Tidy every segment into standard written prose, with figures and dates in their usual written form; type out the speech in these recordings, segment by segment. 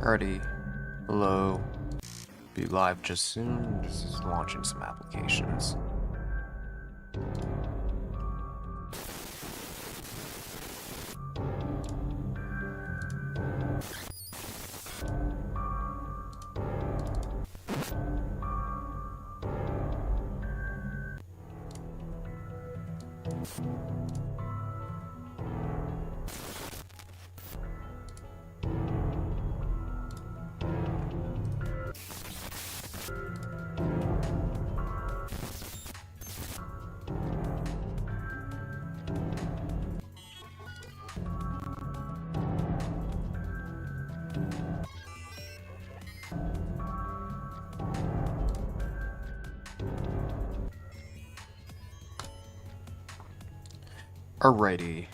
Alrighty, hello, be live just soon. This is launching some applications. Alrighty.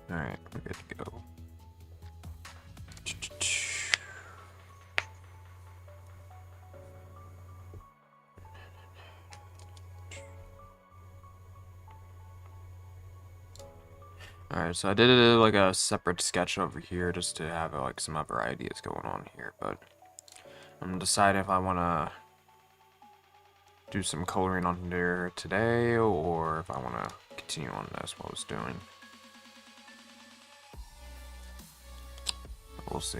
Alright, we're good to go. Alright, so I did like a separate sketch over here just to have like some other ideas going on here, but I'm gonna decide if I wanna do some coloring on there today or if I wanna continue on this what I was doing. We'll see.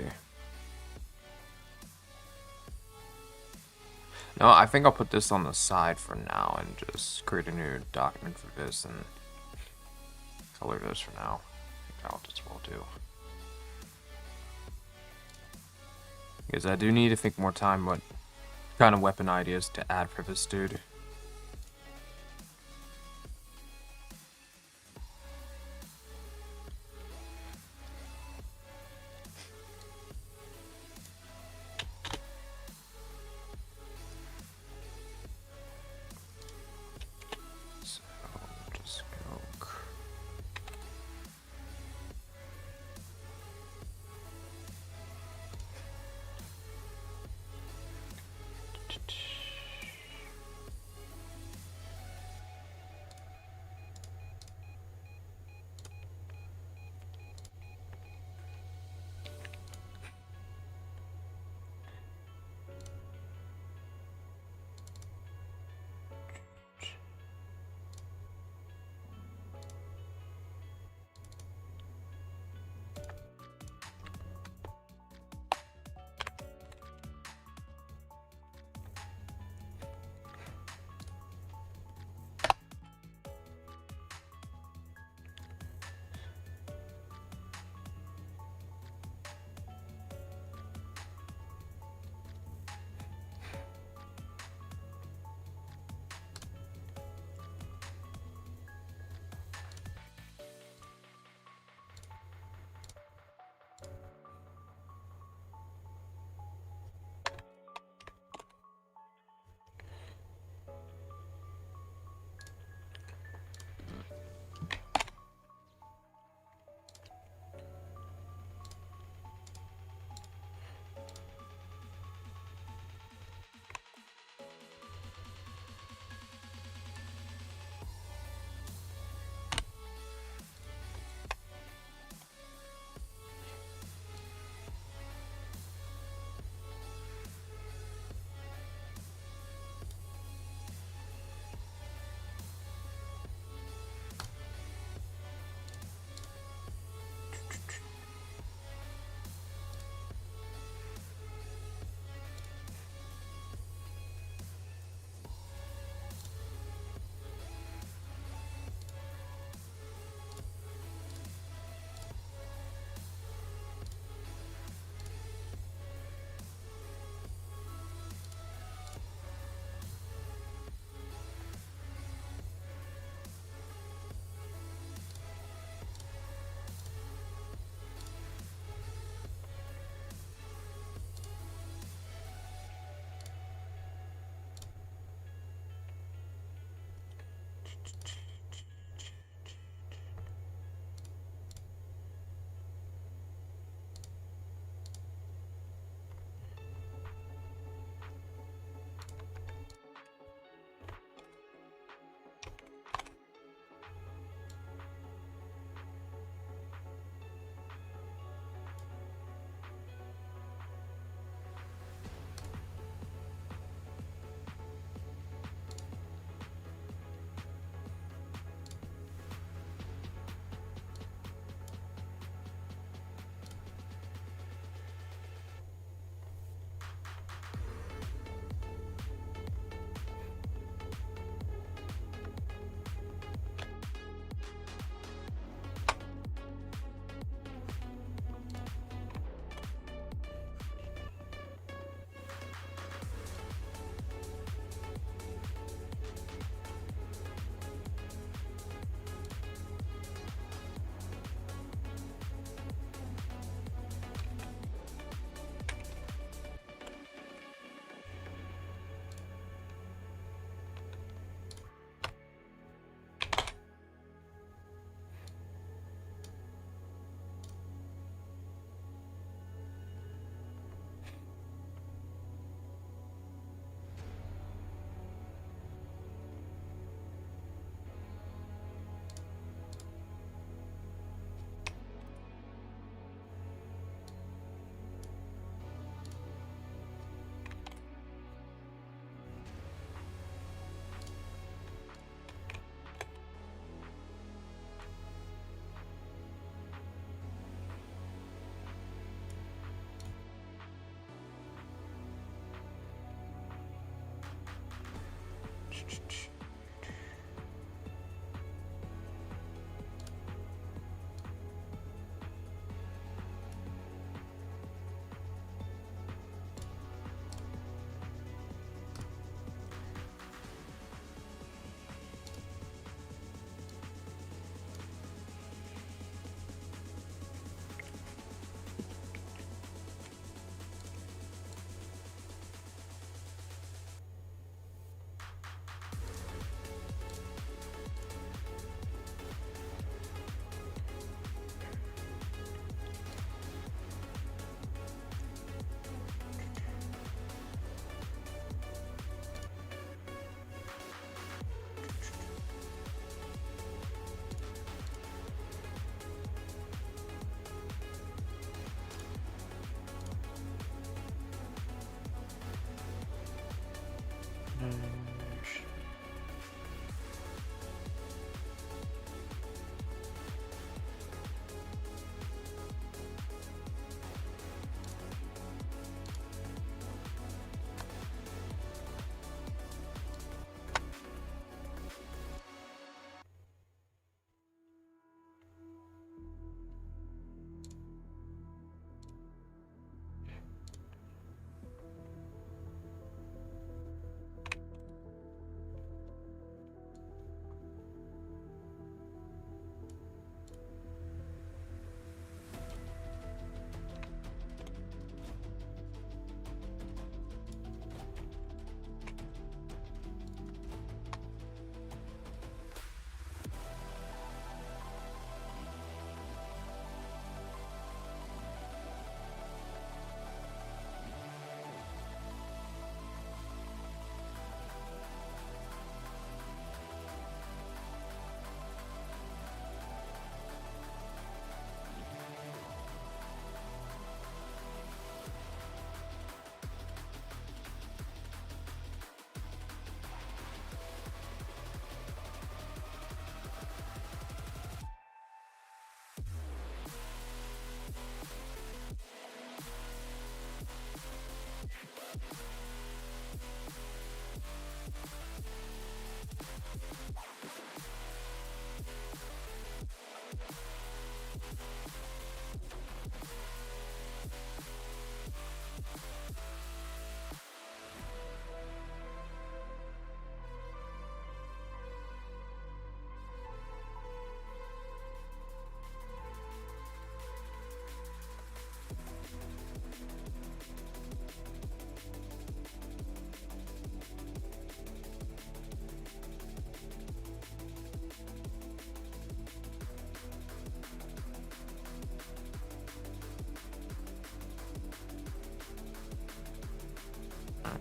No, I think I'll put this on the side for now and just create a new document for this and color this for now. I think that'll just well do. Because I do need to think more time what kind of weapon ideas to add for this dude.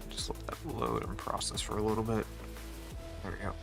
Just let that load and process for a little bit. There we go.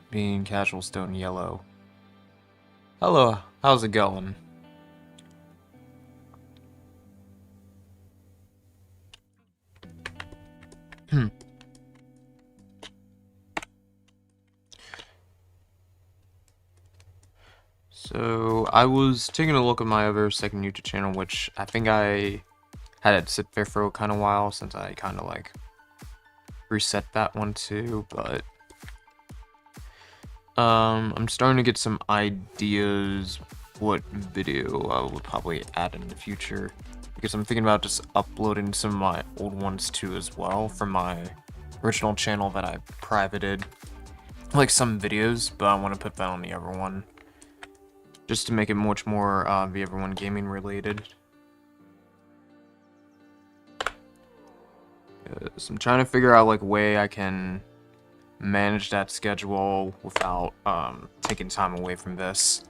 being casual stone yellow. Hello, how's it going? So I was taking a look at my other second YouTube channel, which I think I had it sit there for a kind of while since I kind of like reset that one too, but I'm starting to get some ideas what video I will probably add in the future, because I'm thinking about just uploading some of my old ones too as well from my original channel that I privated, like some videos, but I want to put that on the other one just to make it much more the everyone gaming related. So I'm trying to figure out like a way I can manage that schedule without taking time away from this.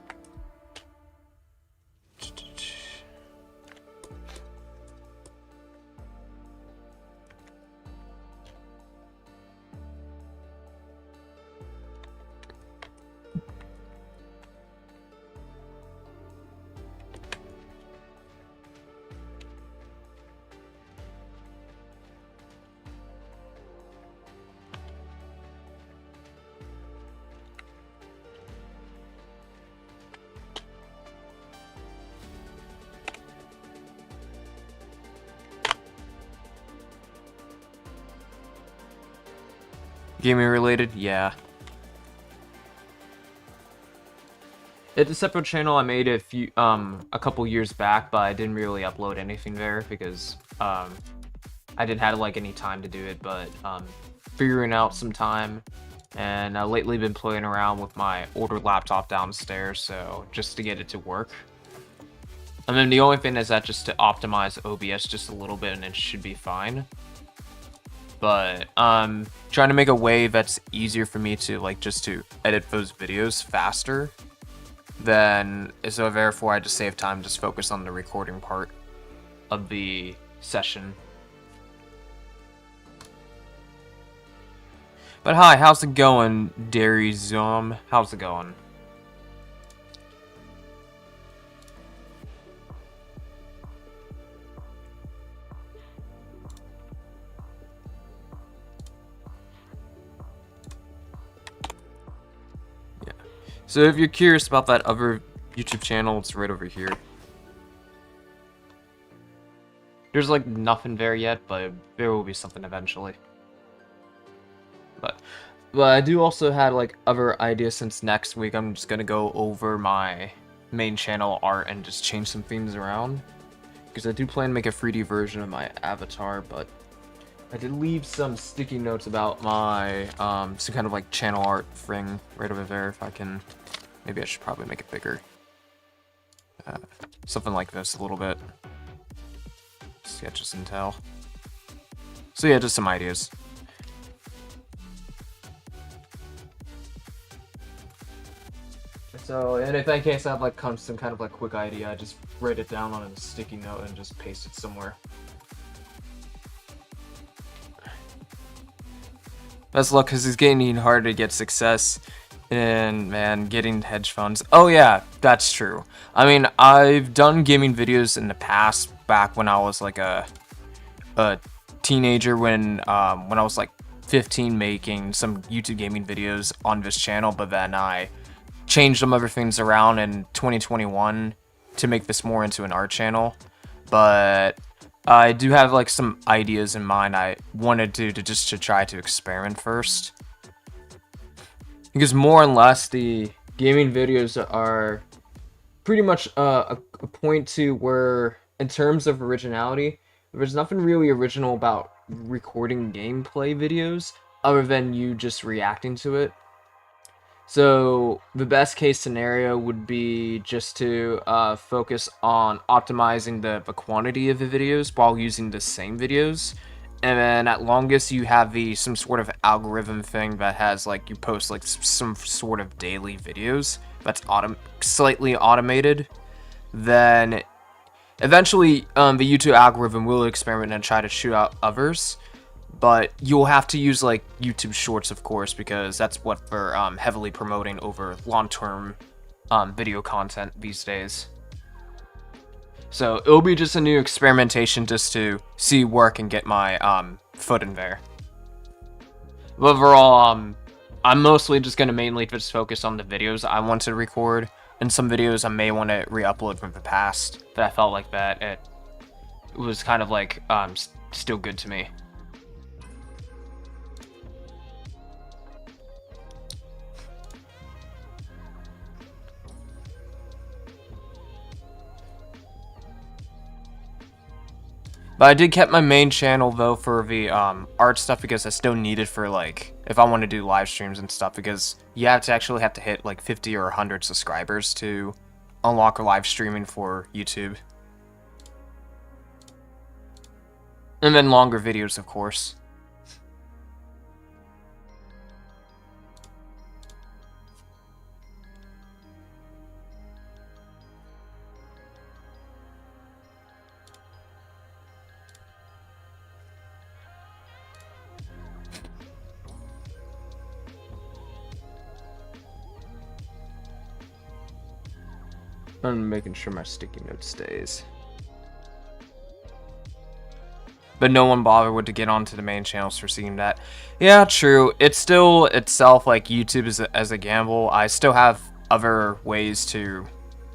Gaming related, yeah. It's a separate channel I made a couple years back, but I didn't really upload anything there because I didn't have like any time to do it, but figuring out some time, and I've lately been playing around with my older laptop downstairs, so just to get it to work. And then the only thing is that just to optimize OBS just a little bit and it should be fine. But trying to make a way that's easier for me to like just to edit those videos faster. Then so therefore I just save time, just focus on the recording part of the session. But hi, how's it going, Dairy Zom? How's it going? So if you're curious about that other YouTube channel, it's right over here. There's like nothing there yet, but there will be something eventually. But I do also have like other ideas since next week. I'm just gonna go over my main channel art and just change some things around. Because I do plan to make a 3D version of my avatar, but I did leave some sticky notes about my some kind of like channel art thing right over there. If I can, maybe I should probably make it bigger. Something like this a little bit. Sketches and tell. So yeah, just some ideas. So, and if in case I have like some kind of like quick idea, I just write it down on a sticky note and just paste it somewhere. Best luck, because it's getting harder to get success, and man, getting hedge funds. Oh yeah, that's true. I mean, I've done gaming videos in the past, back when I was like a teenager, when I was like 15, making some YouTube gaming videos on this channel, but then I changed some other things around in 2021 to make this more into an art channel. But I do have like some ideas in mind I wanted to just to try to experiment first. Because more or less the gaming videos are pretty much a point to where, in terms of originality, there's nothing really original about recording gameplay videos other than you just reacting to it. So the best case scenario would be just to focus on optimizing the quantity of the videos while using the same videos. And then at longest you have some sort of algorithm thing that has like, you post like some sort of daily videos that's slightly automated. Then eventually the YouTube algorithm will experiment and try to shoot out others. but you'll have to use like YouTube Shorts, of course, because that's what we're heavily promoting over long-term video content these days. So it'll be just a new experimentation just to see where I can get my foot in there. But overall, I'm mostly just gonna mainly just focus on the videos I want to record, and some videos I may want to re-upload from the past that I felt like that it was kind of like still good to me. But I did keep my main channel though for the art stuff, because I still need it for like if I want to do live streams and stuff, because you have to hit like 50 or 100 subscribers to unlock live streaming for YouTube. And then longer videos, of course. I'm making sure my sticky note stays. But no one bothered with to get onto the main channels for seeing that. Yeah, true. It's still itself like YouTube is as a gamble. I still have other ways to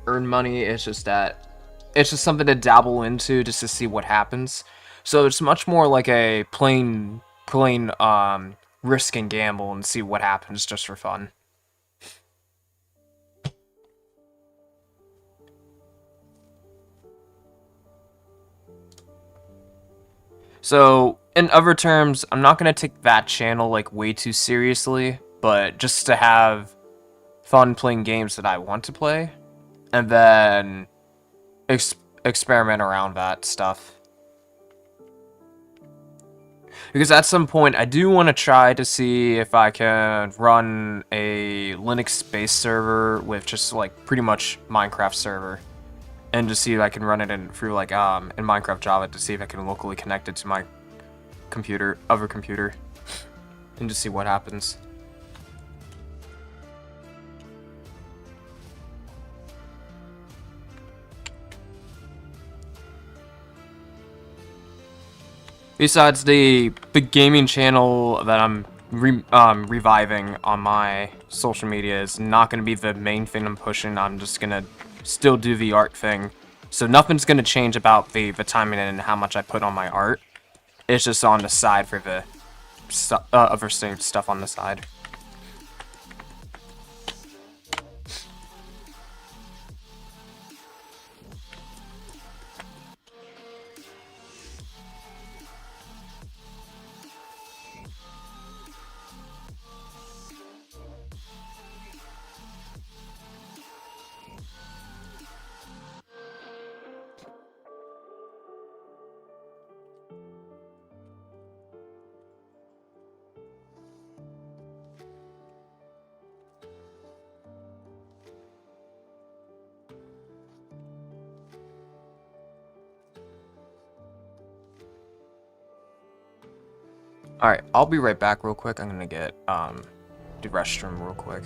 earn money. It's just that it's just something to dabble into just to see what happens. So it's much more like a plain risk and gamble and see what happens just for fun. So, in other terms, I'm not going to take that channel, like, way too seriously, but just to have fun playing games that I want to play, and then experiment around that stuff. Because at some point, I do want to try to see if I can run a Linux-based server with just, like, pretty much Minecraft server. And to see if I can run it through like in Minecraft Java to see if I can locally connect it to my other computer, and just see what happens. Besides, the gaming channel that I'm reviving on my social media is not going to be the main thing I'm pushing. I'm just gonna still do the art thing, so nothing's gonna change about the timing and how much I put on my art. It's just on the side for the other stuff on the side. Alright, I'll be right back real quick. I'm gonna get the restroom real quick.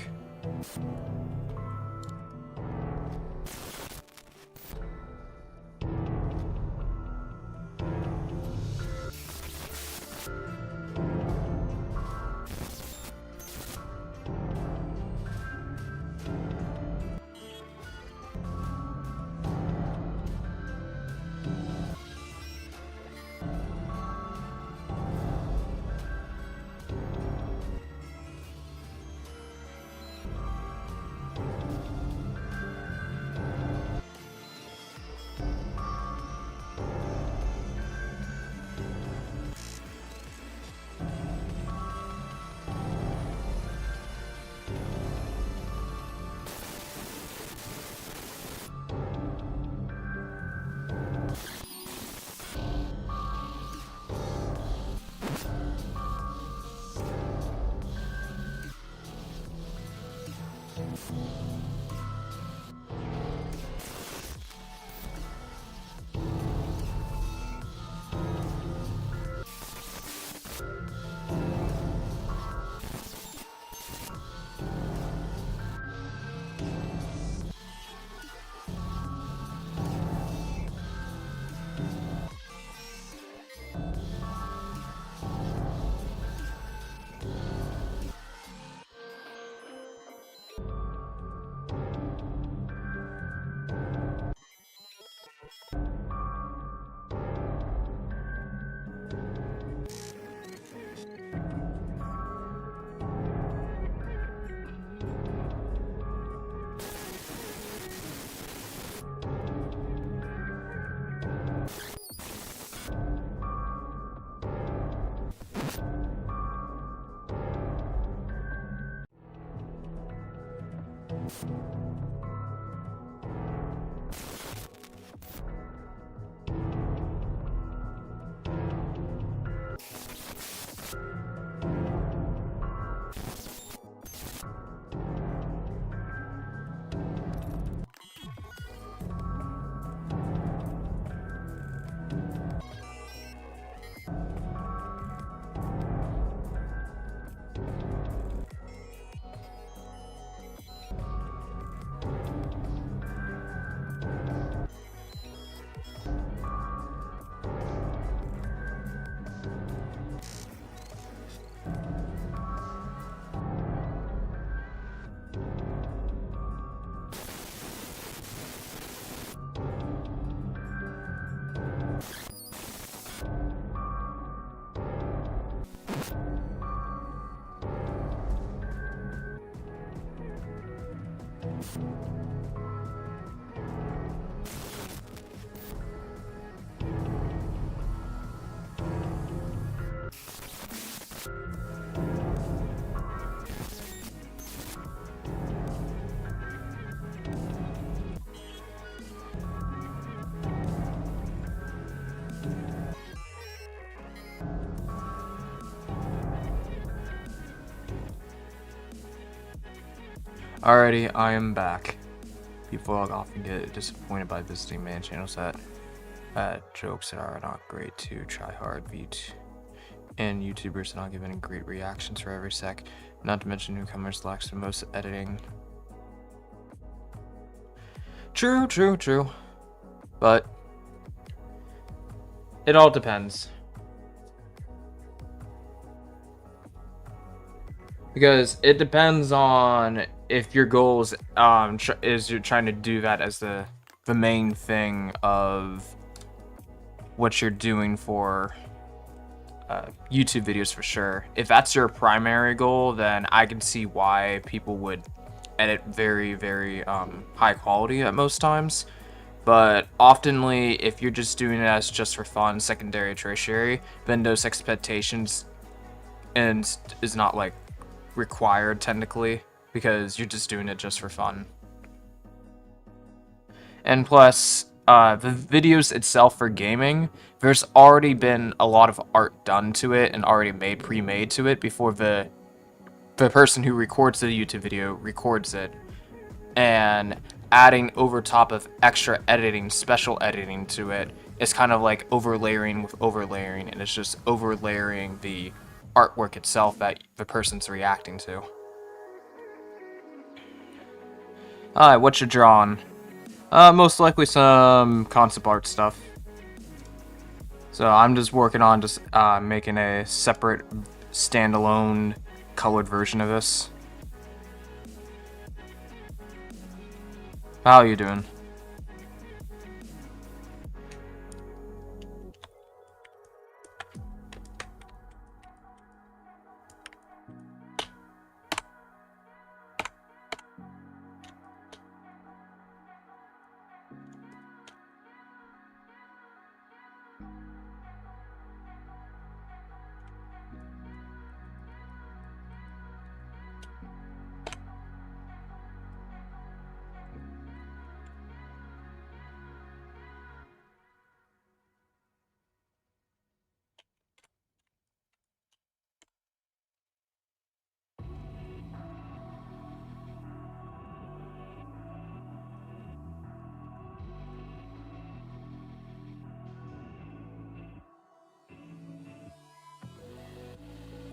Alrighty, I am back. People often get disappointed by visiting man channels that jokes that are not great to try hard beat, and YouTubers not giving great reactions for every sec. Not to mention newcomers lacks the most editing. True. But it all depends. Because it depends on if your goal is you're trying to do that as the main thing of what you're doing for YouTube videos, for sure. If that's your primary goal, then I can see why people would edit very, very high quality at most times. But oftenly, if you're just doing it as just for fun, secondary, tertiary, then those expectations is not like required technically, because you're just doing it just for fun. And plus, the videos itself for gaming, there's already been a lot of art done to it and already pre-made to it before the person who records the YouTube video records it. And adding over top of extra editing, special editing to it, is kind of like overlayering with overlaying, and it's just overlaying the artwork itself that the person's reacting to. Alright, what you drawing? Most likely some concept art stuff. So I'm just working on just making a separate standalone colored version of this. How are you doing?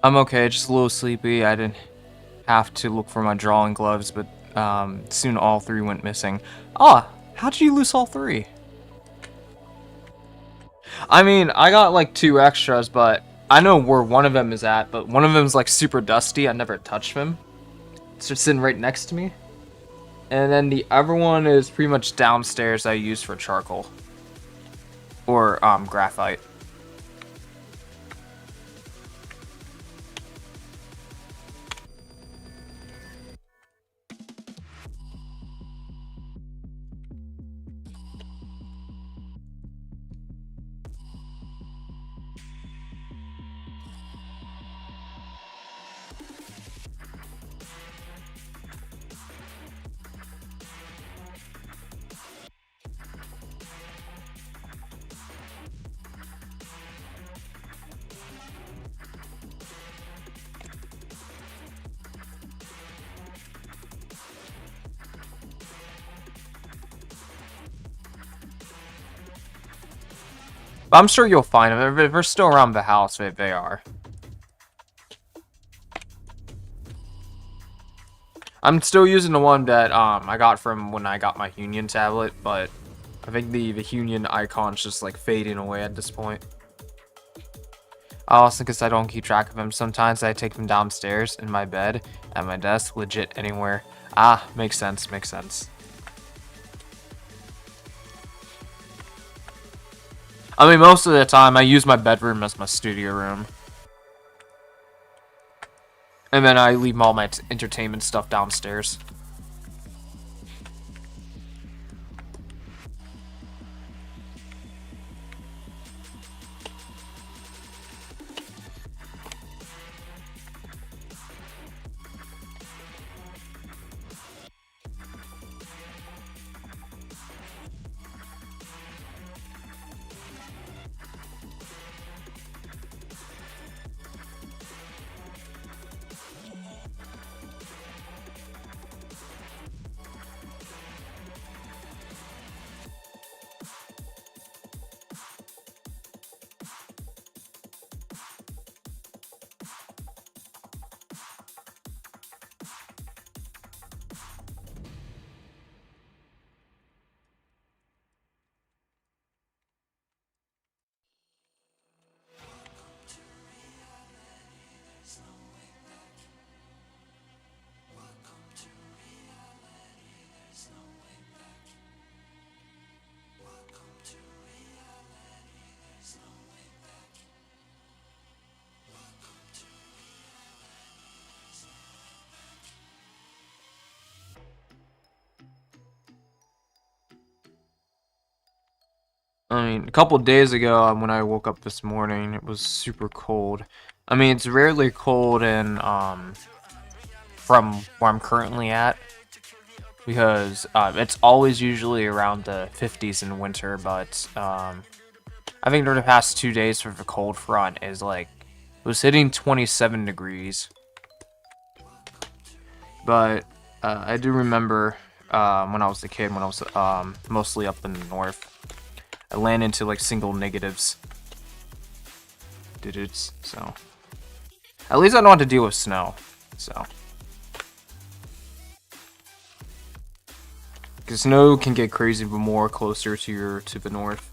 I'm okay, just a little sleepy. I didn't have to look for my drawing gloves, but soon all three went missing. Ah, how'd you lose all three? I mean, I got like 2 extras, but I know where one of them is at, but one of them is like super dusty. I never touched them. It's just sitting right next to me. And then the other one is pretty much downstairs I use for charcoal. Or graphite. But I'm sure you'll find them. If they're still around the house, they are. I'm still using the one that I got from when I got my Union tablet, but I think the Union icon's just like fading away at this point. Also, because I don't keep track of them, sometimes I take them downstairs in my bed, at my desk, legit anywhere. Ah, makes sense, makes sense. I mean, most of the time, I use my bedroom as my studio room. And then I leave all my entertainment stuff downstairs. I mean, a couple days ago, when I woke up this morning, it was super cold. I mean, it's rarely cold in, from where I'm currently at, because, it's always usually around the 50s in winter, but, I think during the past 2 days for the cold front is, like, it was hitting 27 degrees. But, I do remember, when I was a kid, when I was, mostly up in the north, I land into like single negatives digits, so at least I don't have to deal with snow, so because snow can get crazy but more closer to the north.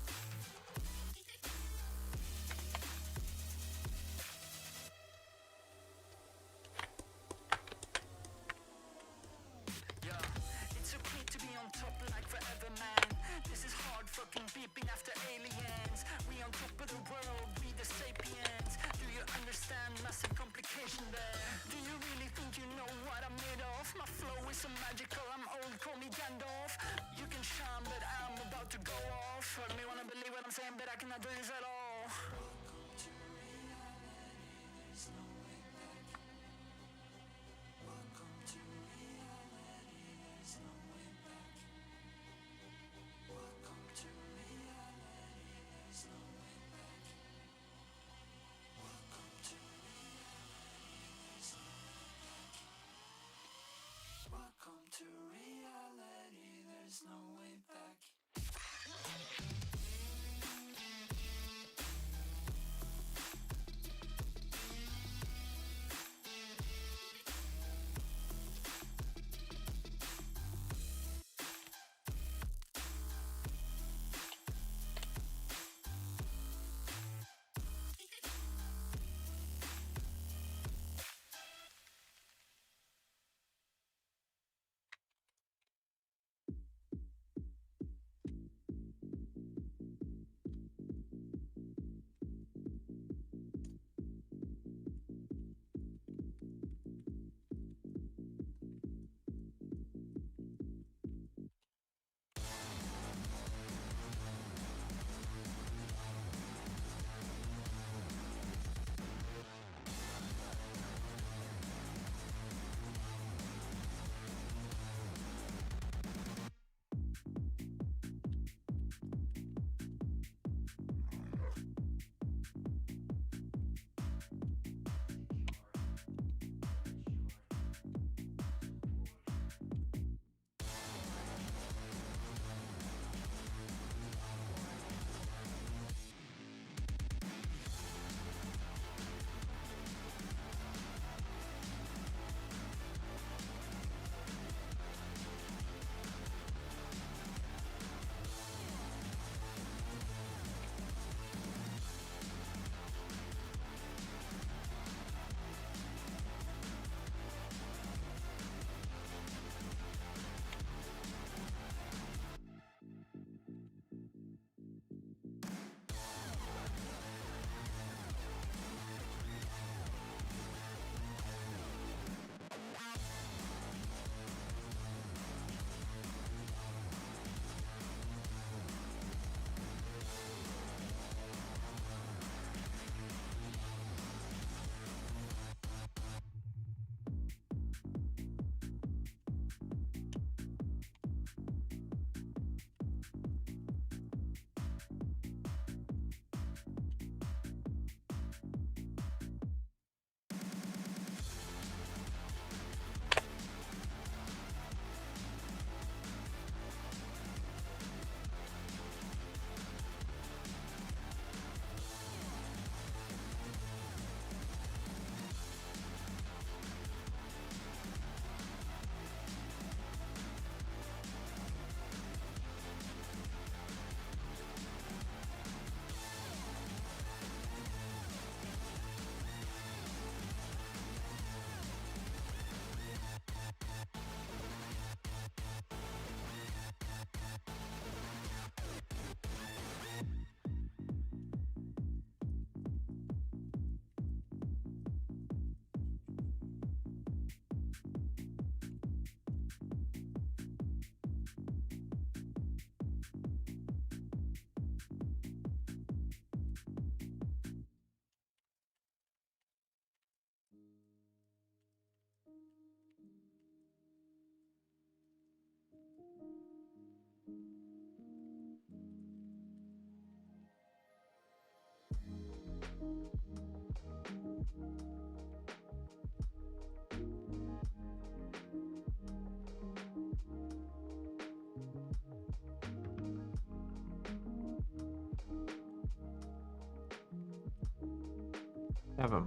Have a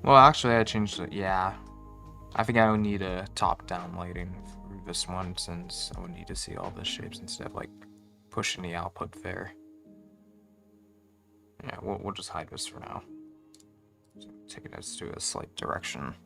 well, actually, I changed it. Yeah, I think I would need a top-down lighting for this one, since I would need to see all the shapes instead of like pushing the output there. Yeah, we'll just hide this for now. So take it as to a slight direction.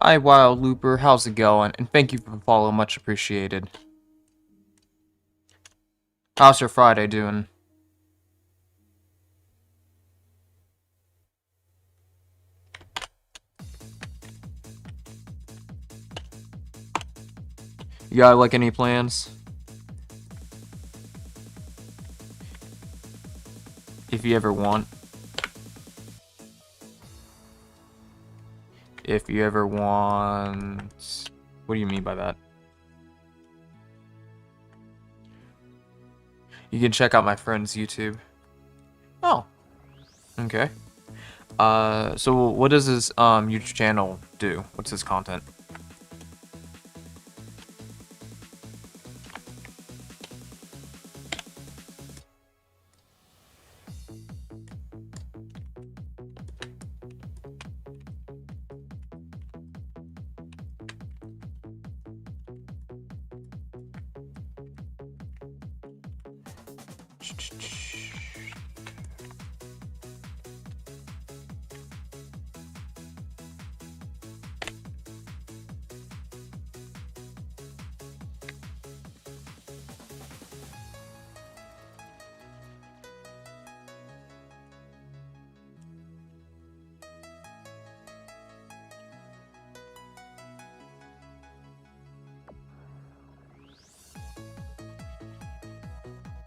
Hi, Wild Looper, how's it going? And thank you for the follow, much appreciated. How's your Friday doing? You got like any plans? If you ever want. If you ever want... What do you mean by that? You can check out my friend's YouTube. Oh. Okay. So what does his YouTube channel do? What's his content?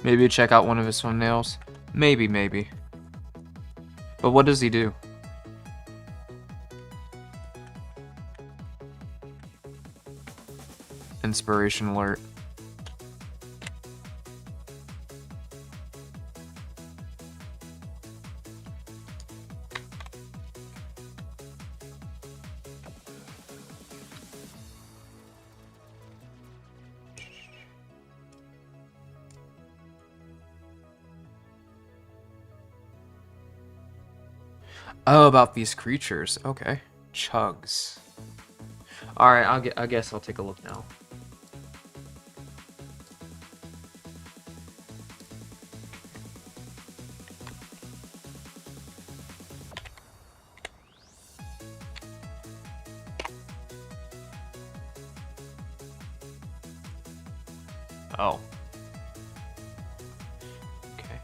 Maybe check out one of his thumbnails. Maybe. But what does he do? Inspiration alert. Oh, about these creatures. Okay. Chugs. Alright, I guess I'll take a look now. Oh. Okay.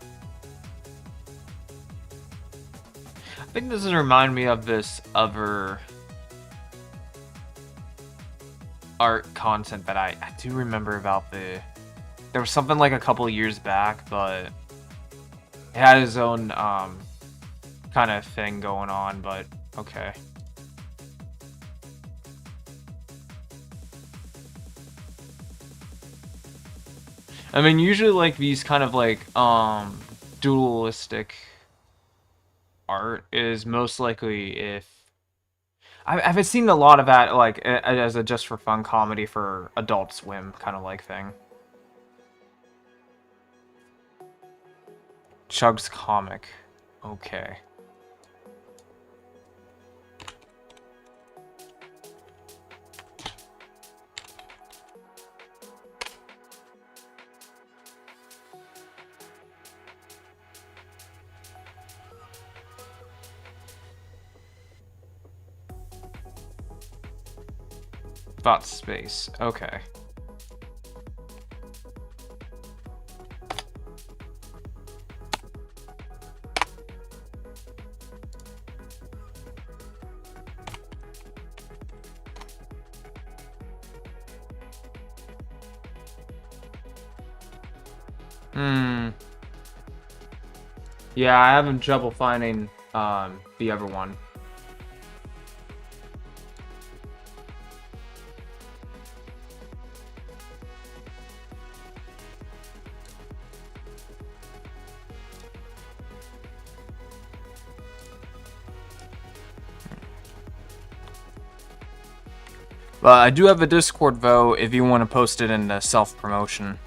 I think this does remind me of this other art content that I do remember about there was something like a couple of years back, but it had his own kind of thing going on, but okay. I mean, usually like these kind of like dualistic art is most likely if I've seen a lot of that like as a just for fun comedy for Adult Swim kind of like thing. Chug's comic. Okay. Thought space. Okay. Hmm. Yeah, I having trouble finding the other one. But I do have a Discord though if you want to post it in the self-promotion.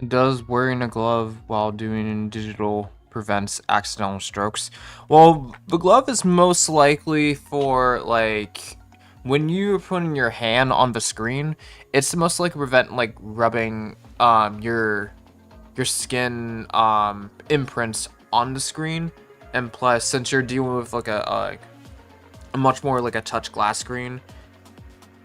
Does wearing a glove while doing digital prevents accidental strokes? Well, the glove is most likely for like when you're putting your hand on the screen, it's most likely prevent like rubbing your skin imprints on the screen. And plus, since you're dealing with like a much more like a touch glass screen,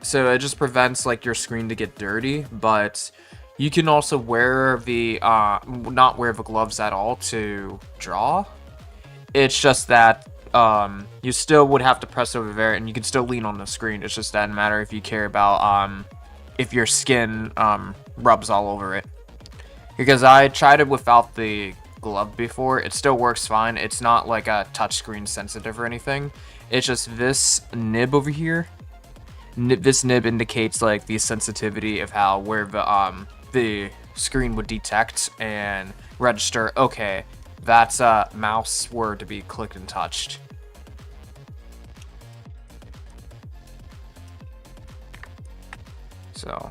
so it just prevents like your screen to get dirty. But you can also wear the not wear the gloves at all to draw. It's just that you still would have to press over there, and you can still lean on the screen. It's just that matter if you care about if your skin rubs all over it. Because I tried it without the glove before, it still works fine. It's not like a touchscreen sensitive or anything. It's just this nib over here. This nib indicates like the sensitivity of how where the screen would detect and register. Okay, that's a mouse were to be clicked and touched. So,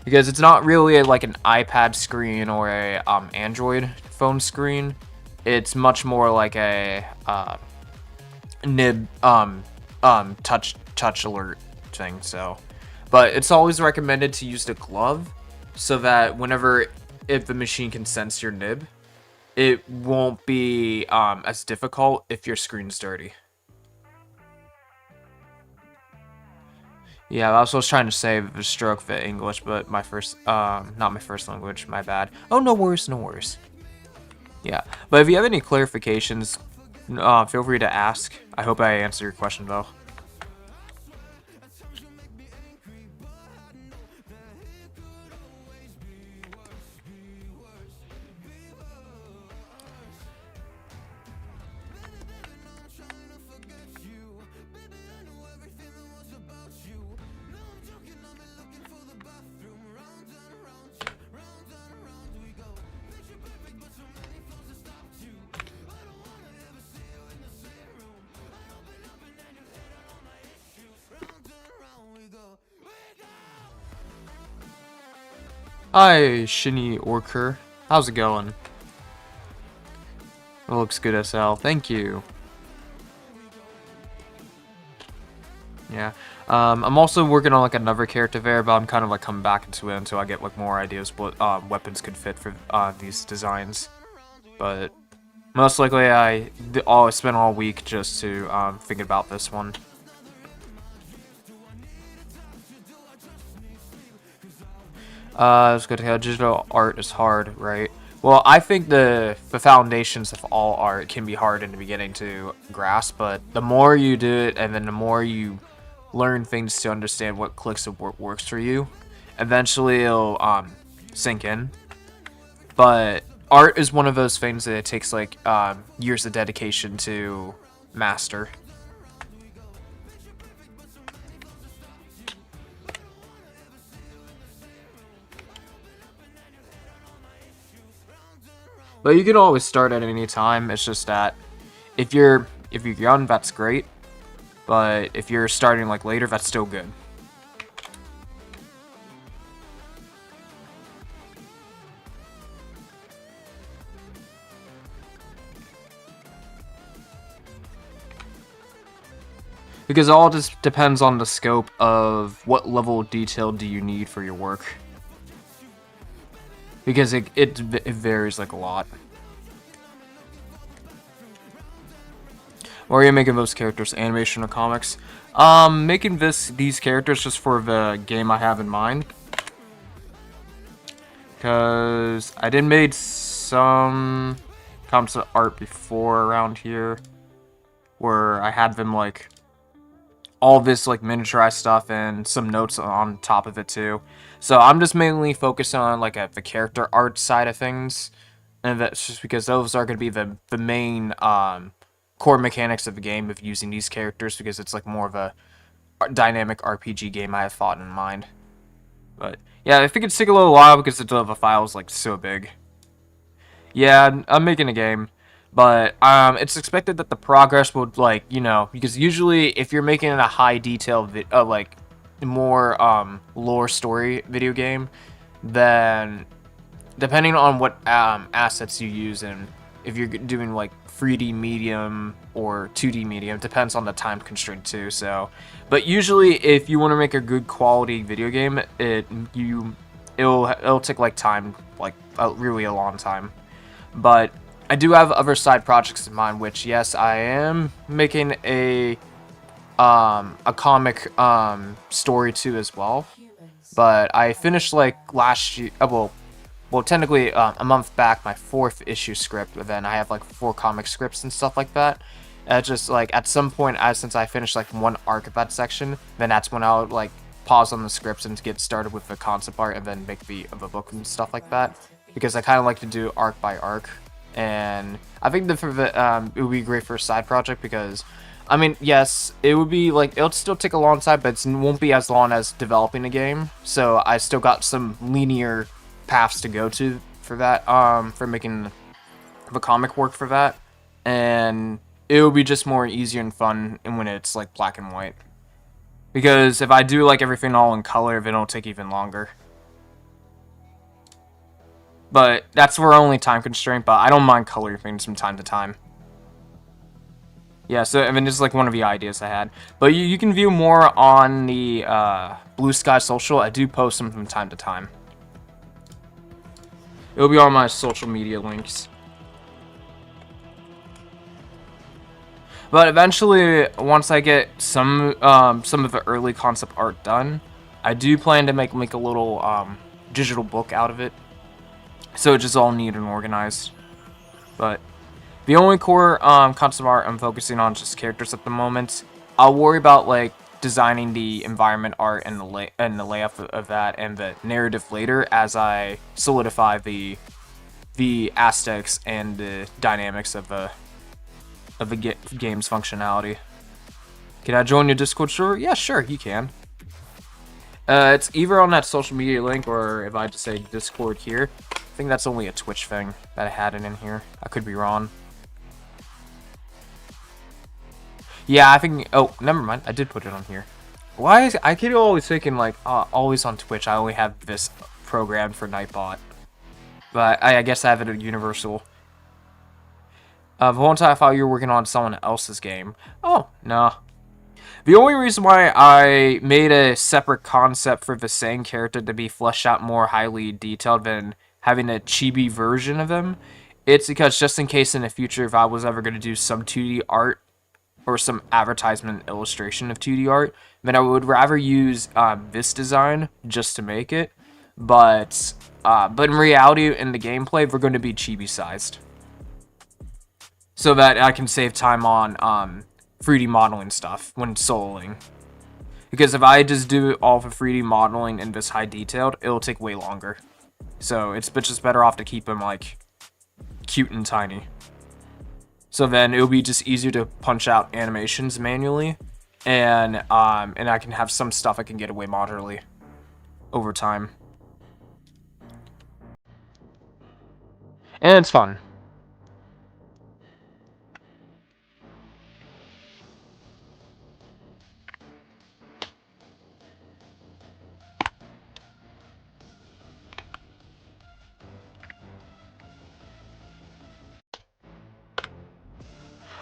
because it's not really like an iPad screen or a Android phone screen, it's much more like a nib touch alert thing. So, but it's always recommended to use the glove so that whenever if the machine can sense your nib, it won't be as difficult if your screen's dirty. Yeah, that's what I was trying to say, the stroke for English, but my first, not my first language, my bad. Oh, no worries, no worries. Yeah, but if you have any clarifications, feel free to ask. I hope I answered your question, though. Hi, Shinny Orker. How's it going? It looks good as hell. Thank you. Yeah. I'm also working on like another character there, but I'm kind of like coming back into it until I get like more ideas what weapons could fit for these designs. But most likely I spent all week just to think about this one. It's good to hear. Digital art is hard, right? Well, I think the foundations of all art can be hard in the beginning to grasp, but the more you do it, and then the more you learn things to understand what clicks of what works for you, eventually it'll sink in. But art is one of those things that it takes like years of dedication to master. But you can always start at any time. It's just that if you're young, that's great. But if you're starting like later, that's still good. Because it all just depends on the scope of what level of detail do you need for your work. Because it varies like a lot. Or are you making those characters animation or comics? Making these characters just for the game I have in mind. Because I did made some concept art before around here. Where I had them like all this like miniaturized stuff and some notes on top of it too. So I'm just mainly focused on like the character art side of things, and that's just because those are going to be the main core mechanics of the game of using these characters, because it's like more of a dynamic RPG game I have thought in mind. But yeah, I think it'd take a little while because the file's like so big. Yeah, I'm making a game. But it's expected that the progress would like, you know, because usually if you're making a high detail like more lore story video game, then depending on what assets you use, and if you're doing like 3D medium or 2D medium, depends on the time constraint too. So, but usually if you want to make a good quality video game, it'll take like time, like really a long time. But I do have other side projects in mind, which yes, I am making a comic story too as well. But I finished like last year, well, technically a month back, my 4th issue script, but then I have like 4 comic scripts and stuff like that. Just like at some point, since I finished like one arc of that section, then that's when I'll like pause on the scripts and get started with the concept art and then make the book and stuff like that. Because I kind of like to do arc by arc, and I think that it would be great for a side project because, I mean, yes, it would be like, it'll still take a long time, but it won't be as long as developing a game. So I still got some linear paths to go to for that, for making the comic work for that. And it will be just more easier and fun and when it's like black and white. Because if I do like everything all in color, then it'll take even longer. But that's for only time constraint, but I don't mind coloring things from time to time. Yeah, so I mean, this is like one of the ideas I had. But you can view more on the Blue Sky Social. I do post them from time to time. It'll be on my social media links. But eventually, once I get some of the early concept art done, I do plan to make a little digital book out of it. So it's just all neat and organized. But the only core concept art I'm focusing on is just characters at the moment. I'll worry about like designing the environment art and the layout of that and the narrative later as I solidify the aesthetics and the dynamics of the game's functionality. Can I join your Discord server? Yeah, sure, you can. It's either on that social media link or if I just say Discord here. I think that's only a Twitch thing that I had it in here. I could be wrong. Yeah, I think. Oh, never mind. I did put it on here. Why is I keep always thinking like always on Twitch? I only have this programmed for Nightbot, but I guess I have it at Universal. One time I thought you were working on someone else's game. Oh no. The only reason why I made a separate concept for the same character to be fleshed out more highly detailed than having a chibi version of them, it's because just in case in the future if I was ever going to do some 2D art or some advertisement illustration of 2D art, then I would rather use this design just to make it. But in reality, in the gameplay, we're going to be chibi sized, so that I can save time on 3D modeling stuff when soloing. Because if I just do all the 3D modeling in this high detailed, it'll take way longer. So it's just better off to keep them like cute and tiny. So then it'll be just easier to punch out animations manually, and I can have some stuff I can get away moderately over time. And it's fun.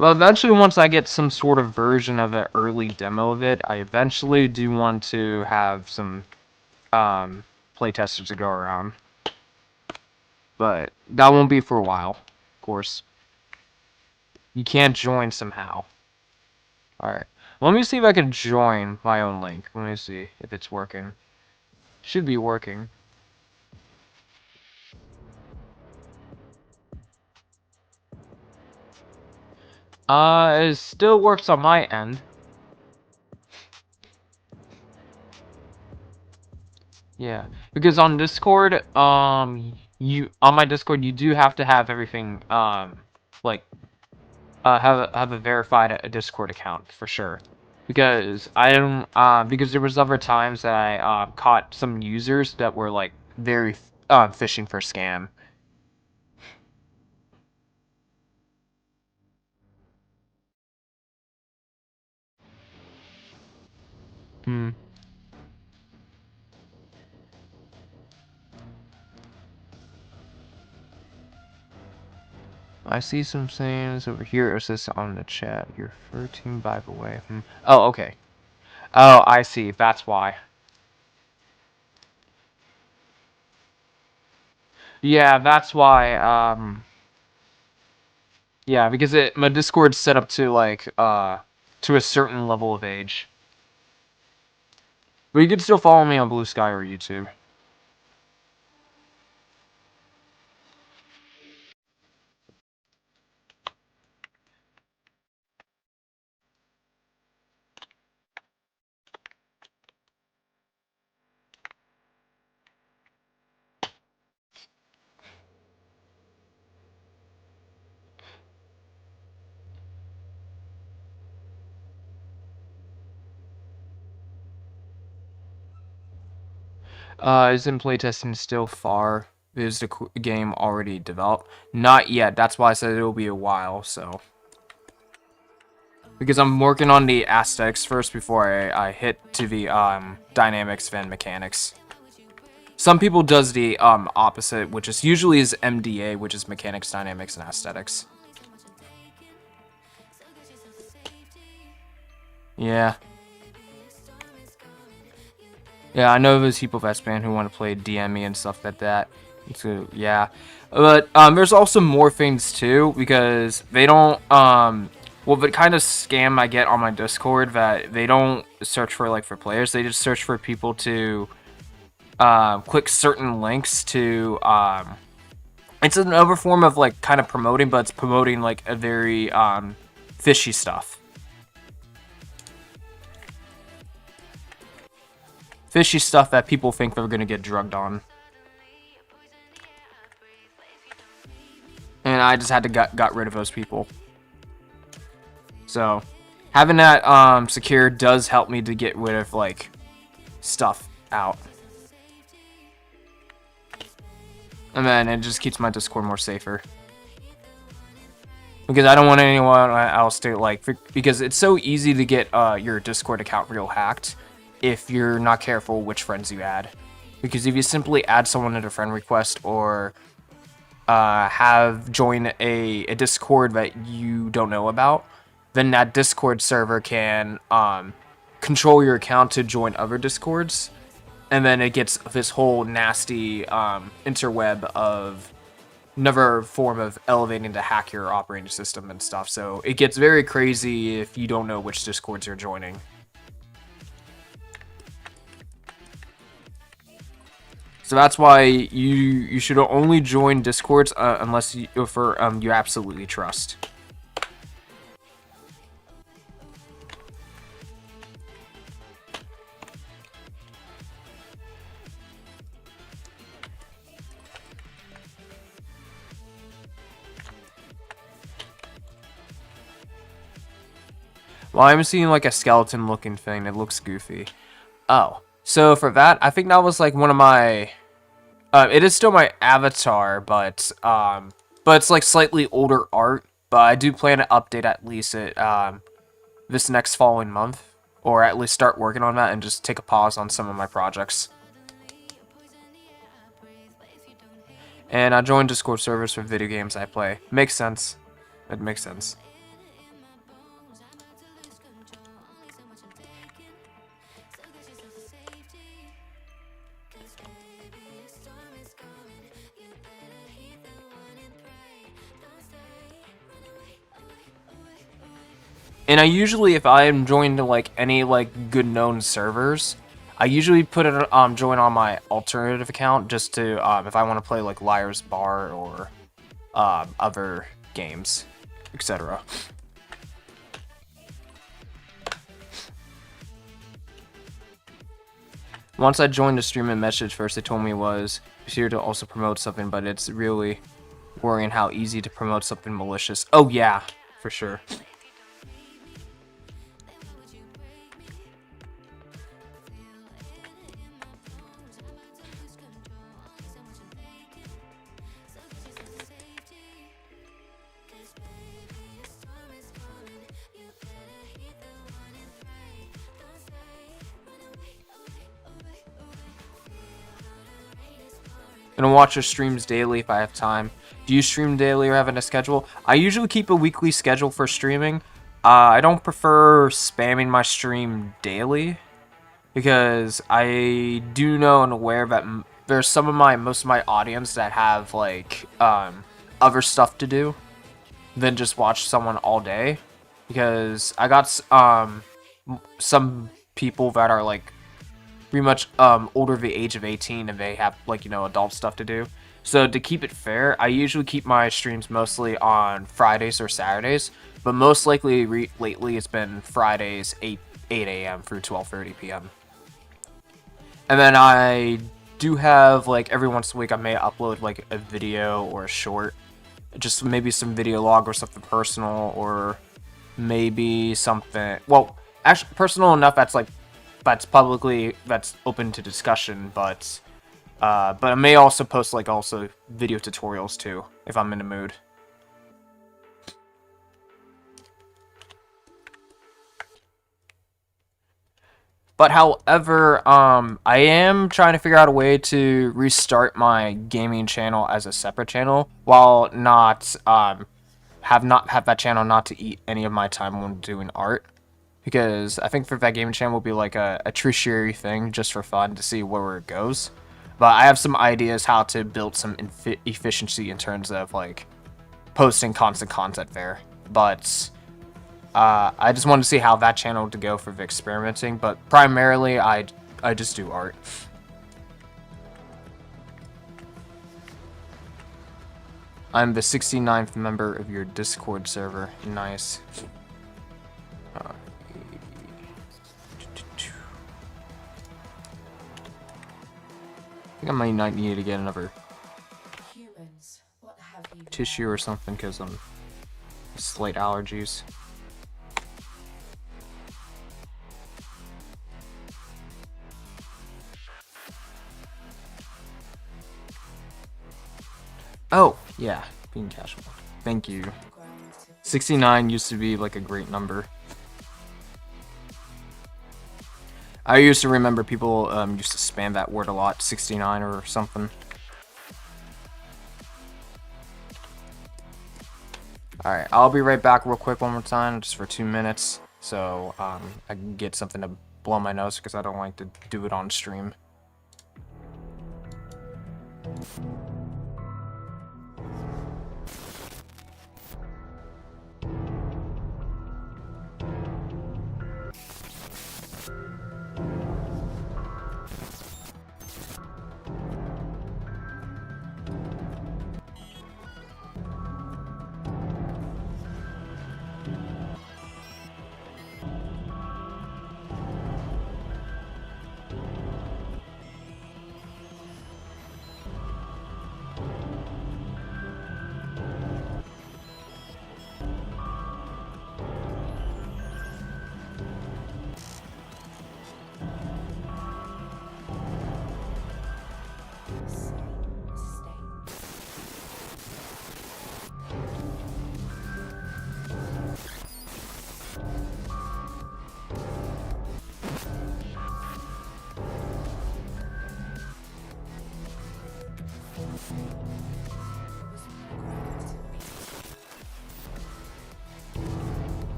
Well, eventually, once I get some sort of version of an early demo of it, I eventually do want to have some playtesters to go around. But that won't be for a while, of course. You can't join somehow. Alright. Let me see if I can join my own link. Let me see if it's working. Should be working. It still works on my end. Yeah, because on Discord, you on my Discord, you do have to have everything, like, have a verified Discord account for sure. Because I don't, because there was other times that I caught some users that were like very fishing for scam. Hmm. I see some things over here. It says on the chat. Your 13 by the way. Oh, okay. Oh, I see. That's why. Yeah, that's why. Yeah, because my Discord's set up to like to a certain level of age. But you can still follow me on Blue Sky or YouTube. Is in playtesting still far? Is the game already developed? Not yet. That's why I said it'll be a while. So, because I'm working on the aesthetics first before I hit to the dynamics and mechanics. Some people does the opposite, which is usually is MDA, which is mechanics, dynamics, and aesthetics. Yeah. Yeah, I know there's people that's band who want to play DME and stuff like that. So yeah, but there's also more things too because they don't well, the kind of scam I get on my Discord that they don't search for like for players, they just search for people to click certain links to it's another form of like kind of promoting, but it's promoting like a very fishy stuff. Fishy stuff that people think they're gonna get drugged on. And I just had to got rid of those people. So having that secure does help me to get rid of like stuff out. And then it just keeps my Discord more safer. Because I don't want anyone else to like, because it's so easy to get your Discord account real hacked if you're not careful which friends you add. Because if you simply add someone in a friend request or have join a Discord that you don't know about, then that Discord server can control your account to join other Discords, and then it gets this whole nasty interweb of another form of elevating to hack your operating system and stuff. So it gets very crazy if you don't know which Discords you're joining. So that's why you should only join Discords unless you absolutely trust. Well, I'm seeing like a skeleton looking thing. It looks goofy. Oh, so for that, I think that was like one of my. It is still my avatar, but it's like slightly older art. But I do plan to update at least it this next following month, or at least start working on that and just take a pause on some of my projects. And I joined Discord servers for video games I play. Makes sense. It makes sense. And I usually, if I am joined to like any like good known servers, I usually put it join on my alternative account just to if I want to play like Liar's Bar or other games, etc. Once I joined the stream and message first, they told me it was here to also promote something, but it's really worrying how easy to promote something malicious. Oh yeah, for sure. Gonna watch your streams daily if I have time. Do you stream daily or have a schedule? I usually keep a weekly schedule for streaming. I don't prefer spamming my stream daily because I do know and aware that there's most of my audience that have like other stuff to do than just watch someone all day. Because I got some people that are like pretty much older the age of 18 and they have like, you know, adult stuff to do. So to keep it fair, I usually keep my streams mostly on Fridays or Saturdays, but most likely lately it's been Fridays 8 a.m. through 12:30 p.m. And then I do have like every once in a week I may upload like a video or a short, just maybe some video log or something personal, or maybe something, well, actually personal enough that's publicly, that's open to discussion, but I may also post like also video tutorials too if I'm in the mood. But however, I am trying to figure out a way to restart my gaming channel as a separate channel while not have that channel not to eat any of my time when doing art. Because I think for that gaming channel will be like a tertiary thing just for fun to see where it goes. But I have some ideas how to build some efficiency in terms of like posting constant content there. But I just want to see how that channel to go for the experimenting. But primarily I just do art. I'm the 69th member of your Discord server. Nice. I think I might not need to get another tissue or something because I'm slight allergies. Oh, yeah, being casual. Thank you. 69 used to be like a great number. I used to remember people used to spam that word a lot, 69 or something. Alright, I'll be right back real quick one more time, just for 2 minutes, so I can get something to blow my nose, because I don't like to do it on stream.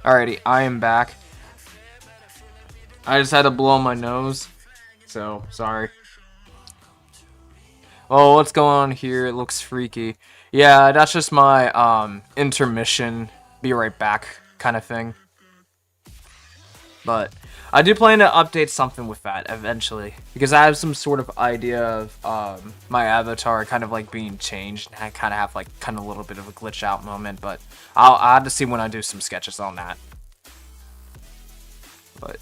Alrighty, I am back. I just had to blow my nose, so sorry. Oh, what's going on here? It looks freaky. Yeah, that's just my intermission, be right back kind of thing. But I do plan to update something with that eventually, because I have some sort of idea of my avatar kind of like being changed, and I kind of have like kind of a little bit of a glitch out moment, but I'll have to see when I do some sketches on that. But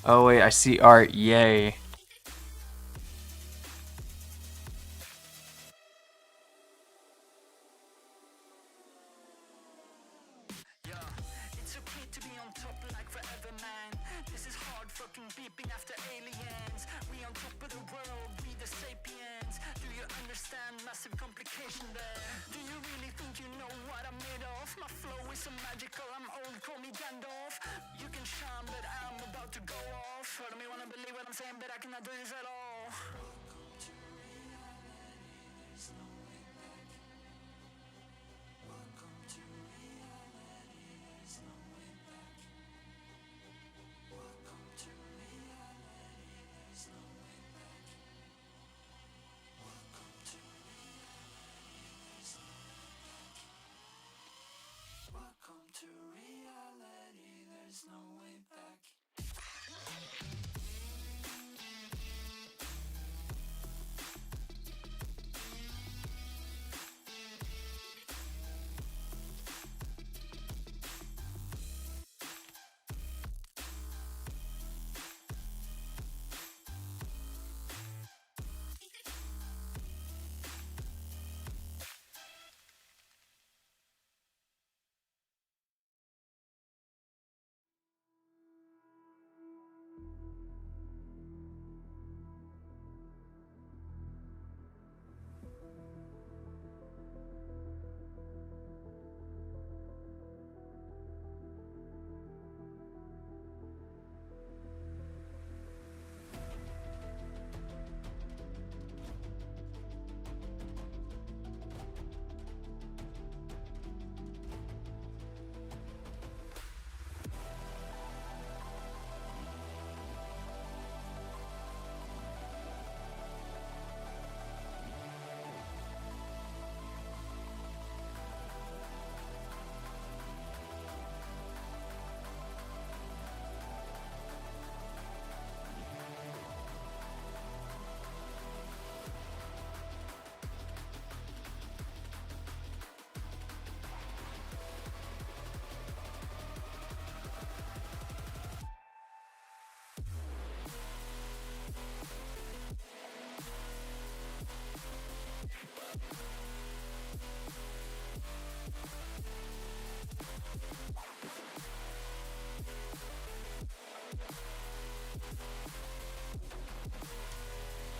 oh wait, I see art. Yay.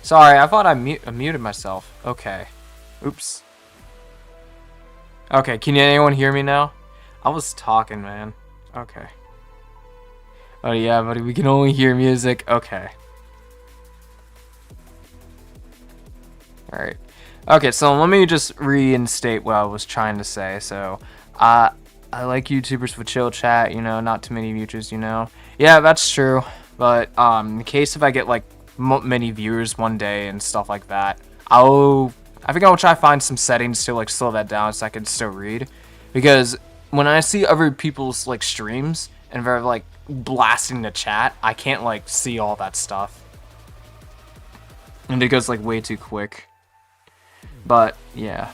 Sorry, I thought I muted myself. Okay. Oops. Okay, can anyone hear me now? I was talking, man. Okay. Oh yeah, buddy, we can only hear music. Okay. Alright. Okay, so let me just reinstate what I was trying to say. So, I like YouTubers with chill chat, you know, not too many YouTubers, you know. Yeah, that's true. But, in case if I get, like, many viewers one day and stuff like that, I think I'll try to find some settings to, like, slow that down so I can still read. Because when I see other people's, like, streams and they're, like, blasting the chat, I can't, like, see all that stuff. And it goes, like, way too quick. But, yeah.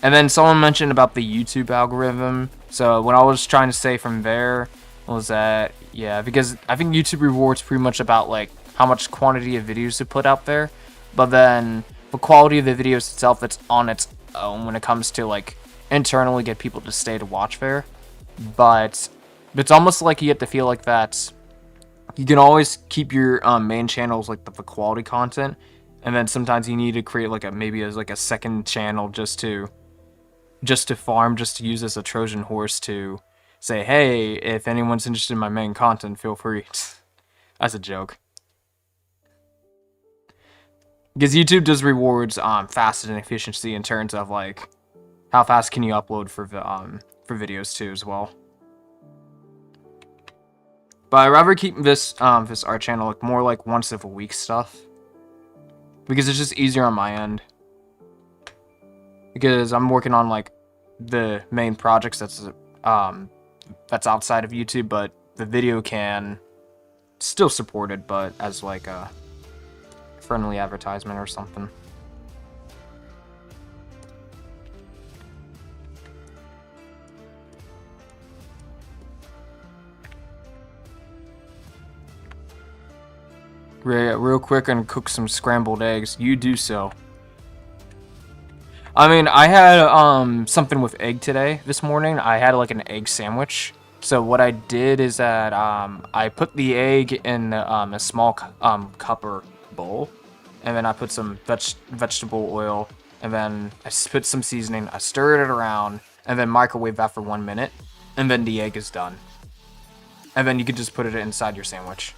And then someone mentioned about the YouTube algorithm. So, what I was trying to say from there was that, yeah, because I think YouTube rewards pretty much about, like, how much quantity of videos to put out there. But then, the quality of the videos itself, that's on its own when it comes to, like, internally get people to stay to watch there. But it's almost like you get to feel like that you can always keep your main channels, like, the quality content. And then sometimes you need to create like maybe as like a second channel just to farm, just to use as a Trojan horse to say, hey, if anyone's interested in my main content, feel free. That's a joke. Because YouTube does rewards fast and efficiency in terms of like how fast can you upload for videos too as well. But I'd rather keep this art channel like more like once a week stuff, because it's just easier on my end. Because I'm working on like the main projects that's outside of YouTube, but the video can still support it, but as like a friendly advertisement or something. Real quick, and cook some scrambled eggs. You do so. I mean, I had something with egg today. This morning, I had like an egg sandwich. So what I did is that I put the egg in a small cup or bowl, and then I put some vegetable oil, and then I put some seasoning. I stirred it around, and then microwave that for 1 minute, and then the egg is done. And then you can just put it inside your sandwich.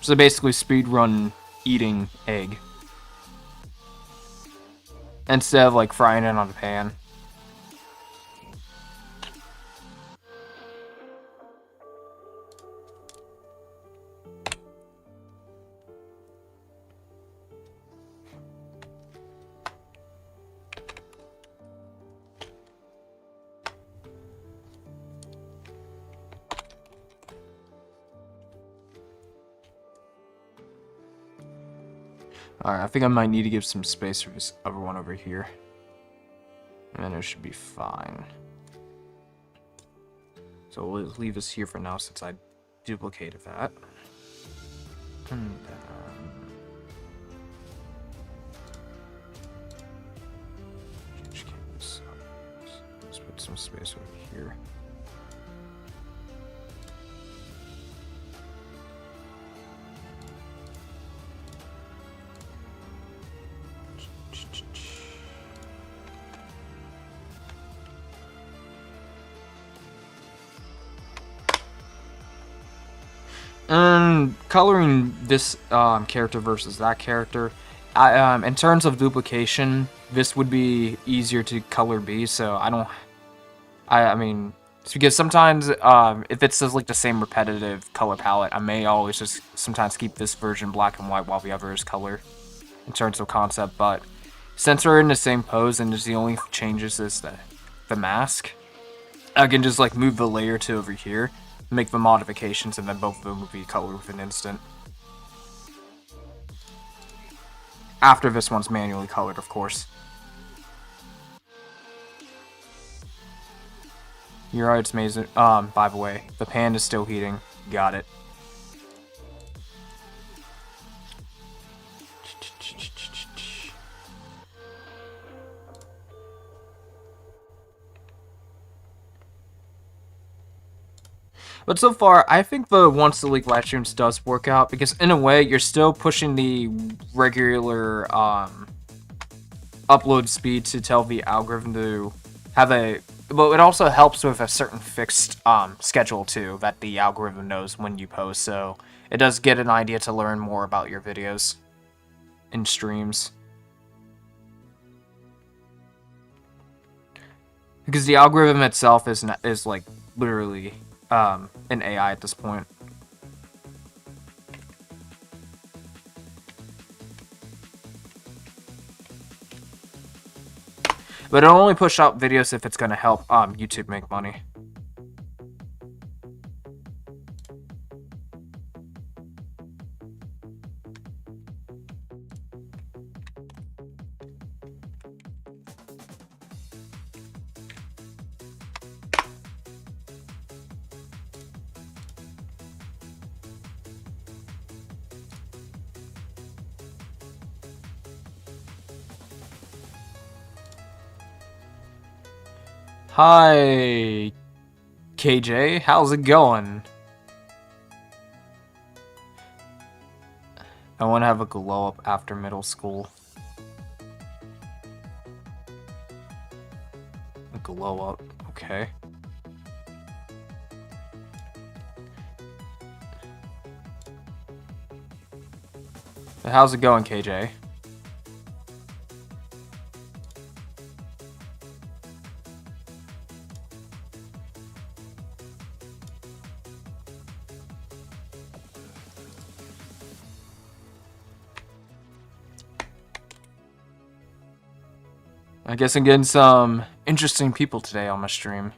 So basically speedrun eating egg, instead of like frying it on a pan. Alright, I think I might need to give some space for this other one over here. And then it should be fine. So we'll leave this here for now since I duplicated that. And change canvas. Let's put some space over here. And coloring this character versus that character, in terms of duplication, this would be easier to color B. So I mean, it's because sometimes if it's just like the same repetitive color palette, I may always just sometimes keep this version black and white while the other is color in terms of concept. But since we're in the same pose and just the only changes is the mask, I can just like move the layer to over here, make the modifications, and then both of them will be colored with an instant. After this one's manually colored, of course. You're right, it's amazing. By the way, the pan is still heating. Got it. But so far, I think the once a week live streams does work out, because in a way, you're still pushing the regular upload speed to tell the algorithm to have a... But it also helps with a certain fixed schedule, too, that the algorithm knows when you post, so it does get an idea to learn more about your videos in streams. Because the algorithm itself is like, literally... an AI at this point. But it'll only push out videos if it's going to help YouTube make money. Hi, KJ. How's it going? I want to have a glow up after middle school. A glow up, okay. How's it going, KJ? I guess I'm getting some interesting people today on my stream.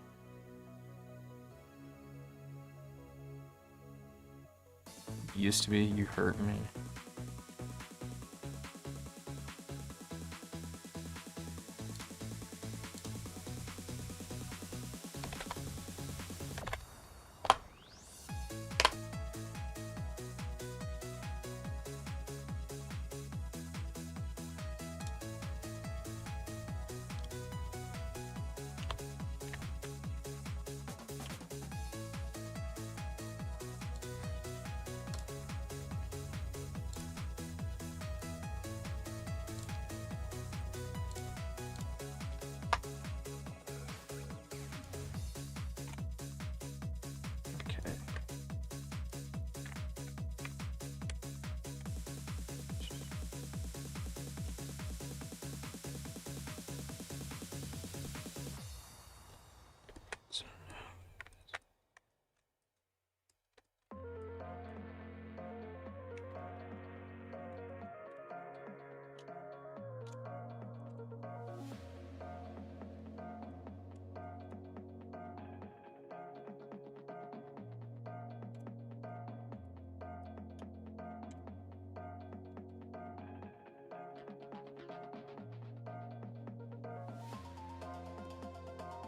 Used to be, you hurt me.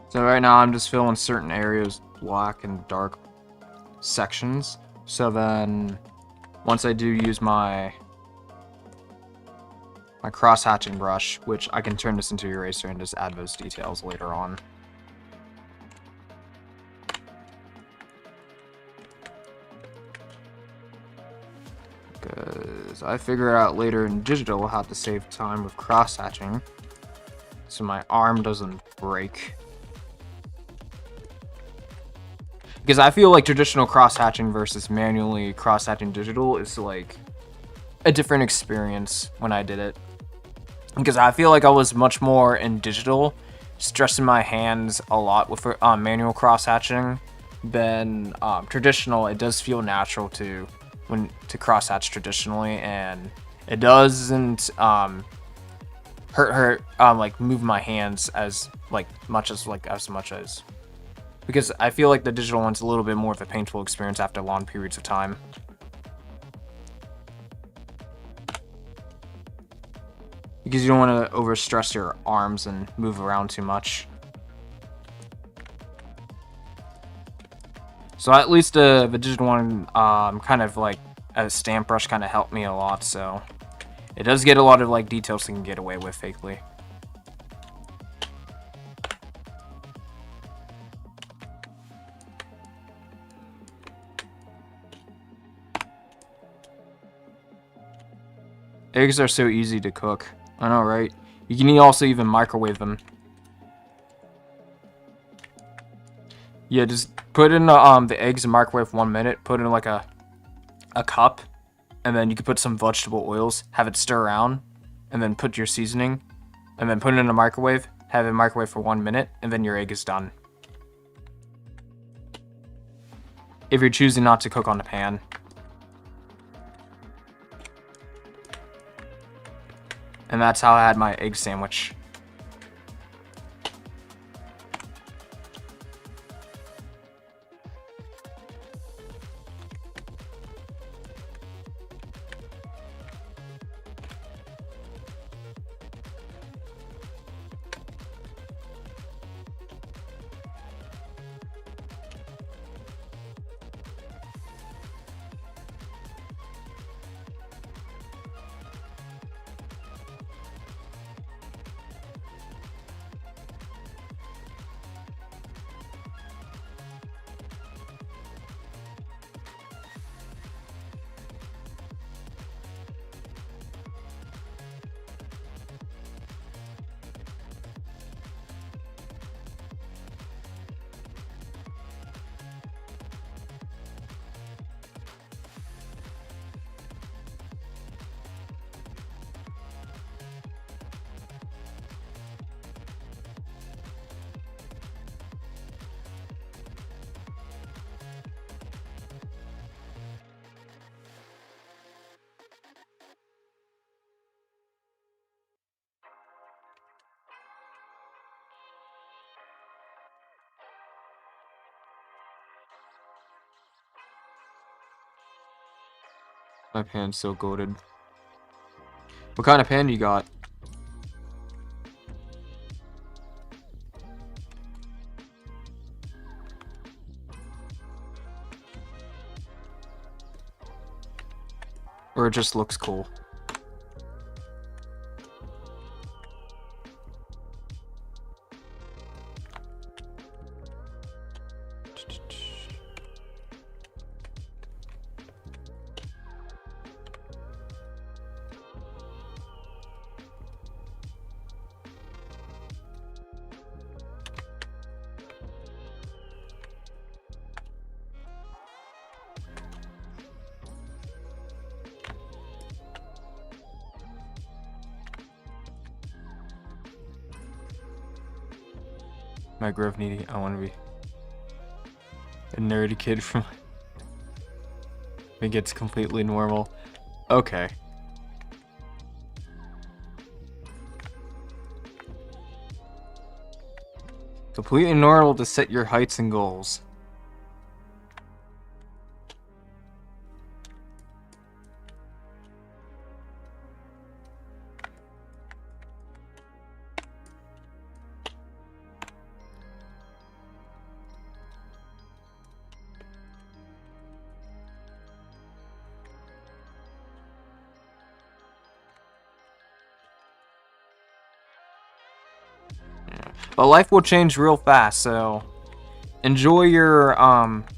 So right now I'm just filling certain areas black and dark sections. So then once I do use my cross-hatching brush, which I can turn this into eraser and just add those details later on. Because I figure out later in digital how to save time with cross-hatching so my arm doesn't break. Because I feel like traditional cross-hatching versus manually cross-hatching digital is like a different experience when I did it. Because I feel like I was much more in digital, stressing my hands a lot with manual cross-hatching than traditional. It does feel natural to cross-hatch traditionally, and it doesn't hurt like move my hands as much as because I feel like the digital one's a little bit more of a painful experience after long periods of time. Because you don't want to overstress your arms and move around too much. So at least the digital one, kind of like a stamp brush kind of helped me a lot, so it does get a lot of like details you can get away with fakely. Eggs are so easy to cook. I know, right? You can also even microwave them. Yeah, just put in the eggs in microwave 1 minute. Put in like a cup, and then you can put some vegetable oils. Have it stir around, and then put your seasoning, and then put it in a microwave. Have it microwave for 1 minute, and then your egg is done. If you're choosing not to cook on the pan. And that's how I had my egg sandwich. My pan's so goated. What kind of pan you got? Or it just looks cool? My growth needy. I want to be a nerdy kid from. I think it's completely normal. Okay. Completely normal to set your heights and goals. But life will change real fast, so enjoy your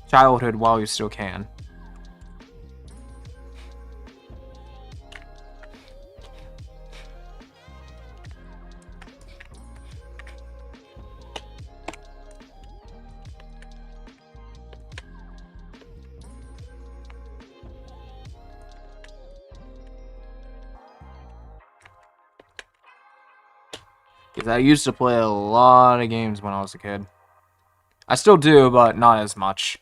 childhood while you still can. Because I used to play a lot of games when I was a kid. I still do, but not as much.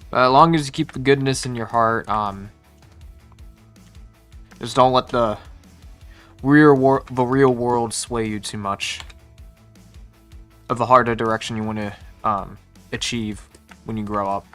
But as long as you keep the goodness in your heart, just don't let the real world sway you too much of the harder direction you want to achieve when you grow up.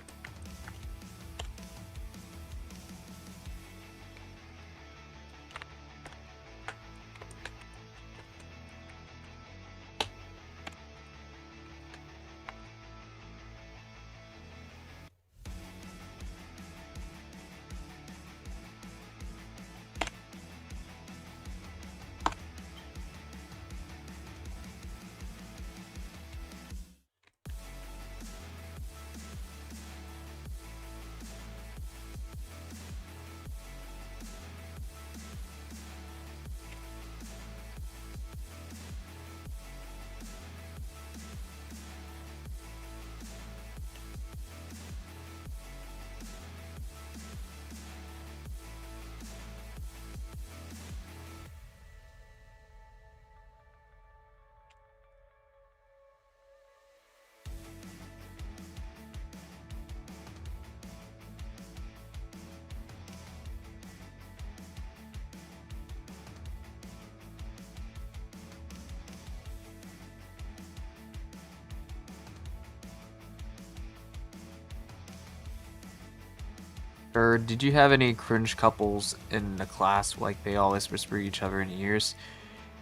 Or did you have any cringe couples in the class, like they always whisper each other in the ears,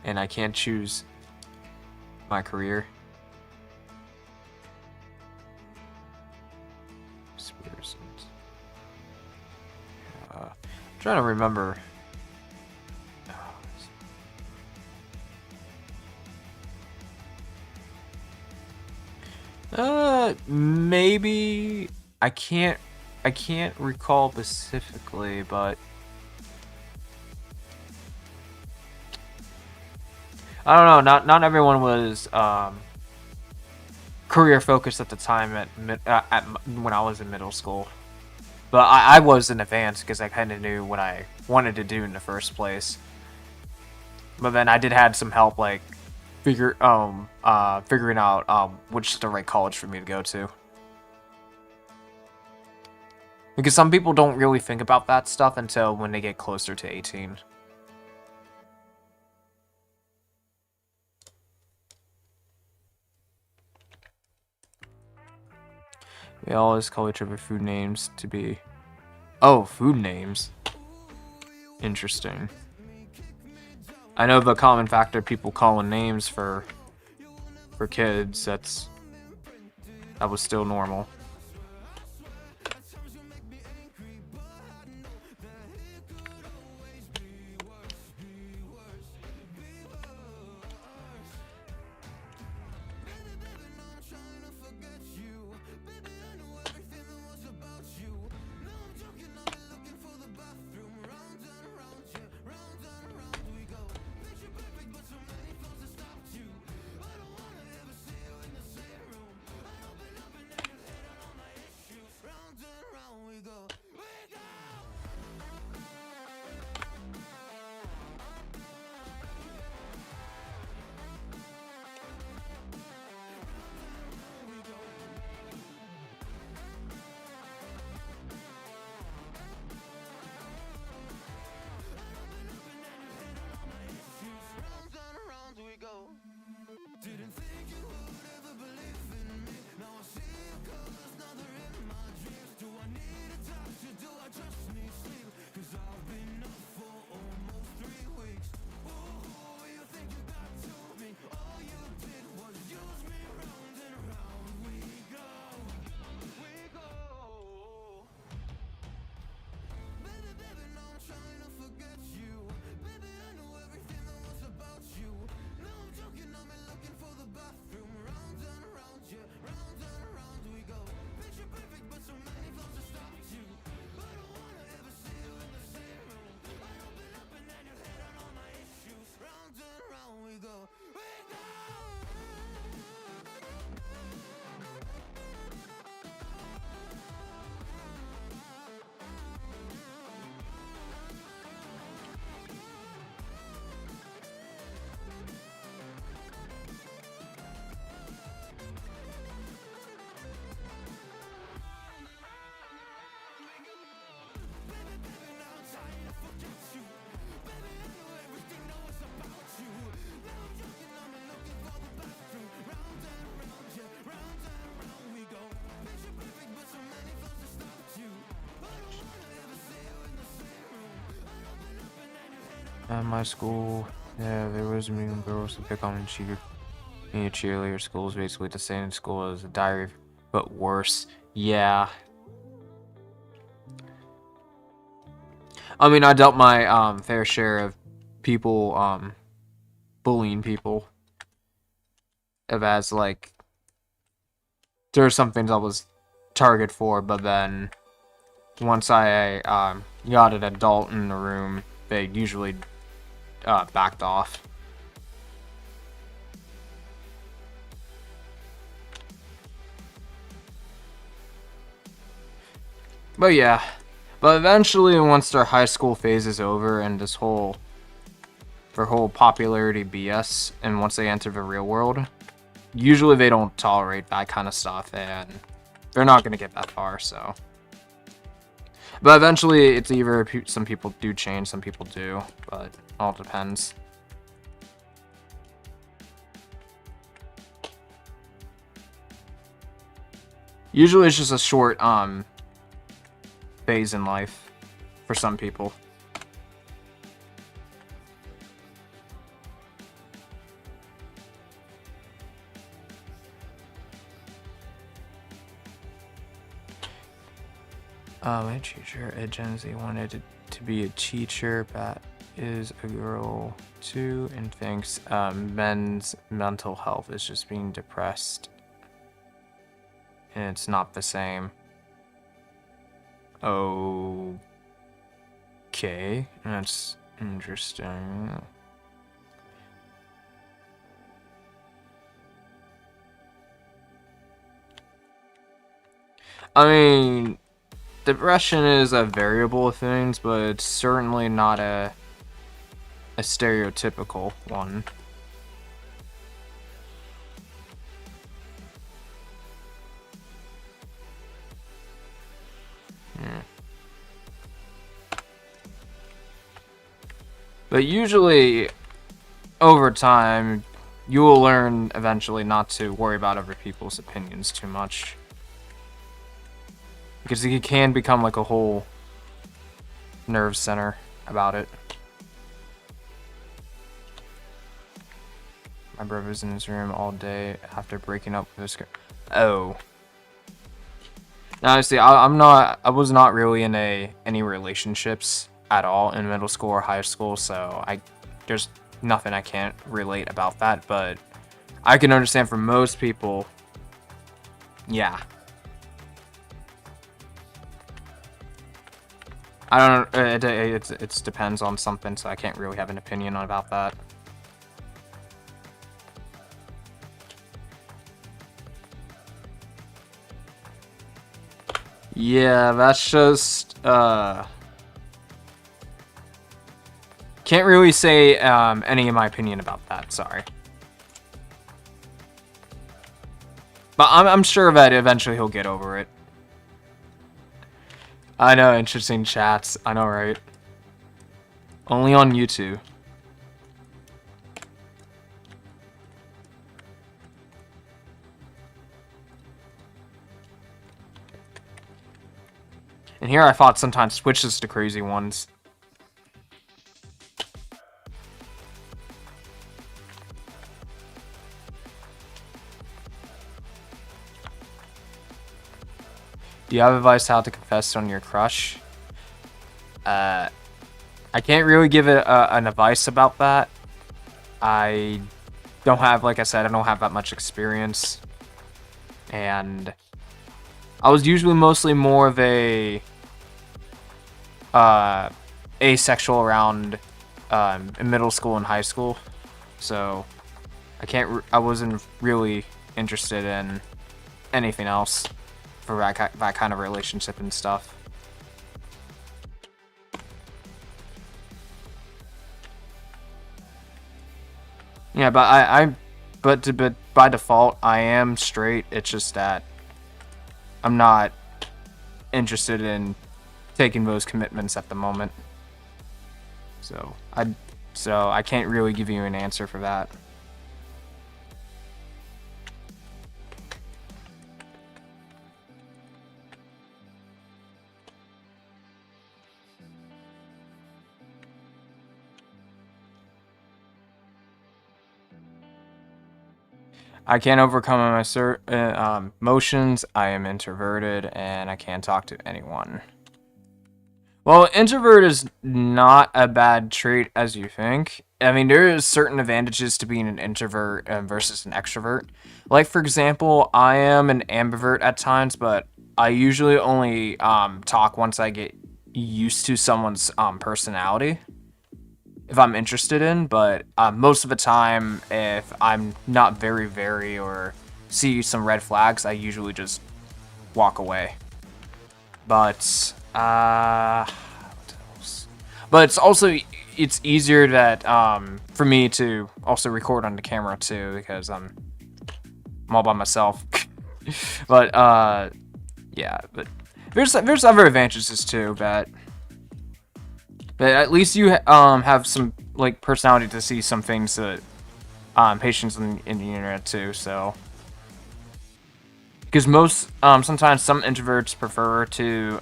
and I can't choose my career? Whispers and, I'm trying to remember. Maybe I can't recall specifically, but I don't know. Not everyone was career focused at the time at when I was in middle school. But I was in advance because I kind of knew what I wanted to do in the first place. But then I did have some help, like figuring out which is the right college for me to go to. Because some people don't really think about that stuff until when they get closer to 18. We always call each other food names to be... Oh, food names. Interesting. I know the common factor people calling names for kids, that was still normal. At my school, yeah, there was a million girls to pick on and cheer. Being a cheerleader school is basically the same school as a diary, but worse. Yeah. I mean, I dealt my fair share of people bullying people. As like, there are some things I was target for, but then once I got an adult in the room, they usually backed off. But yeah, but eventually once their high school phase is over and their whole popularity BS, and once they enter the real world, usually they don't tolerate that kind of stuff, and they're not going to get that far, so. But eventually, it's either some people do change, some people do, but it all depends. Usually it's just a short phase in life for some people. My teacher at Gen Z wanted to be a teacher, but is a girl too, and thinks men's mental health is just being depressed. And it's not the same. Okay, that's interesting. I mean, Depression is a variable of things, but it's certainly not a stereotypical one. But usually, over time, you will learn eventually not to worry about other people's opinions too much. Because it can become like a whole nerve center about it. My brother's in his room all day after breaking up with his girl. Oh. Now, honestly, I was not really in any relationships at all in middle school or high school, so there's nothing I can't relate about that, but I can understand for most people, yeah. I don't know, it depends on something, so I can't really have an opinion about that. Yeah, that's just, can't really say, any of my opinion about that, sorry. But I'm sure that eventually he'll get over it. I know, interesting chats, I know, right? Only on YouTube. And here I thought sometimes switches to crazy ones. Do you have advice how to confess on your crush? I can't really give it an advice about that. I don't have, like I said, I don't have that much experience. And I was usually mostly more of a asexual around in middle school and high school, so I wasn't really interested in anything else for that kind of relationship and stuff. Yeah, but but by default I am straight. It's just that I'm not interested in taking those commitments at the moment. So I can't really give you an answer for that. I can't overcome my emotions. I am introverted and I can't talk to anyone. Well, introvert is not a bad trait as you think. I mean, there is certain advantages to being an introvert versus an extrovert. Like, for example, I am an ambivert at times, but I usually only talk once I get used to someone's personality, if I'm interested in. But most of the time, if I'm not very or see some red flags, I usually just walk away. But what else? But it's easier that for me to also record on the camera too, because I'm all by myself. But yeah, but there's other advantages too, but at least you have some like personality to see some things that patients in the internet too. So because sometimes some introverts prefer to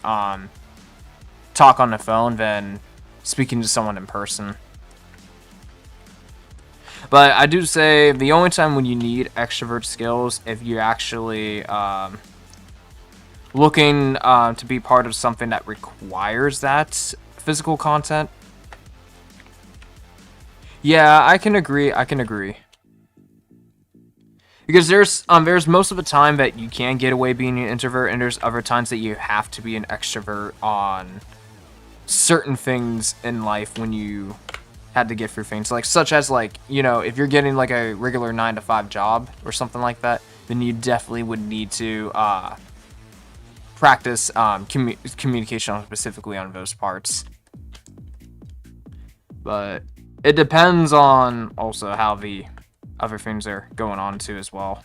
talk on the phone than speaking to someone in person. But I do say the only time when you need extrovert skills, if you're actually looking to be part of something that requires that physical content. Yeah, I can agree. Because there's most of the time that you can get away being an introvert, and there's other times that you have to be an extrovert on certain things in life when you had to get through things, like such as, like, you know, if you're getting like a regular 9-to-5 job or something like that, then you definitely would need to practice communication specifically on those parts. But it depends on also how the other things are going on too as well.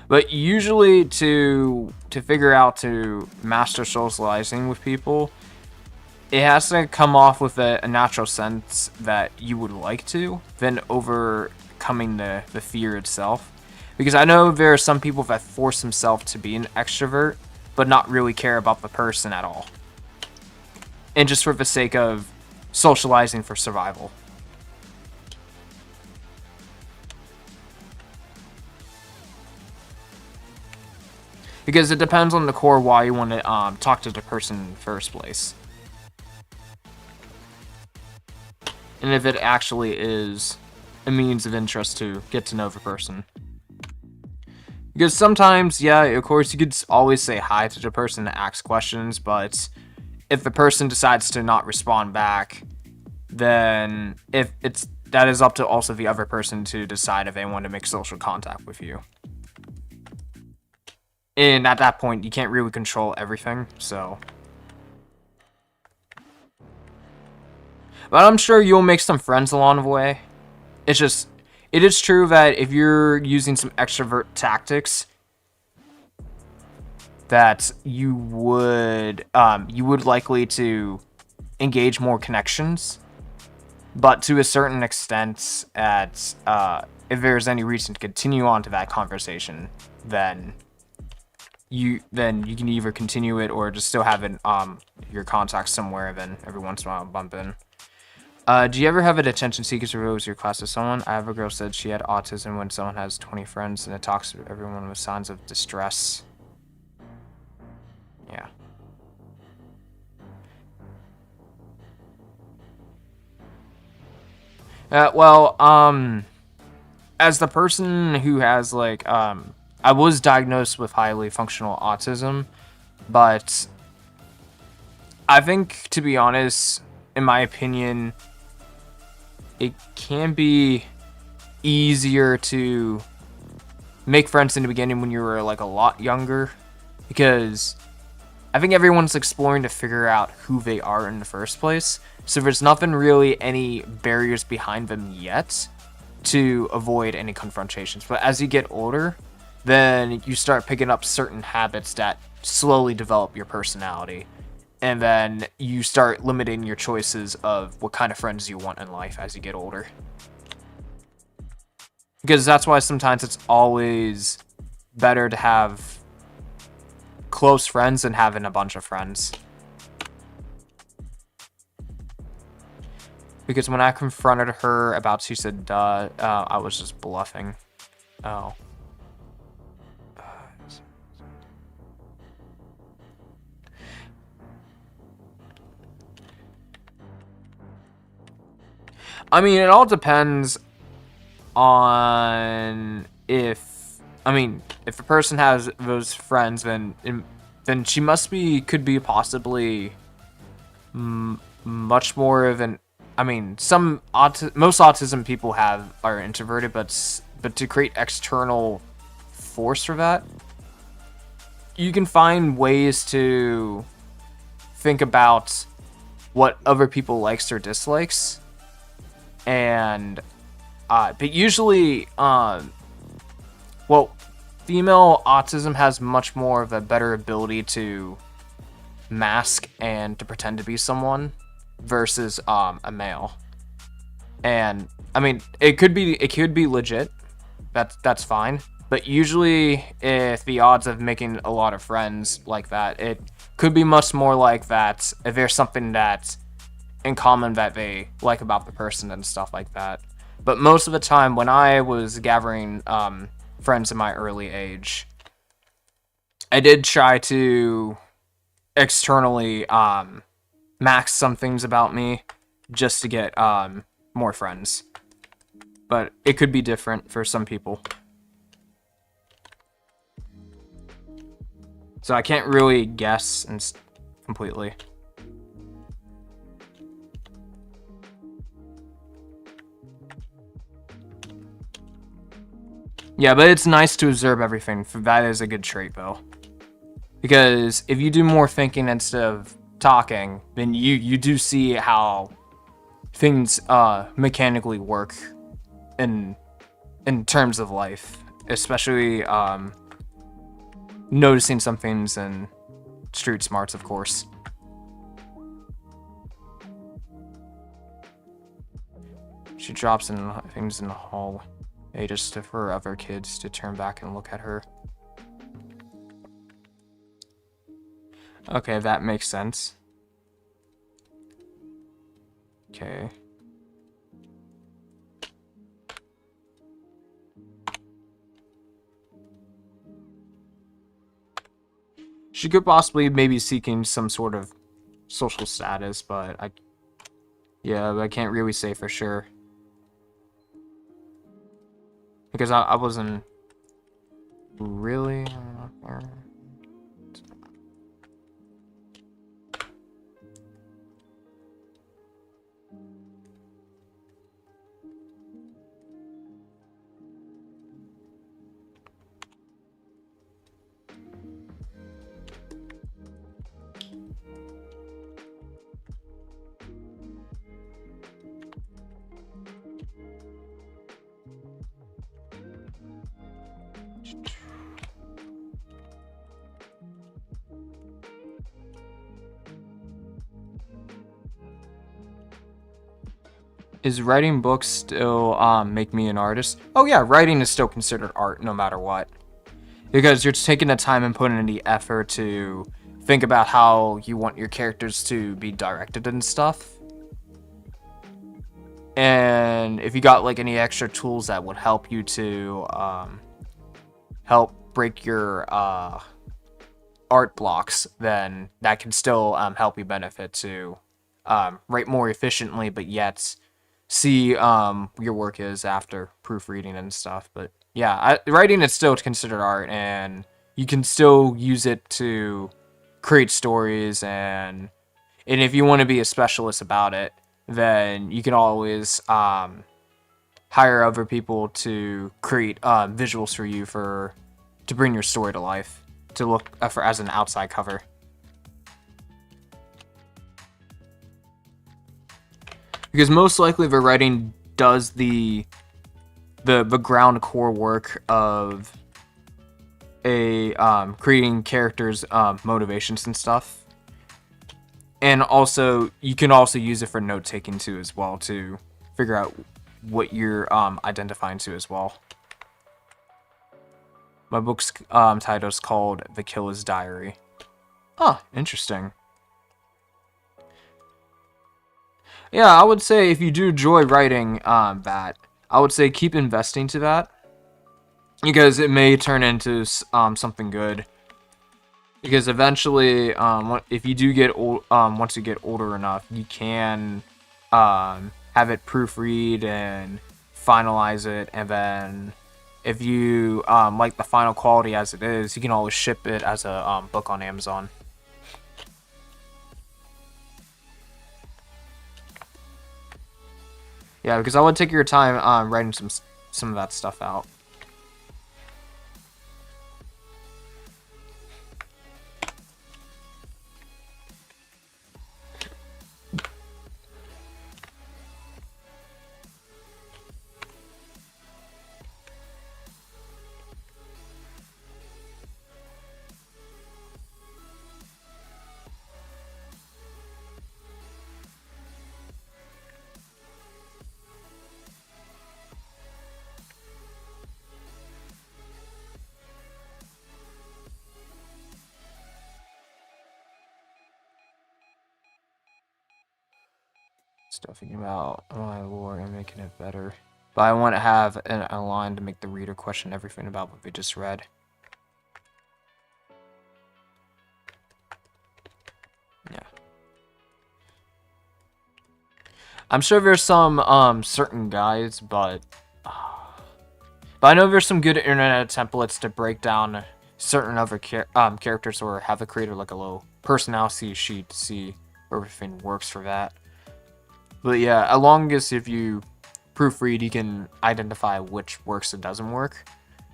But usually to figure out to master socializing with people, it has to come off with a natural sense that you would like to, then overcoming the fear itself. Because I know there are some people that force themselves to be an extrovert, but not really care about the person at all. And just for the sake of socializing for survival. Because it depends on the core why you want to talk to the person in the first place. And if it actually is a means of interest to get to know the person. Because sometimes, yeah, of course, you could always say hi to the person that asks questions, but if the person decides to not respond back, then that is up to also the other person to decide if they want to make social contact with you. And at that point, you can't really control everything, so. But I'm sure you'll make some friends along the way. It is true that if you're using some extrovert tactics, that you would likely to engage more connections. But to a certain extent, if there's any reason to continue on to that conversation, then you can either continue it or just still have it your contacts somewhere. Then every once in a while bump in. Do you ever have an attention seeker to rose your class with someone? I have a girl said she had autism when someone has 20 friends and it talks to everyone with signs of distress. Yeah. As the person who has I was diagnosed with highly functional autism, but I think, to be honest, in my opinion, it can be easier to make friends in the beginning when you were like a lot younger, because I think everyone's exploring to figure out who they are in the first place. So there's nothing really any barriers behind them yet to avoid any confrontations. But as you get older, then you start picking up certain habits that slowly develop your personality. And then you start limiting your choices of what kind of friends you want in life as you get older. Because that's why sometimes it's always better to have close friends than having a bunch of friends. Because when I confronted her about she said duh, I was just bluffing. Oh. I mean, it all depends on if a person has those friends, then she could be possibly much more of an. I mean, most autism people are introverted, but to create external force for that, you can find ways to think about what other people likes or dislikes, and but usually, female autism has much more of a better ability to mask and to pretend to be someone versus a male. And I mean, it could be legit. That's fine. But usually, if the odds of making a lot of friends like that, it could be much more like that if there's something that's in common that they like about the person and stuff like that. But most of the time, when I was gathering friends in my early age, I did try to externally max some things about me just to get more friends. But it could be different for some people. So I can't really guess completely. Yeah, but it's nice to observe everything. That is a good trait, though. Because if you do more thinking instead of talking, then you do see how things mechanically work in terms of life, especially noticing some things in street smarts, of course. She drops in things in the hall, just for other kids to turn back and look at her. Okay, that makes sense. Okay. She could possibly maybe seeking some sort of social status, but I can't really say for sure. Because I wasn't really... Is writing books still make me an artist? Oh yeah, writing is still considered art no matter what. Because you're taking the time and putting in the effort to think about how you want your characters to be directed and stuff. And if you got like any extra tools that would help you to help break your art blocks, then that can still help you benefit to write more efficiently, but yet see your work is after proofreading and stuff. But yeah, writing is still considered art, and you can still use it to create stories, and if you want to be a specialist about it, then you can always hire other people to create visuals for you to bring your story to life, to look for as an outside cover. Because most likely the writing does the ground core work of a creating characters' motivations and stuff. And also, you can also use it for note-taking too as well, to figure out what you're identifying to as well. My book's title is called The Killer's Diary. Huh, interesting. Yeah, I would say if you do enjoy writing that, I would say keep investing to that, because it may turn into something good. Because eventually, if you do get old, once you get older enough, you can have it proofread and finalize it, and then if you like the final quality as it is, you can always ship it as a book on Amazon. Yeah, because I would take your time writing some of that stuff out. Stuffing about my lore and making it better. But I want to have a line to make the reader question everything about what they just read. Yeah. I'm sure there's some certain guides, but I know there's some good internet templates to break down certain other characters, or have a creator like a little personality sheet to see everything works for that. But yeah, as long as if you proofread, you can identify which works and doesn't work.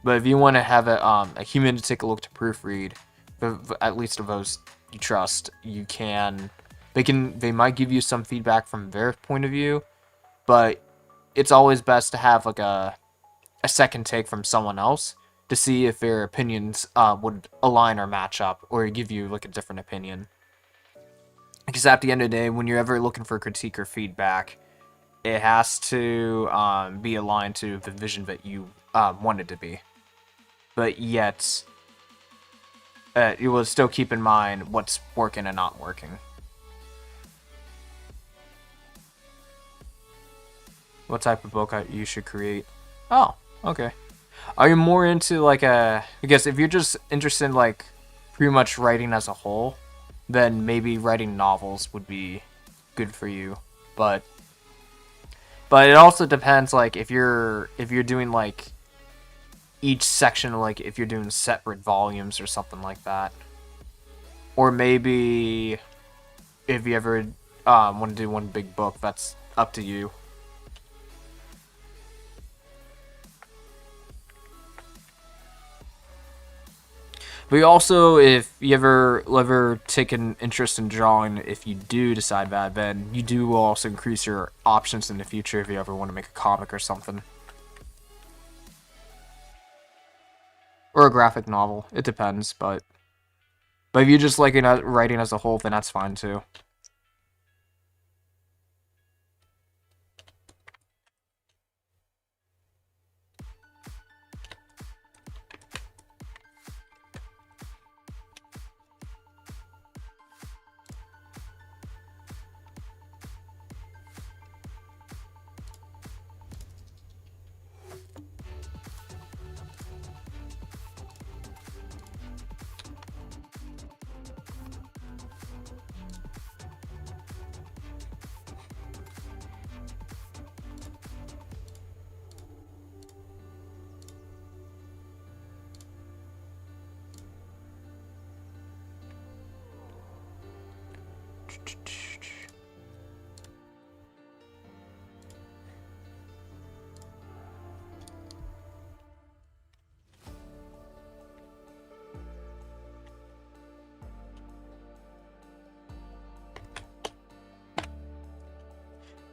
But if you want to have a human to take a look to proofread, at least of those you trust, they might give you some feedback from their point of view, but it's always best to have like a second take from someone else to see if their opinions would align or match up, or give you like a different opinion. Because at the end of the day, when you're ever looking for critique or feedback, it has to be aligned to the vision that you want it to be. But yet, you will still keep in mind what's working and not working. What type of book you should create? Oh, okay. Are you more into like I guess if you're just interested in like pretty much writing as a whole, then maybe writing novels would be good for you. But it also depends, like if you're doing like each section, like if you're doing separate volumes or something like that. Or maybe if you ever want to do one big book, that's up to you. But also, if you ever take an interest in drawing, if you do decide that, then you do also increase your options in the future if you ever want to make a comic or something. Or a graphic novel. It depends, but if you just like writing as a whole, then that's fine too.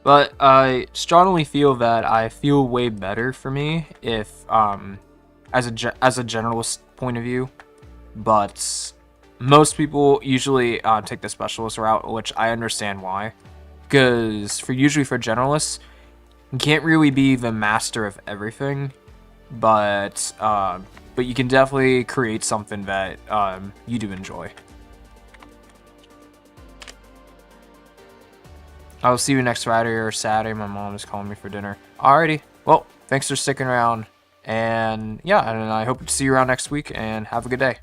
But I strongly feel that I feel way better for me if, as a generalist point of view, but most people usually take the specialist route, which I understand why. Because usually for generalists, you can't really be the master of everything, but you can definitely create something that you do enjoy. I'll see you next Friday or Saturday. My mom is calling me for dinner. Alrighty. Well, thanks for sticking around. And yeah, and I hope to see you around next week, and have a good day.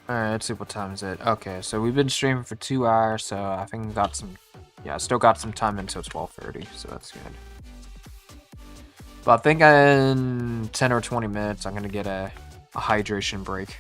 Alright, let's see what time is it. Okay, so we've been streaming for 2 hours, so I think we got some, yeah, still got some time until 12:30, so that's good. But I think in 10 or 20 minutes, I'm gonna get a hydration break.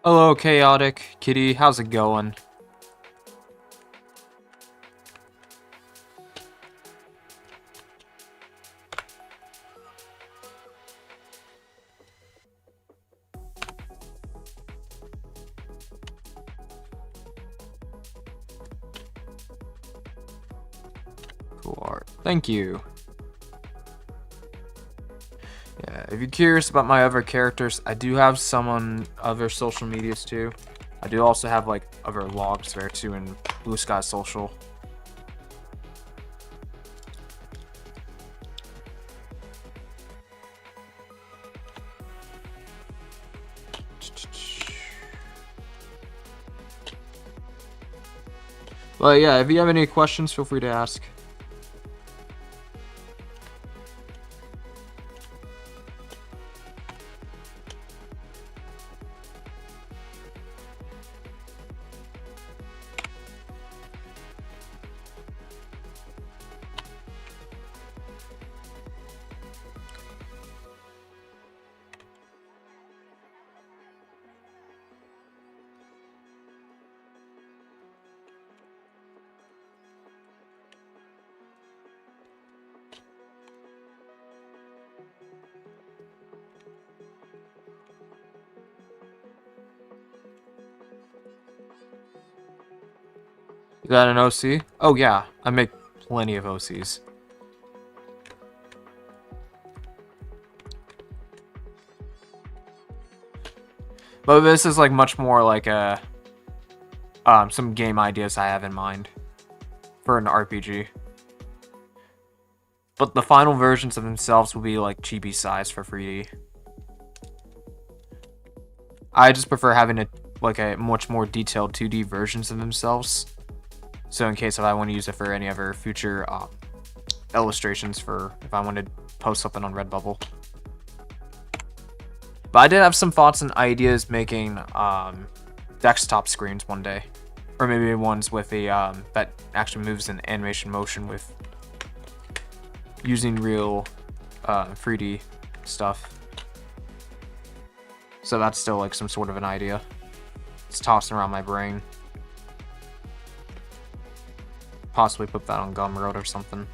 Hello, Chaotic Kitty. How's it going? Cool art. Thank you. Yeah, if you're curious about my other characters, I do have some on other social medias too. I do also have like other logs there too in Blue Sky Social. But yeah, if you have any questions, feel free to ask. You got an OC? Oh yeah, I make plenty of OCs. But this is like much more like a some game ideas I have in mind for an RPG. But the final versions of themselves will be like chibi size for 3D. I just prefer having a much more detailed 2D versions of themselves. So in case if I want to use it for any other future illustrations for if I want to post something on Redbubble. But I did have some thoughts and ideas making desktop screens one day. Or maybe ones with a that actually moves in animation motion with using real 3D stuff. So that's still like some sort of an idea. It's tossing around my brain. Possibly put that on Gumroad or something.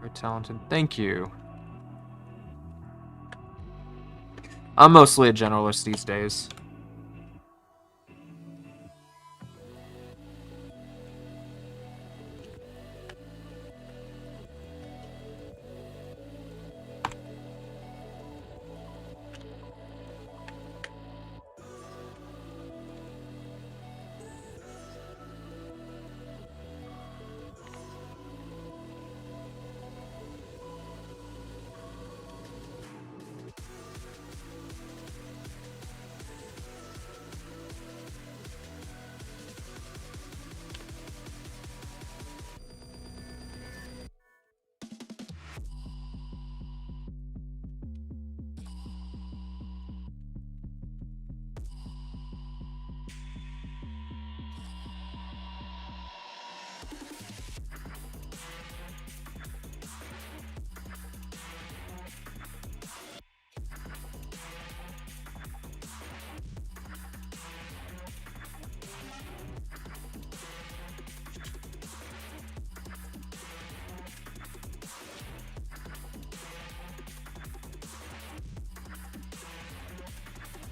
Very talented. Thank you. I'm mostly a generalist these days.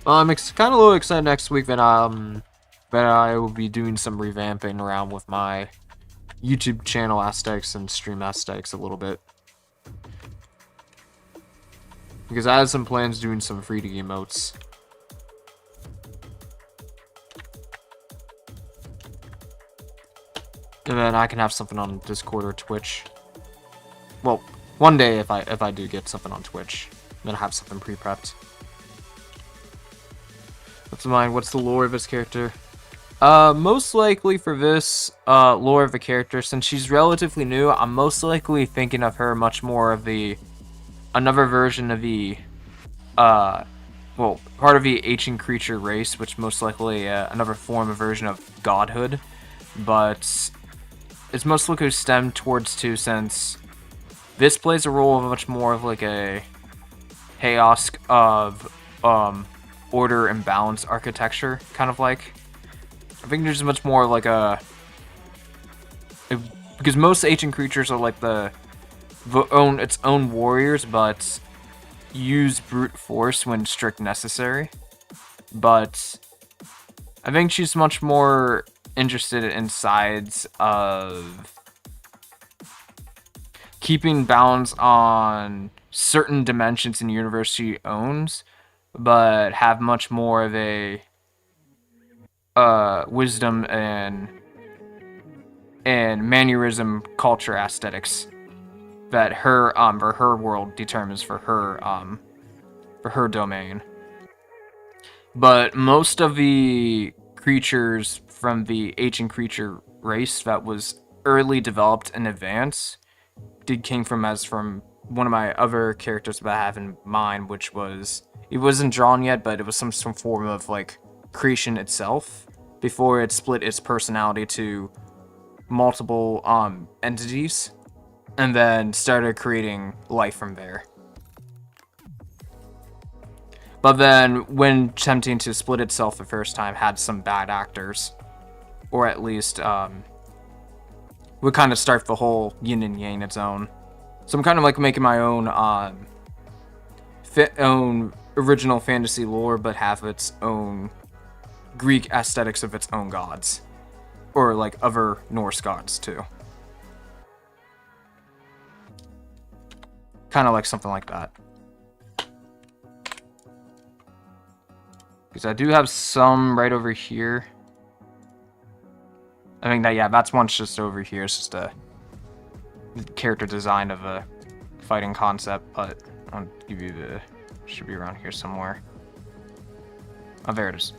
I'm kind of a little excited next week that I will be doing some revamping around with my YouTube channel aesthetics and stream aesthetics a little bit. Because I had some plans doing some 3D emotes. And then I can have something on Discord or Twitch. Well, one day if I do get something on Twitch, then I have something pre-prepped. What's mine? What's the lore of his character? Most likely for this lore of the character, since she's relatively new, I'm most likely thinking of her much more of another version of the well, part of the ancient creature race, which most likely another form of version of godhood, but it's most likely stemmed towards two, since this plays a role of much more of like a chaos of order and balance architecture, kind of like. I think there's much more like because most ancient creatures are like its own warriors, but use brute force when strict necessary. But I think she's much more interested in sides of keeping balance on certain dimensions in the universe she owns, but have much more of a wisdom and mannerism culture aesthetics that her world determines for her domain. But most of the creatures from the ancient creature race that was early developed in advance came from one of my other characters that I have in mind, which was, it wasn't drawn yet, but it was some form of like creation itself before it split its personality to multiple entities and then started creating life from there. But then when attempting to split itself the first time, had some bad actors, or at least would kind of start the whole yin and yang its own. So I'm kind of like making my own own original fantasy lore, but have its own Greek aesthetics of its own gods, or like other Norse gods too. Kind of like something like that. Because I do have some right over here. I think that, yeah, that's one's just over here. It's just a character design of a fighting concept, but I'll give you should be around here somewhere. Oh, there it is.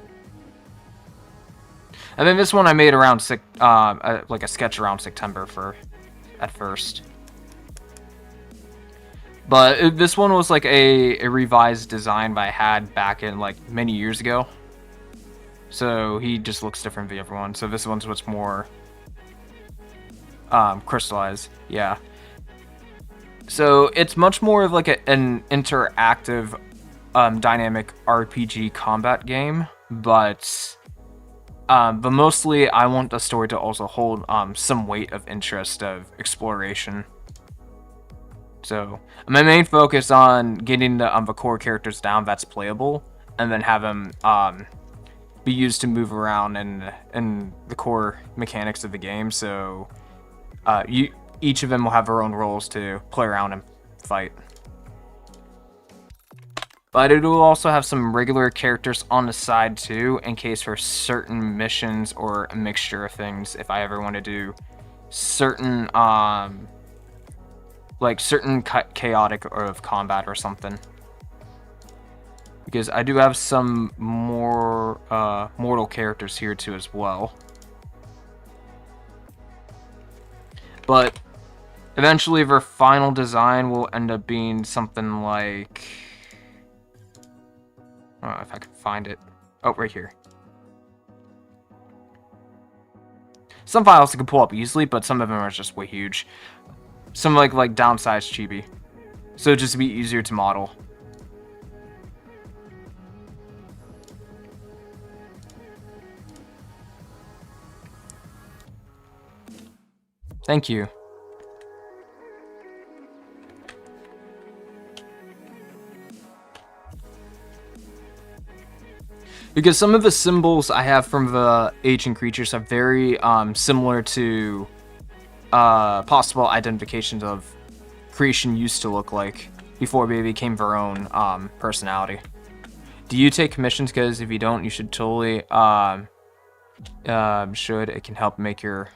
And then this one I made around like a sketch around September at first. But this one was like a revised design that I had back in like many years ago. So he just looks different than everyone. So this one's what's more crystallized. Yeah. So it's much more of like an interactive dynamic RPG combat game, but mostly I want the story to also hold some weight of interest of exploration. So my main focus on getting the core characters down that's playable, and then have them be used to move around in the core mechanics of the game. So each of them will have their own roles to play around and fight. But it will also have some regular characters on the side too, in case for certain missions or a mixture of things. If I ever want to do certain like certain chaotic of combat or something, because I do have some more mortal characters here too as well. But eventually their final design will end up being something like, I don't know if I can find it. Oh, right here. Some files I can pull up easily, but some of them are just way huge. Some like downsized chibi, so just to be easier to model. Thank you. Because some of the symbols I have from the ancient creatures are very similar to possible identifications of creation used to look like before they became their own personality. Do you take commissions? Because if you don't, you should totally should. It can help make your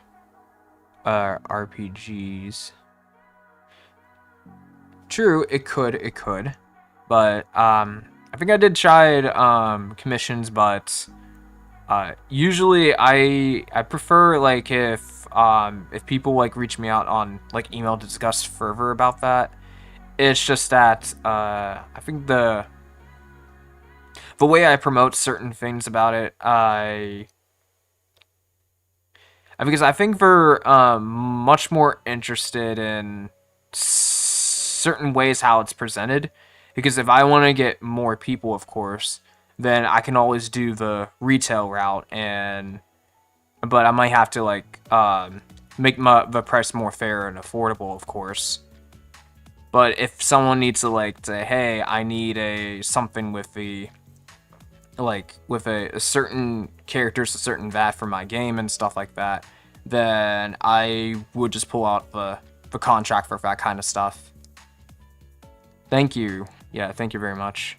RPGs. True, it could. But I think I did try commissions, but usually I prefer like if people like reach me out on like email to discuss further about that. It's just that I think the way I promote certain things about it, because I think they're much more interested in certain ways how it's presented. Because if I want to get more people, of course, then I can always do the retail route, but I might have to like make the price more fair and affordable, of course. But if someone needs to like say, hey, I need a something with the like with a certain characters, a certain VAT for my game and stuff like that, then I would just pull out the contract for that kind of stuff. Thank you. Yeah, thank you very much.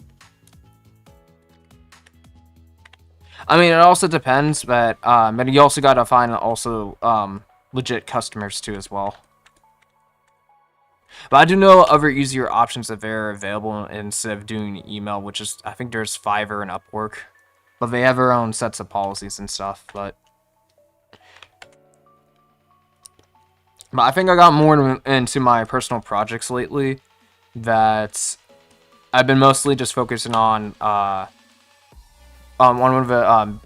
I mean, it also depends, but you also gotta find also legit customers too as well. But I do know other easier options that they're available instead of doing email, which is I think there's Fiverr and Upwork, but they have their own sets of policies and stuff. But I think I got more into my personal projects lately. That I've been mostly just focusing on one of the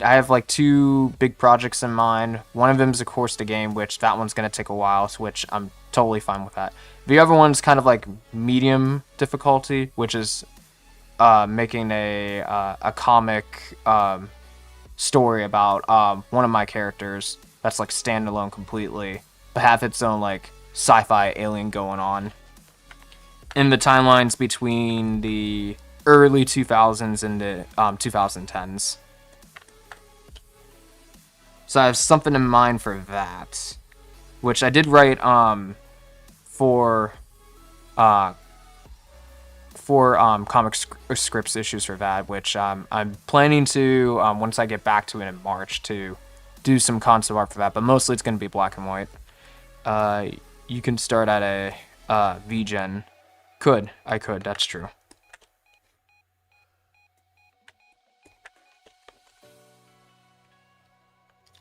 I have like 2 big projects in mind. One of them is of course the game, which that one's gonna take a while, which I'm totally fine with that. The other one's kind of like medium difficulty, which is making a comic story about one of my characters that's like standalone completely, but have its own like sci-fi alien going on in the timelines between the early 2000s and the 2010s. So I have something in mind for that, which I did write for comic scripts issues for that, which I'm planning to once I get back to it in March to do some concept art for that, but mostly it's going to be black and white. You can start at a VGen. I could, that's true.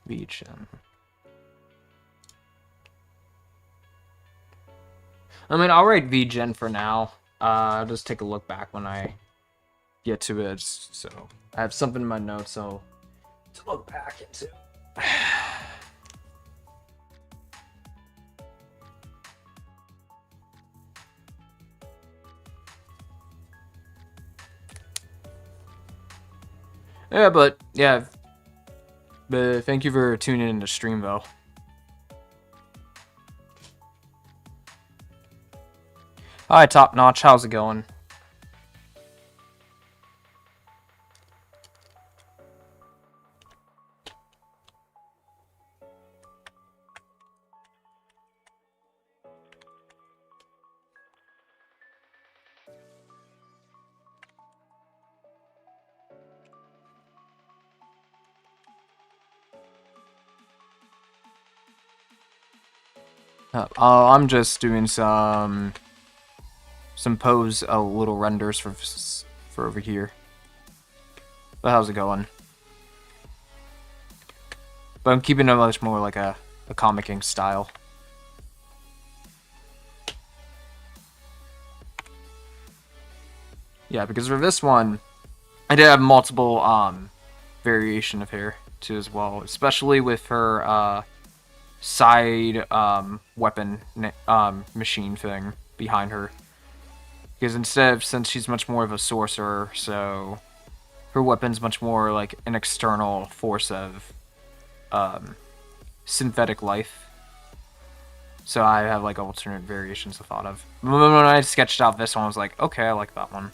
VGen. I mean, I'll write VGen for now. I'll just take a look back when I get to it. So I have something in my notes, so to look back into. Yeah, but yeah. But thank you for tuning in to stream, though. Hi, Top Notch. How's it going? I'm just doing some pose little renders for over here. But how's it going? But I'm keeping it much more like a comicing style. Yeah, because for this one, I did have multiple variation of hair too as well, especially with her side weapon machine thing behind her. Because since she's much more of a sorcerer, so her weapon's much more like an external force of synthetic life. So I have like alternate variations I thought of. When I sketched out this one, I was like, okay, I like that one.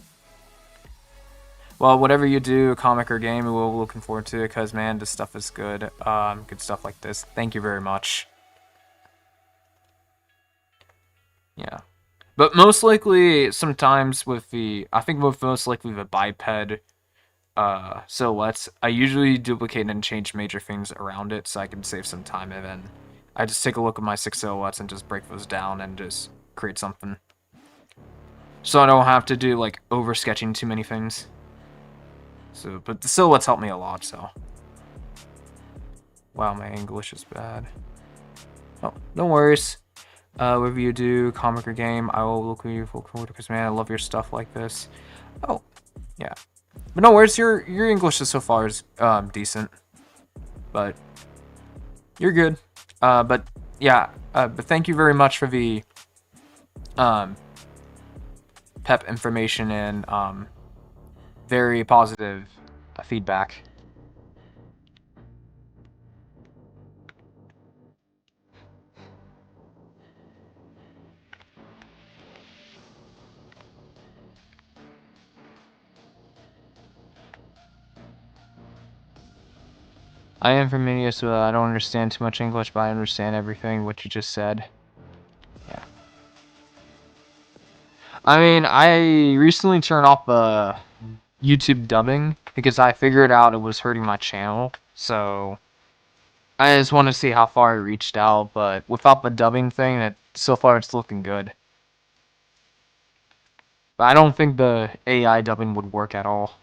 Well, whatever you do, comic or game, we're looking forward to it, because, man, this stuff is good. Good stuff like this. Thank you very much. Yeah. But most likely, sometimes with I think most likely the biped silhouettes, I usually duplicate and change major things around it so I can save some time even I just take a look at my 6 silhouettes and just break those down and just create something. So I don't have to do like over sketching too many things. So, but the silhouettes help me a lot, so. Wow, my English is bad. Oh, no worries. Whatever you do, comic or game, I will look at you for because man, I love your stuff like this. Oh, yeah. But no worries, your English is so far is decent. But you're good. But yeah, but thank you very much for the pep information and very positive feedback. I am from India, so I don't understand too much English, but I understand everything what you just said. Yeah. I mean, I recently turned off YouTube dubbing because I figured out it was hurting my channel. So I just want to see how far I reached out, but without the dubbing thing, so far it's looking good. But I don't think the AI dubbing would work at all.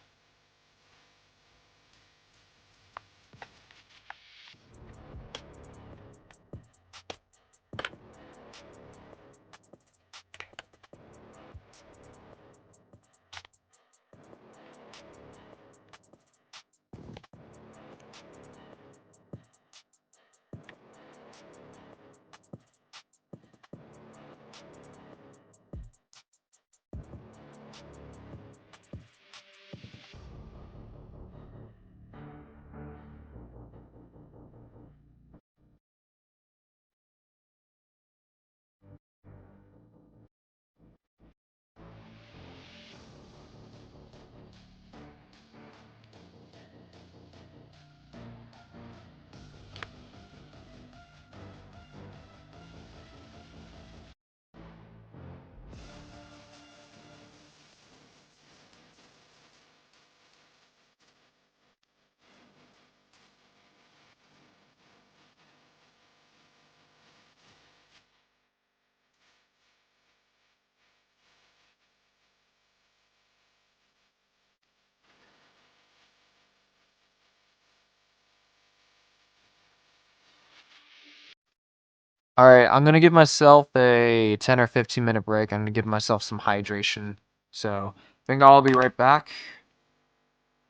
Alright, I'm gonna give myself a 10 or 15 minute break. I'm gonna give myself some hydration. So, I think I'll be right back.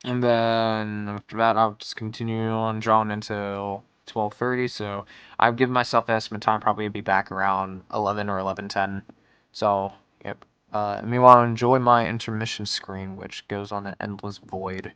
And then after that, I'll just continue on drawing until 12:30. So, I've given myself the estimate time probably to be back around 11 or 11:10. So, yep. Meanwhile, enjoy my intermission screen, which goes on an endless void.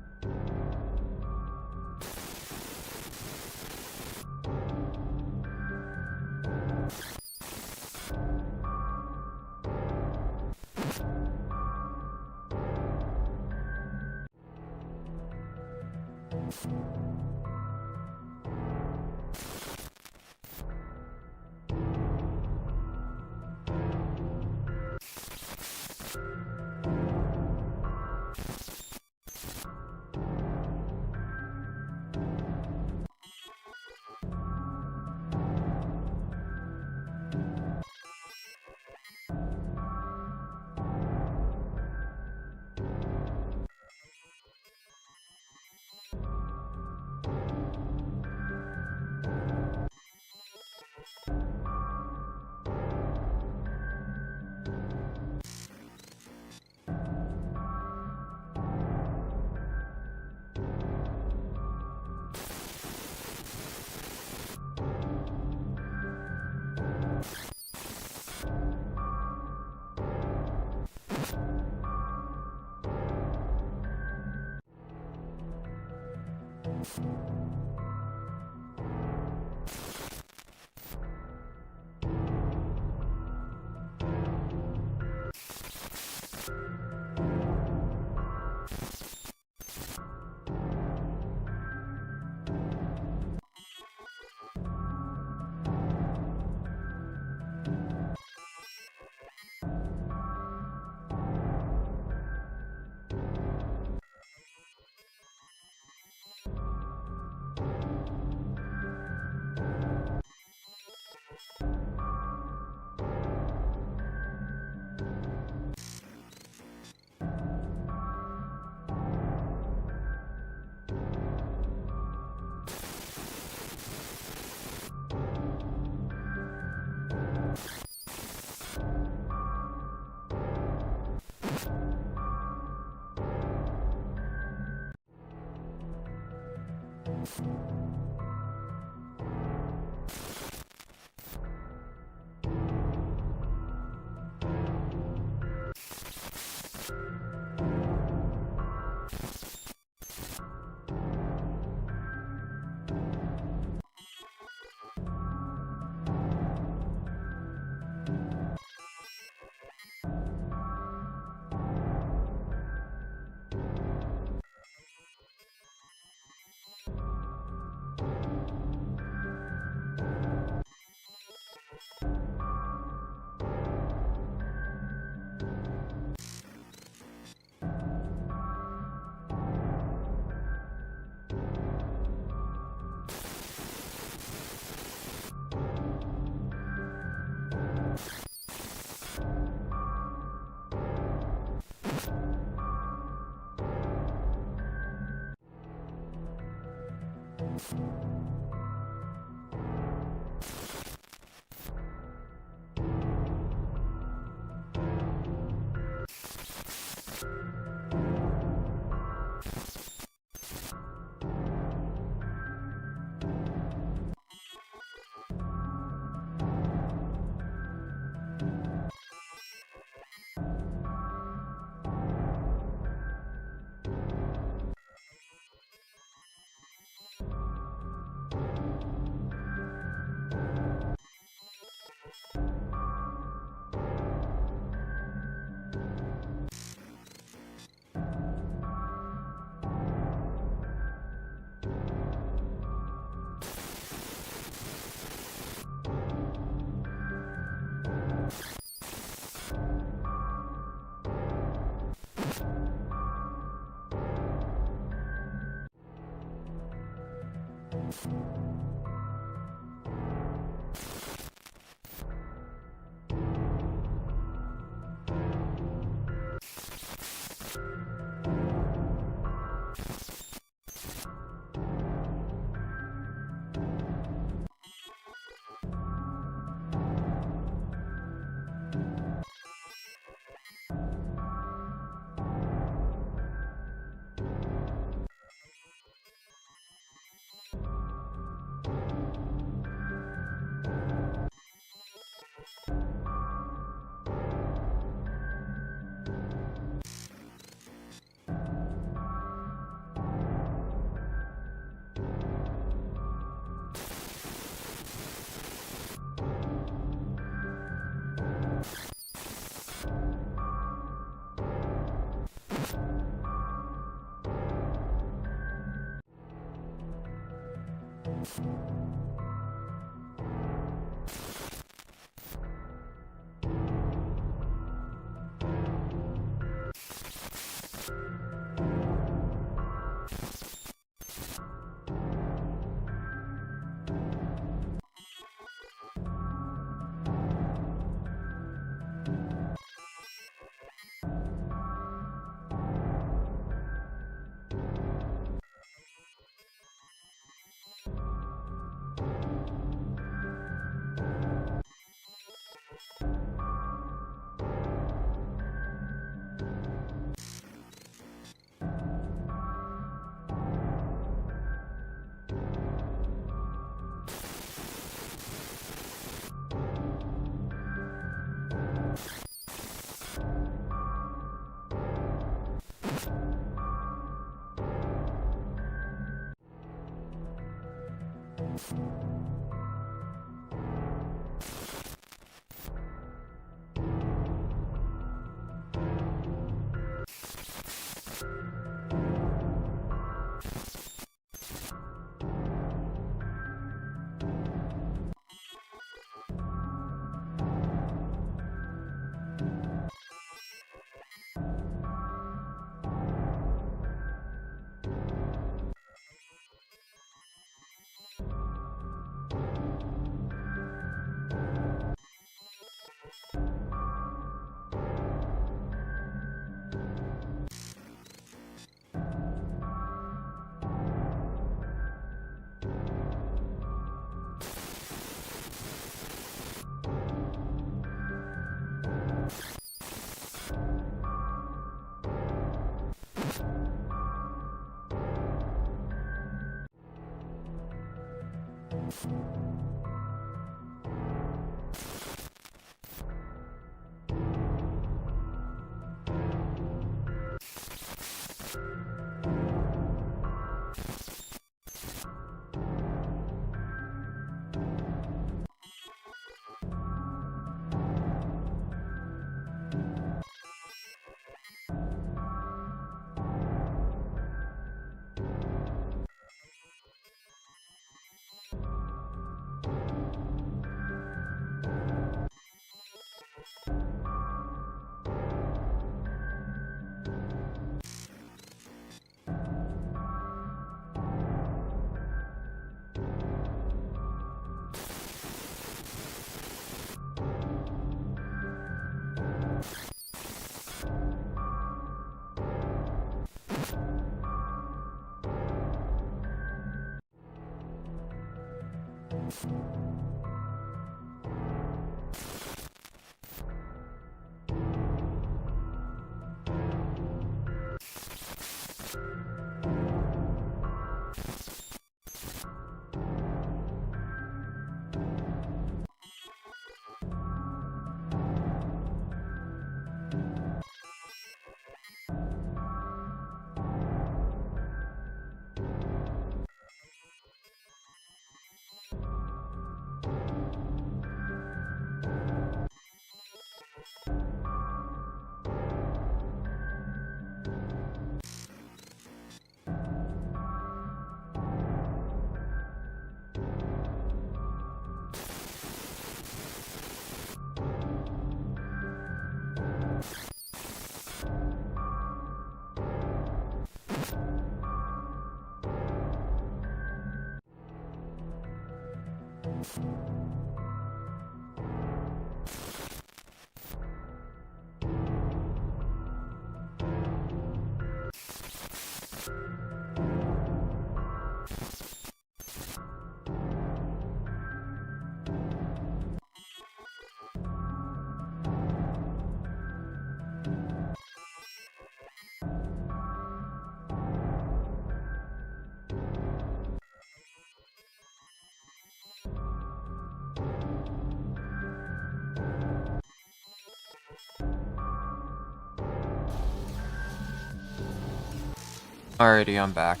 Alrighty, I'm back.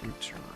Return.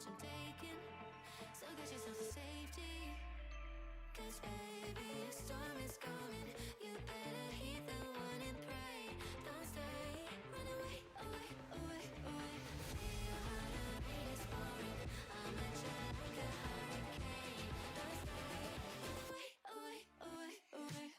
much I'm taking. So get yourself to safety. Cause baby, a storm is coming. You better heed the one and pray. Don't stay, run away, away, away, away. Feel how the rain is pouring. I'm at you like a hurricane. Don't stay, run away, away, away, away.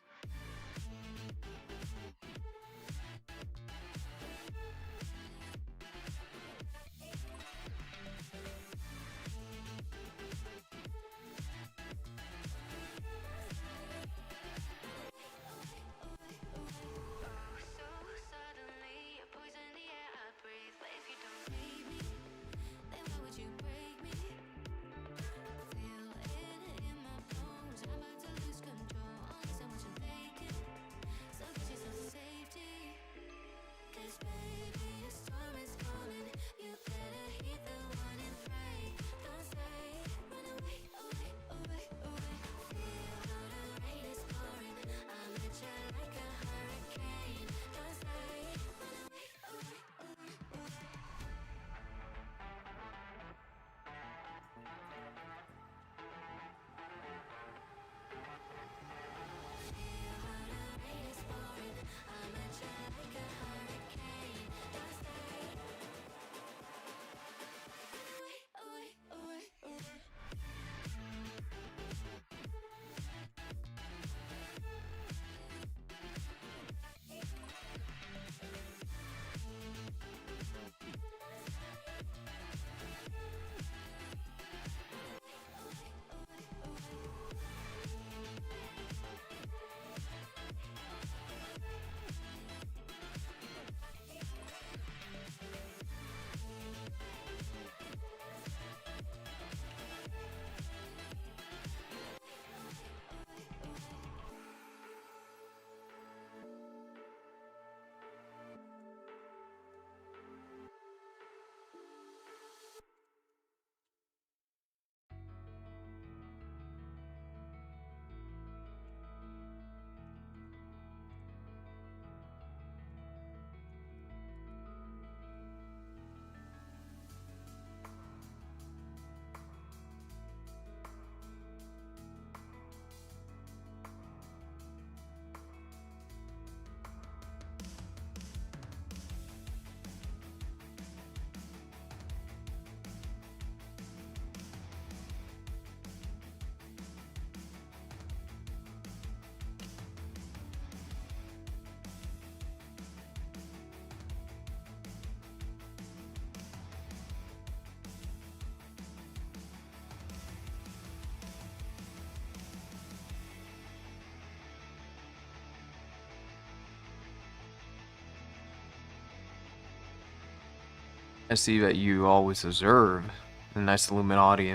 I see that you always observe the nice Illuminati. You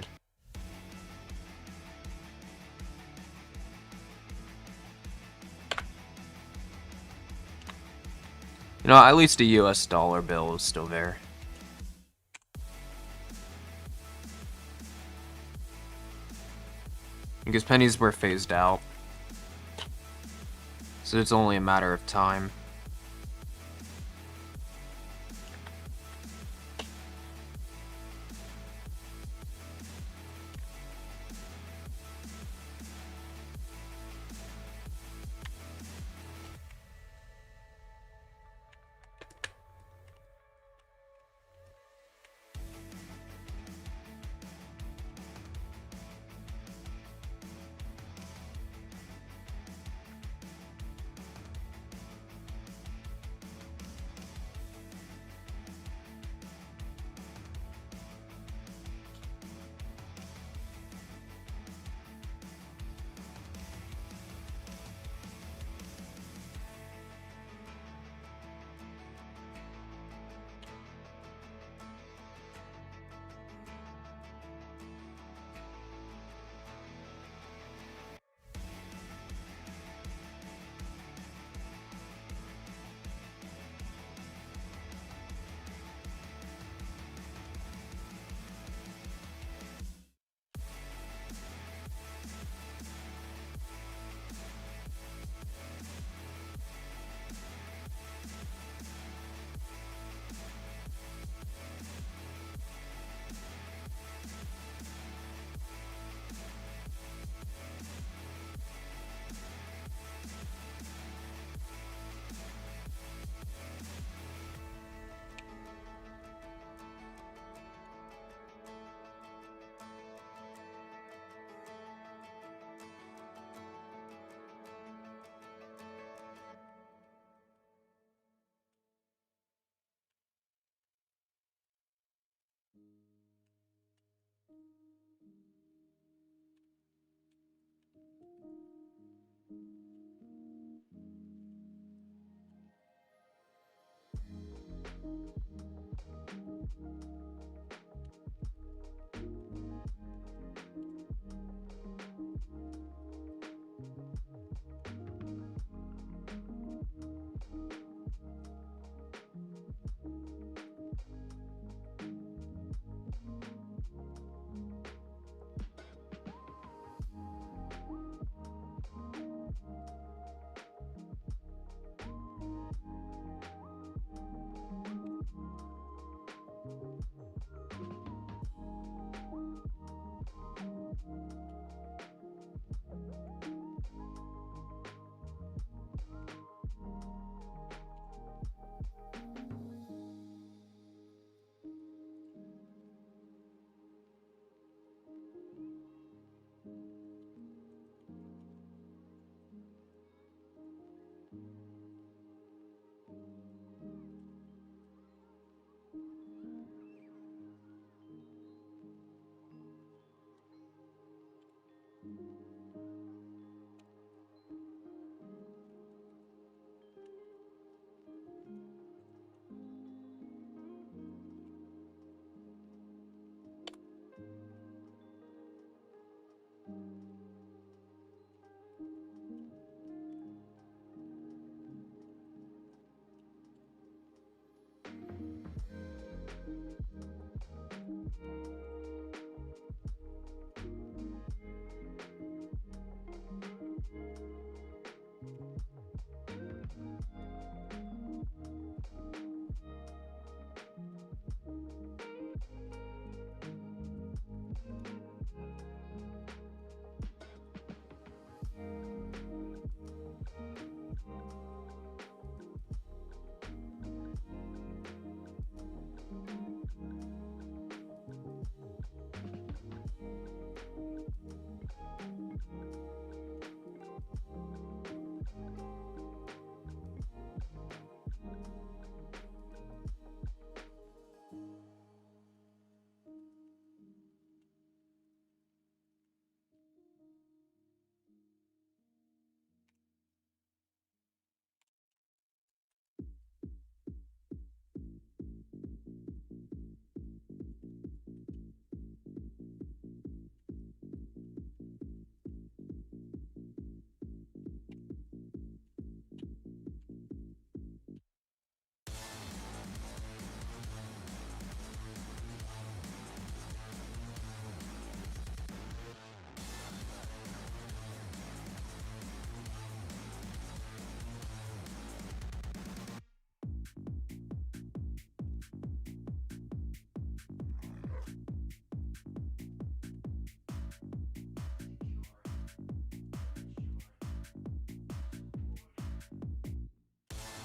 know, at least a US dollar bill is still there. Because pennies were phased out. So it's only a matter of time.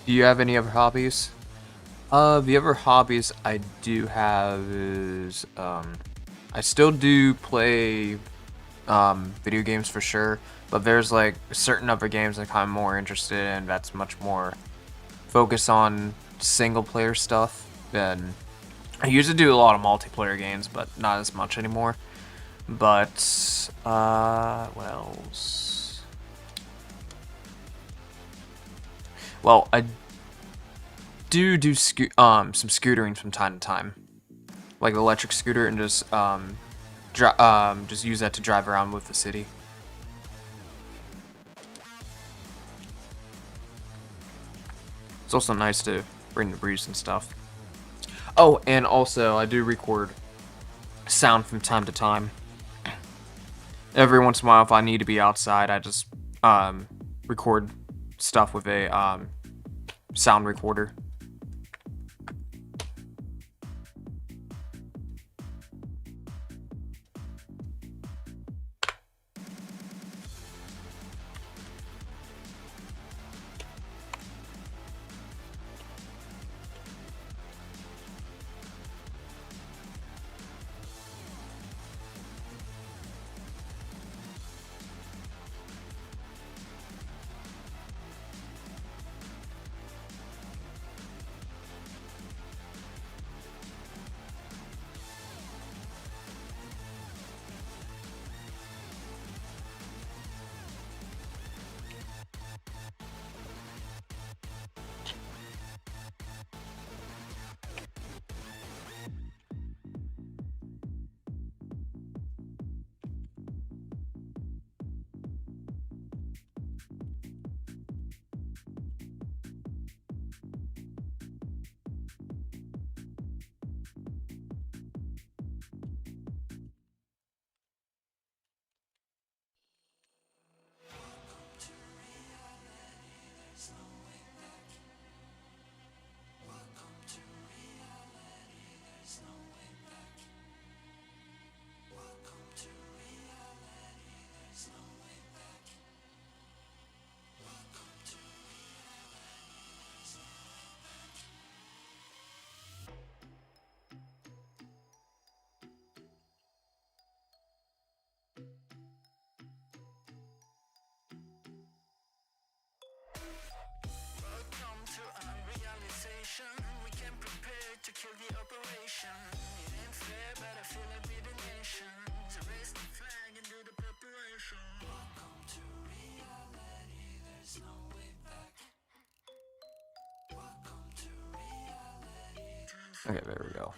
Do you have any other hobbies? The other hobbies I do have is I still do play video games for sure, but there's like certain other games that I'm more interested in that's much more focused on single player stuff. And I used to do a lot of multiplayer games, but not as much anymore. But what else? Well, I do some scootering from time to time, like electric scooter, and just use that to drive around with the city. It's also nice to bring the breeze and stuff. Oh, and also I do record sound from time to time. Every once in a while, if I need to be outside, I just record stuff with a sound recorder. We can prepare to kill the operation. It ain't fair, but I feel like we're the nation. So raise the flag and do the preparation. Welcome to reality, there's no way back. Welcome to reality. Okay, there we go.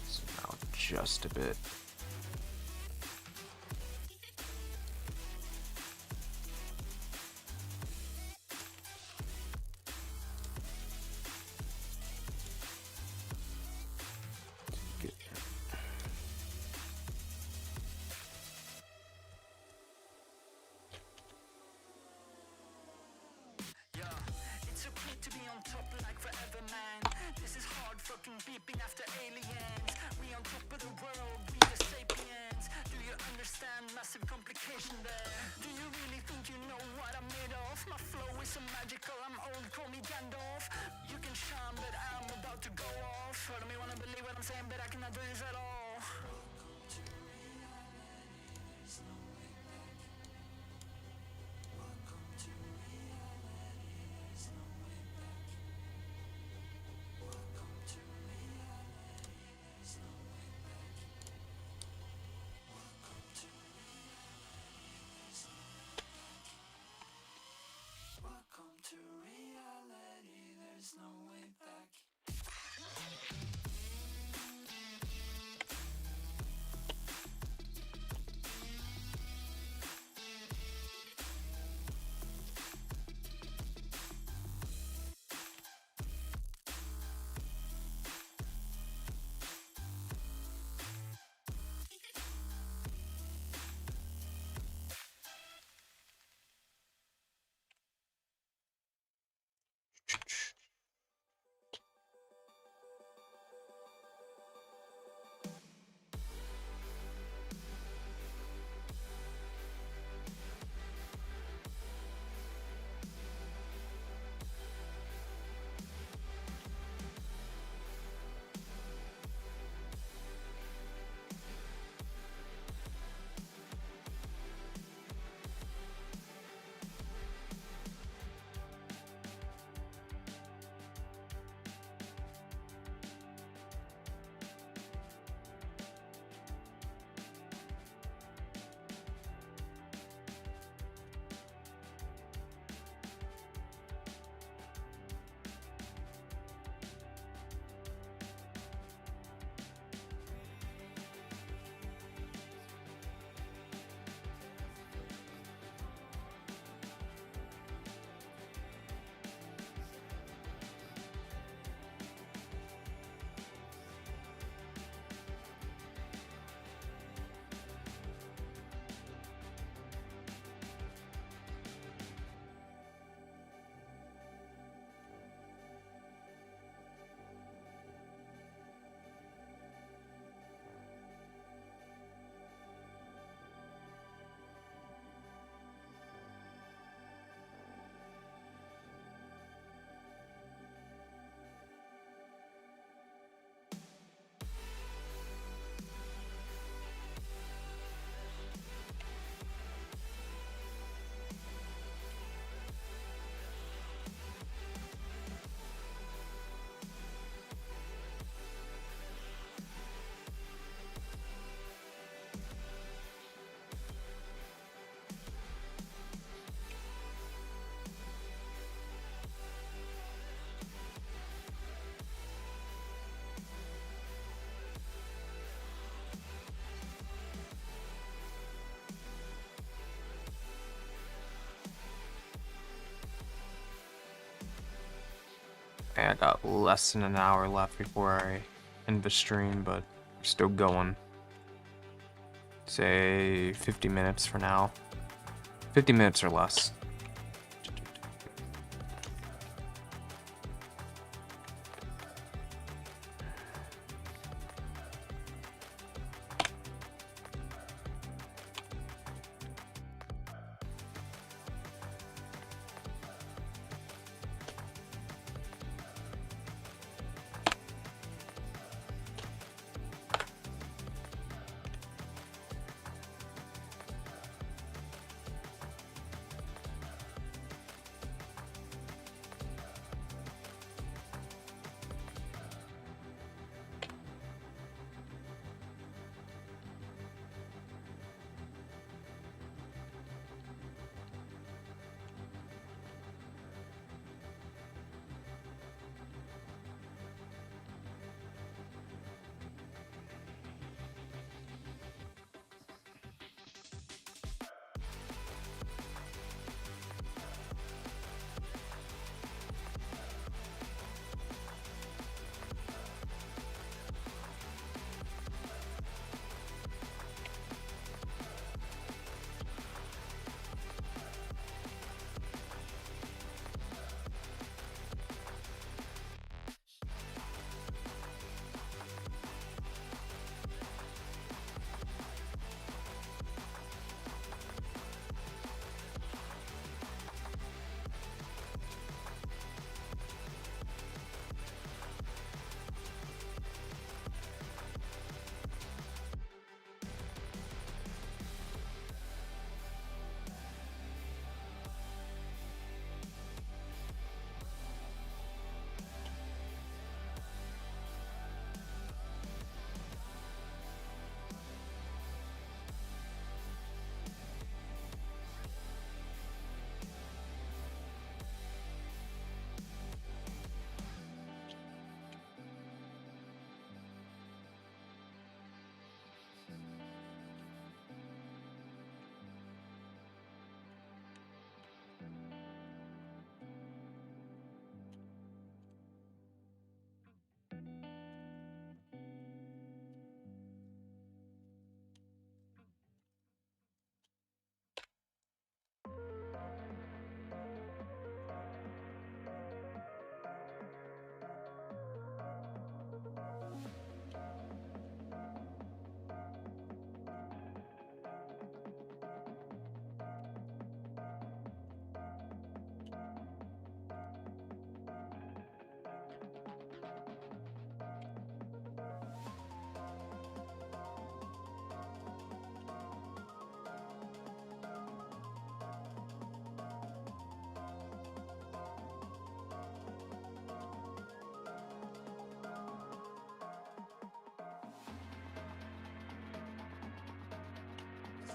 So now just a bit. To be on top like forever, man. This is hard fucking beeping after aliens. We on top of the world, we the sapiens. Do you understand massive complication there? Do you really think you know what I'm made of? My flow is so magical, I'm old, call me Gandalf. You can charm, but I'm about to go off. I don't wanna believe what I'm saying, but I cannot do this at all. Welcome to reality, there's no way back. Welcome to reality, there's no way back. Welcome to reality, there's no way back. Welcome to reality, there's no way back. Welcome to reality, there's no way back. I got less than an hour left before I end the stream, but we're still going. Say 50 minutes for now. 50 minutes or less.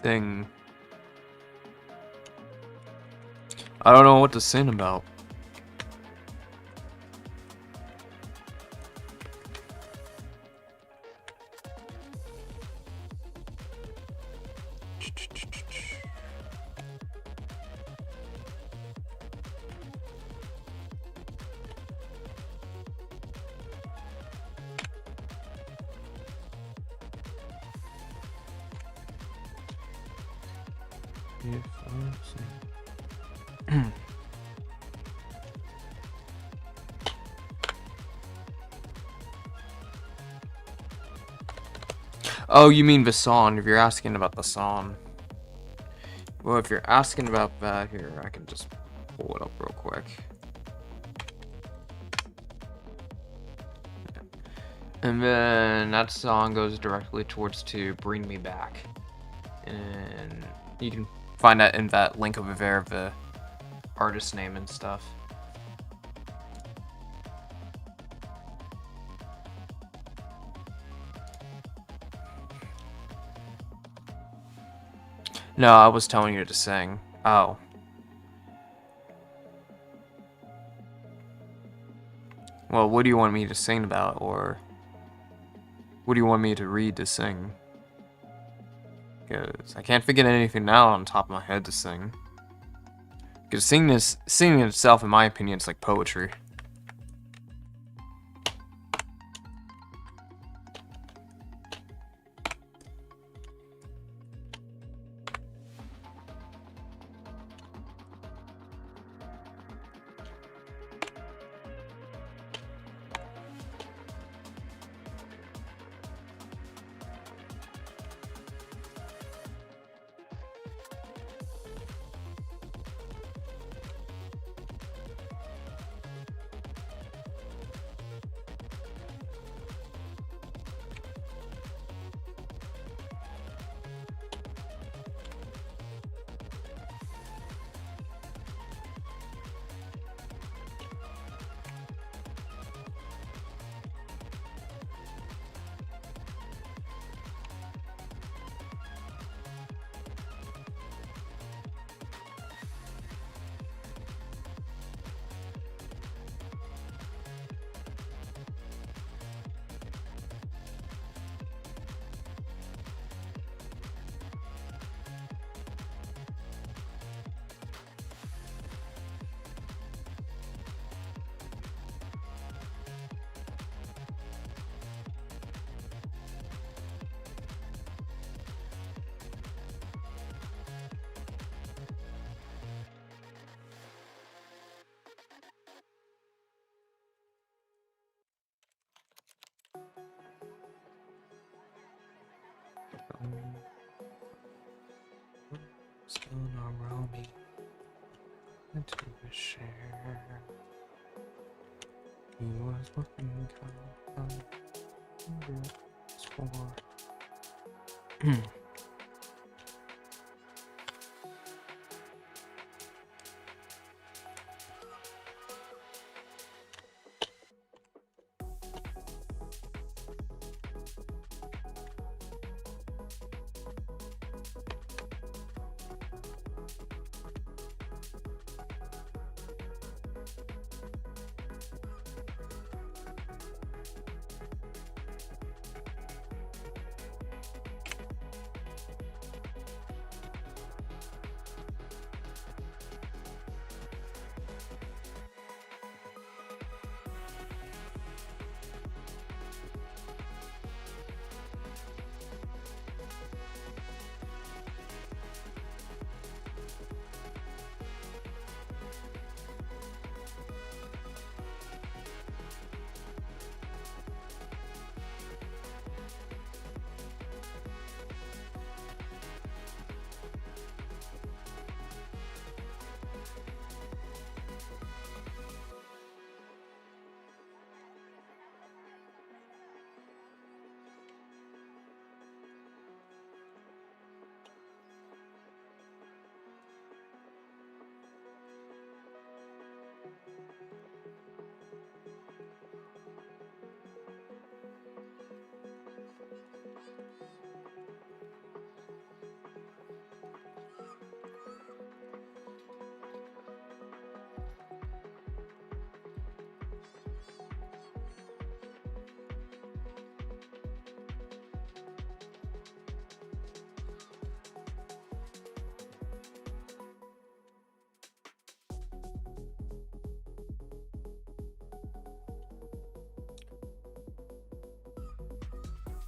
Thing. I don't know what to sing about. Oh, you mean the song, if you're asking about the song. Well, if you're asking about that, here, I can just pull it up real quick. And then that song goes directly towards to Bring Me Back. And you can find that in that link over there of the artist name and stuff. No, I was telling you to sing. Oh. Well, what do you want me to sing about, or what do you want me to read to sing? Because I can't figure anything now on top of my head to sing. Because singing itself, in my opinion, is like poetry. What's going on around me? Into a share. He was looking kind of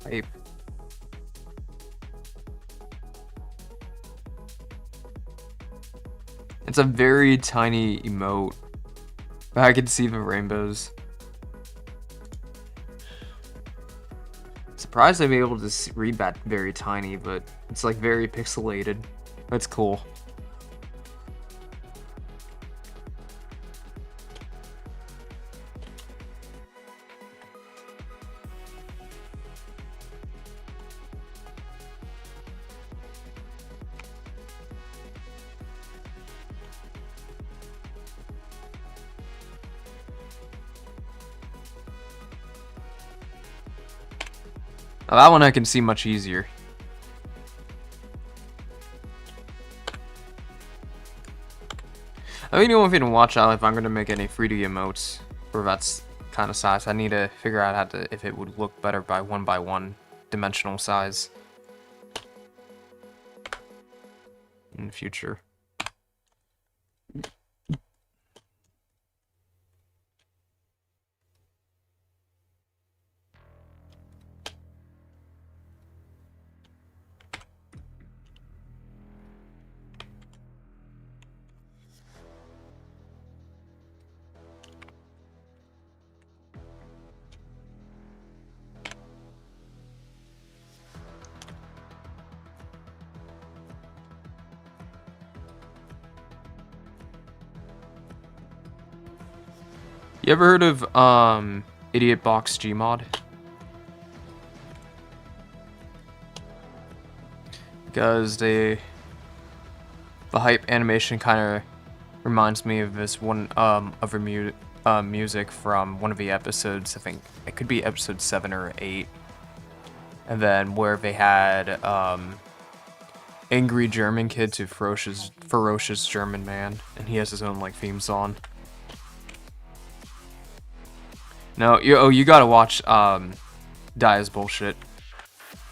hype. It's a very tiny emote, but I can see the rainbows. Surprised I'm able to read that very tiny, but it's like very pixelated. That's cool. Now that one I can see much easier. I really want to watch out if I'm gonna make any 3D emotes for that's kind of size. I need to figure out how to if it would look better by one dimensional size in the future. You ever heard of Idiot Box Gmod? Because the hype animation kind of reminds me of this one other music from one of the episodes. I think it could be episode 7 or 8, and then where they had angry German kid to ferocious German man, and he has his own like theme song. No, you gotta watch Die is Bullshit.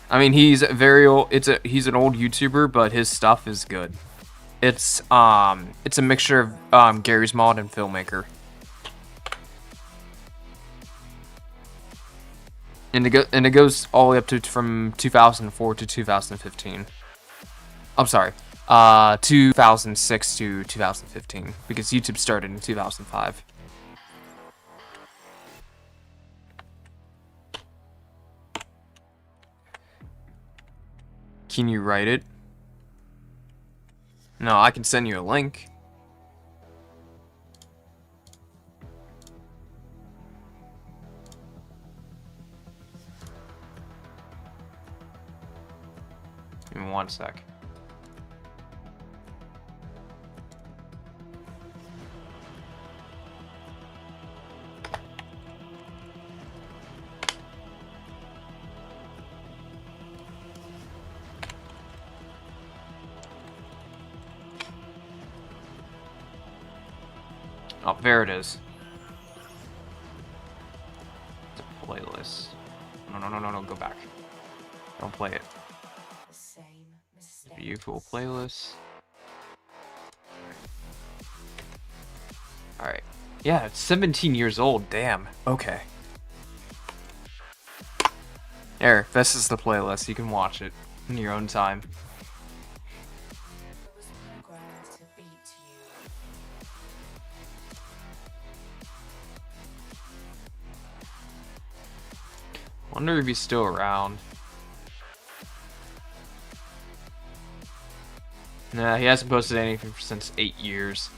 I mean, he's very old. He's an old YouTuber, but his stuff is good. It's a mixture of Gary's Mod and Filmmaker. And it goes all the way up to from 2004 to 2015. I'm sorry, 2006 to 2015 because YouTube started in 2005. Can you write it? No, I can send you a link. Give me 1 sec. Oh, there it is. It's a playlist. No, go back. Don't play it. Beautiful playlist. Alright. Yeah, it's 17 years old, damn. Okay. There, this is the playlist. You can watch it in your own time. Wonder if he's still around. Nah, he hasn't posted anything since 8 years.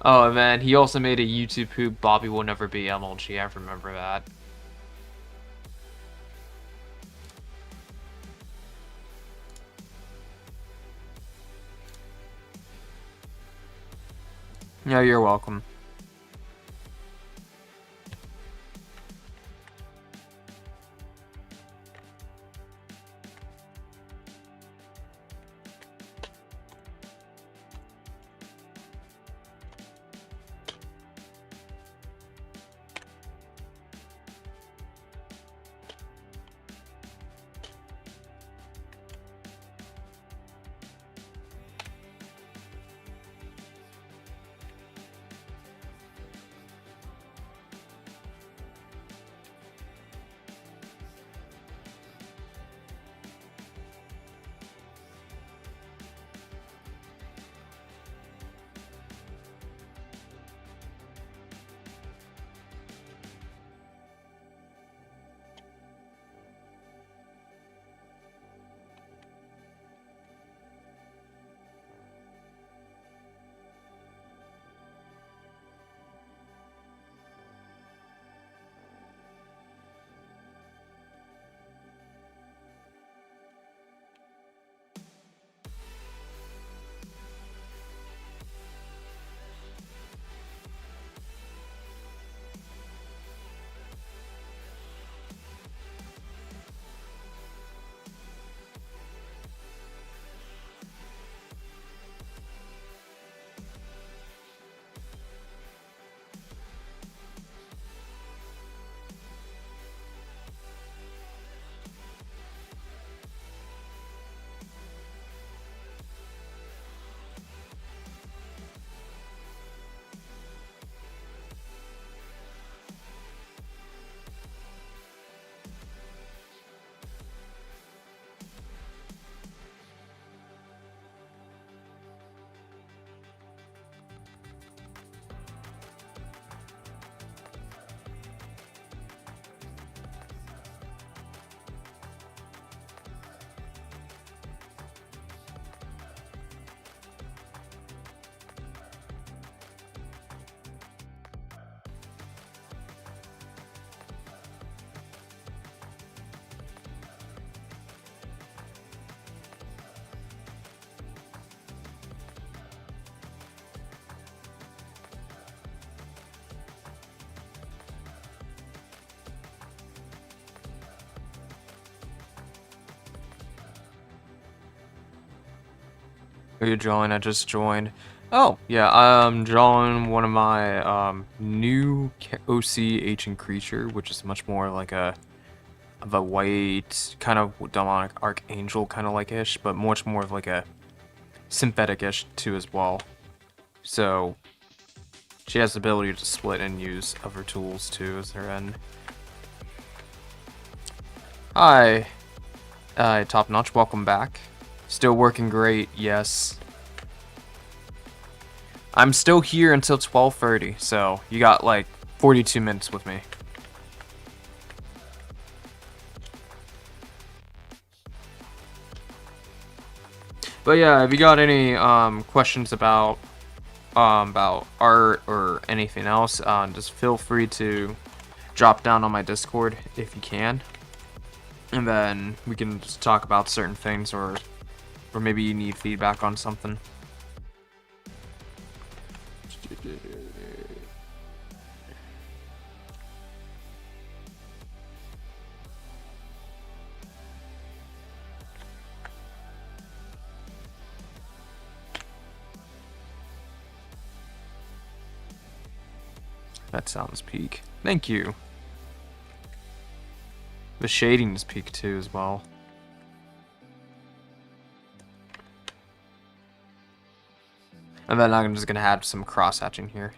Oh man, he also made a YouTube poop, Bobby will never be MLG, I remember that. Yeah, you're welcome. Are you drawing? I just joined. Oh, yeah, I'm drawing one of my new OC Ancient Creature, which is much more like a white kind of demonic archangel kind of like-ish, but much more of like a synthetic-ish too as well. So She has the ability to split and use other tools too as her end. Hi, Top Notch, welcome back. Still working great, yes. I'm still here until 12:30, so you got like 42 minutes with me. But yeah, if you got any questions about art or anything else, just feel free to drop down on my Discord if you can, and then we can just talk about certain things, or maybe you need feedback on something. That sounds peak. Thank you. The shading is peak too as well. And then I'm just gonna add some cross hatching here.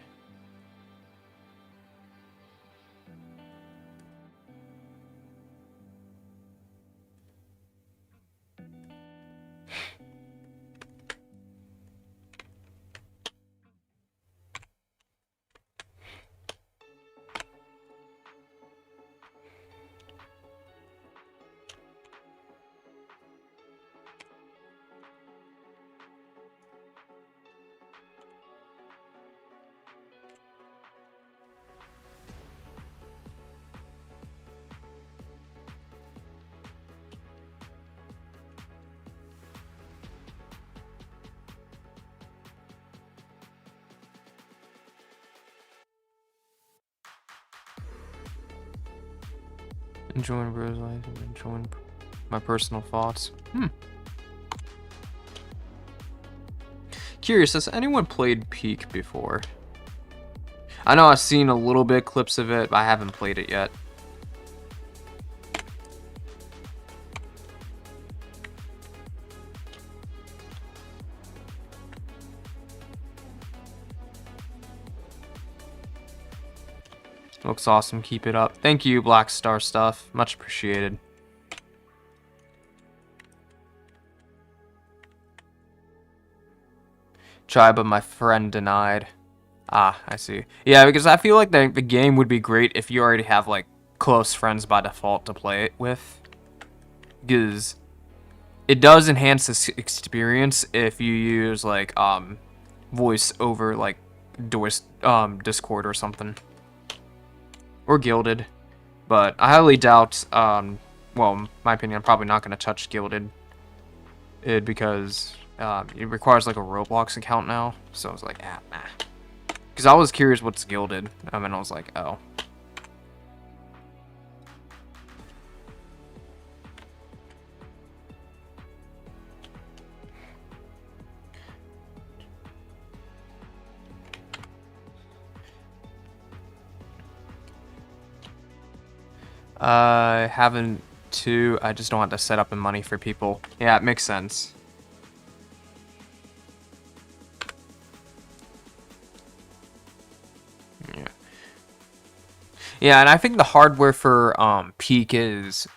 Enjoying bros life and enjoying my personal thoughts. Curious, has anyone played Peak before? I know I've seen a little bit clips of it, but I haven't played it yet. Looks awesome, keep it up. Thank you, Black Star Stuff. Much appreciated. Try, but my friend denied. Ah, I see. Yeah, because I feel like the game would be great if you already have, like, close friends by default to play it with. Because it does enhance this experience if you use, like, voice over, like, Discord or something. Or Gilded. But I highly doubt, well, in my opinion, I'm probably not going to touch Gilded. Because it requires like a Roblox account now. So I was like, nah. Because I was curious what's Gilded. And I was like, oh. I haven't too. I just don't have to set up the money for people. Yeah, it makes sense. Yeah. Yeah, and I think the hardware for Peak is,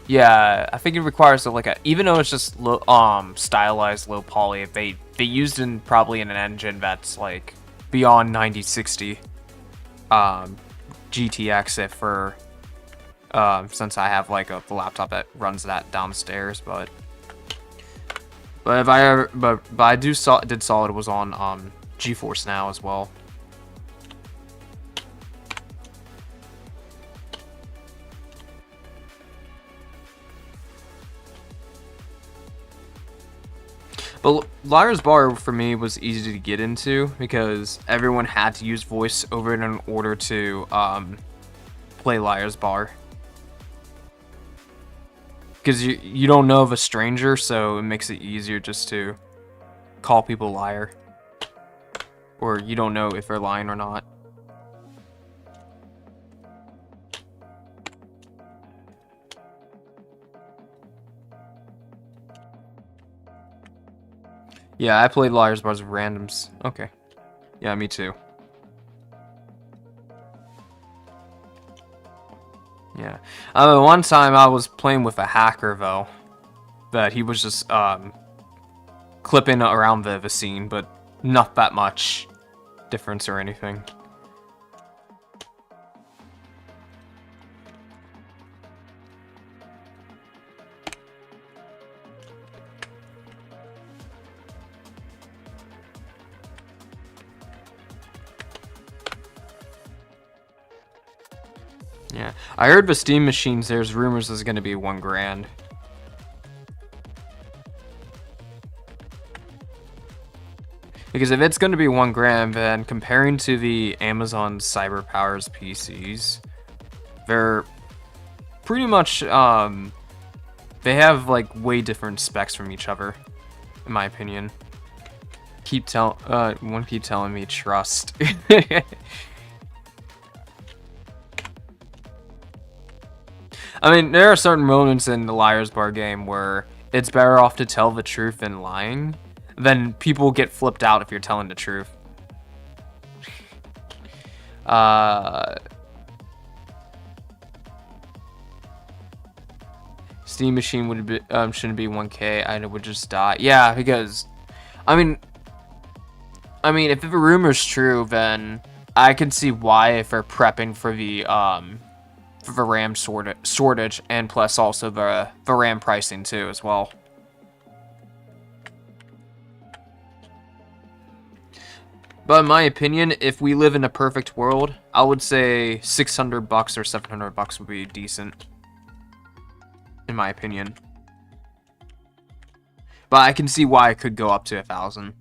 yeah, I think it requires like a, even though it's just low, stylized low poly, they used in probably in an engine that's like beyond 9060 GTX if for since I have like a laptop that runs that downstairs, but if I ever, but I did saw it was on GeForce Now as well. But Liar's Bar for me was easy to get into because everyone had to use voice over it in order to play Liar's Bar. Because you don't know of a stranger, so it makes it easier just to call people liar. Or you don't know if they're lying or not. Yeah, I played Liar's Bars with randoms. Okay. Yeah, me too. Yeah. One time I was playing with a hacker though, that he was just clipping around the scene, but not that much difference or anything. Yeah, I heard the Steam machines, there's rumors there's gonna be $1,000. Because if it's gonna be $1,000, then comparing to the Amazon CyberPowers PCs, they're pretty much, they have like way different specs from each other, in my opinion. One keep telling me trust. I mean, there are certain moments in the Liar's Bar game where it's better off to tell the truth than lying. Then people get flipped out if you're telling the truth. Steam machine would be shouldn't be 1K. I would just die. Yeah, because I mean, if the rumor's true, then I can see why if they're prepping for the RAM shortage, and plus also the RAM pricing too as well. But in my opinion, if we live in a perfect world, I would say $600 or $700 would be decent. In my opinion. But I can see why it could go up to 1,000.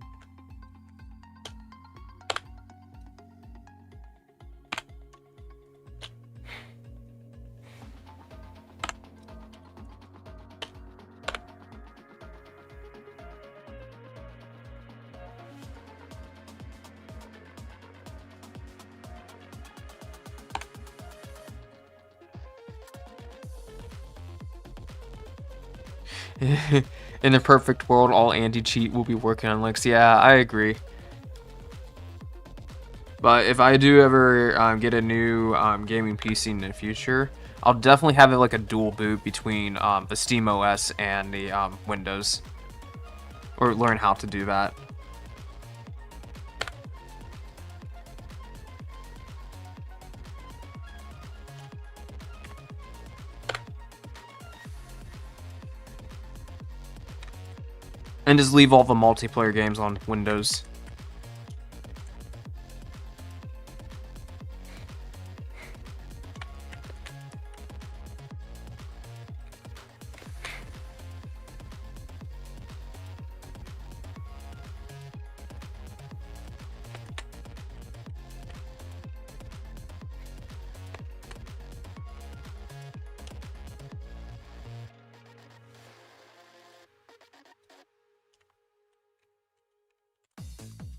In a perfect world, all anti-cheat will be working on Linux. Yeah, I agree. But if I do ever get a new gaming PC in the future, I'll definitely have it like a dual boot between the Steam OS and the Windows. Or learn how to do that. And just leave all the multiplayer games on Windows.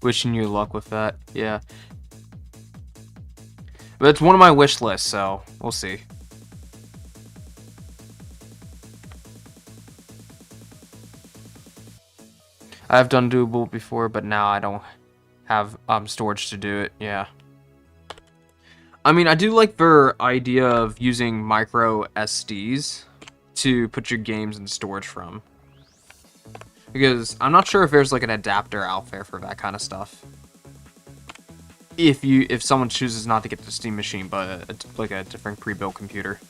Wishing you luck with that, yeah. But it's one of my wish lists, so we'll see. I've done doable before, but now I don't have storage to do it, yeah. I mean, I do like their idea of using micro SDs to put your games in storage from. Because I'm not sure if there's like an adapter out there for that kind of stuff. If someone chooses not to get the Steam machine, but like a different pre-built computer.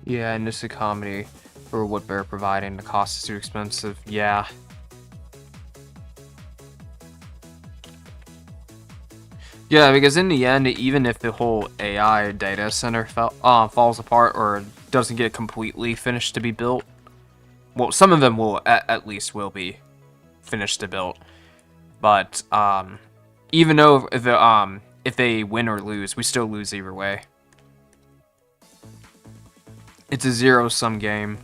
Yeah, in this economy, for what they're providing, the cost is too expensive. Yeah. Yeah, because in the end, even if the whole AI data center falls apart or doesn't get completely finished to be built, well, some of them will at least will be finished to build. But even though if they win or lose, we still lose either way. It's a zero-sum game.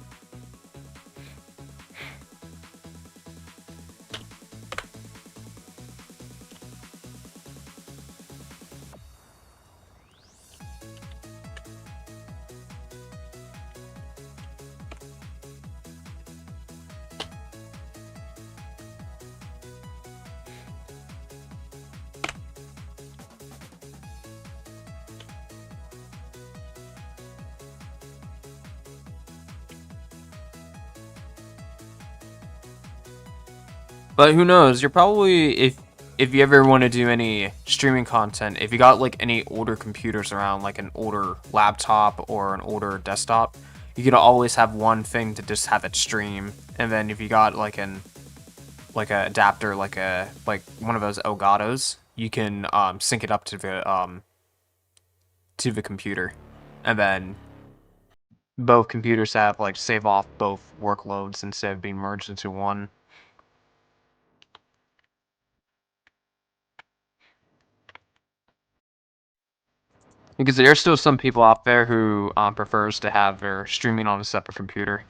But who knows? You're probably if you ever want to do any streaming content, if you got like any older computers around, like an older laptop or an older desktop, you could always have one thing to just have it stream. And then if you got like a adapter, like one of those Elgatos, you can sync it up to the computer, and then both computers have like save off both workloads instead of being merged into one. Because there's still some people out there who prefers to have their streaming on a separate computer.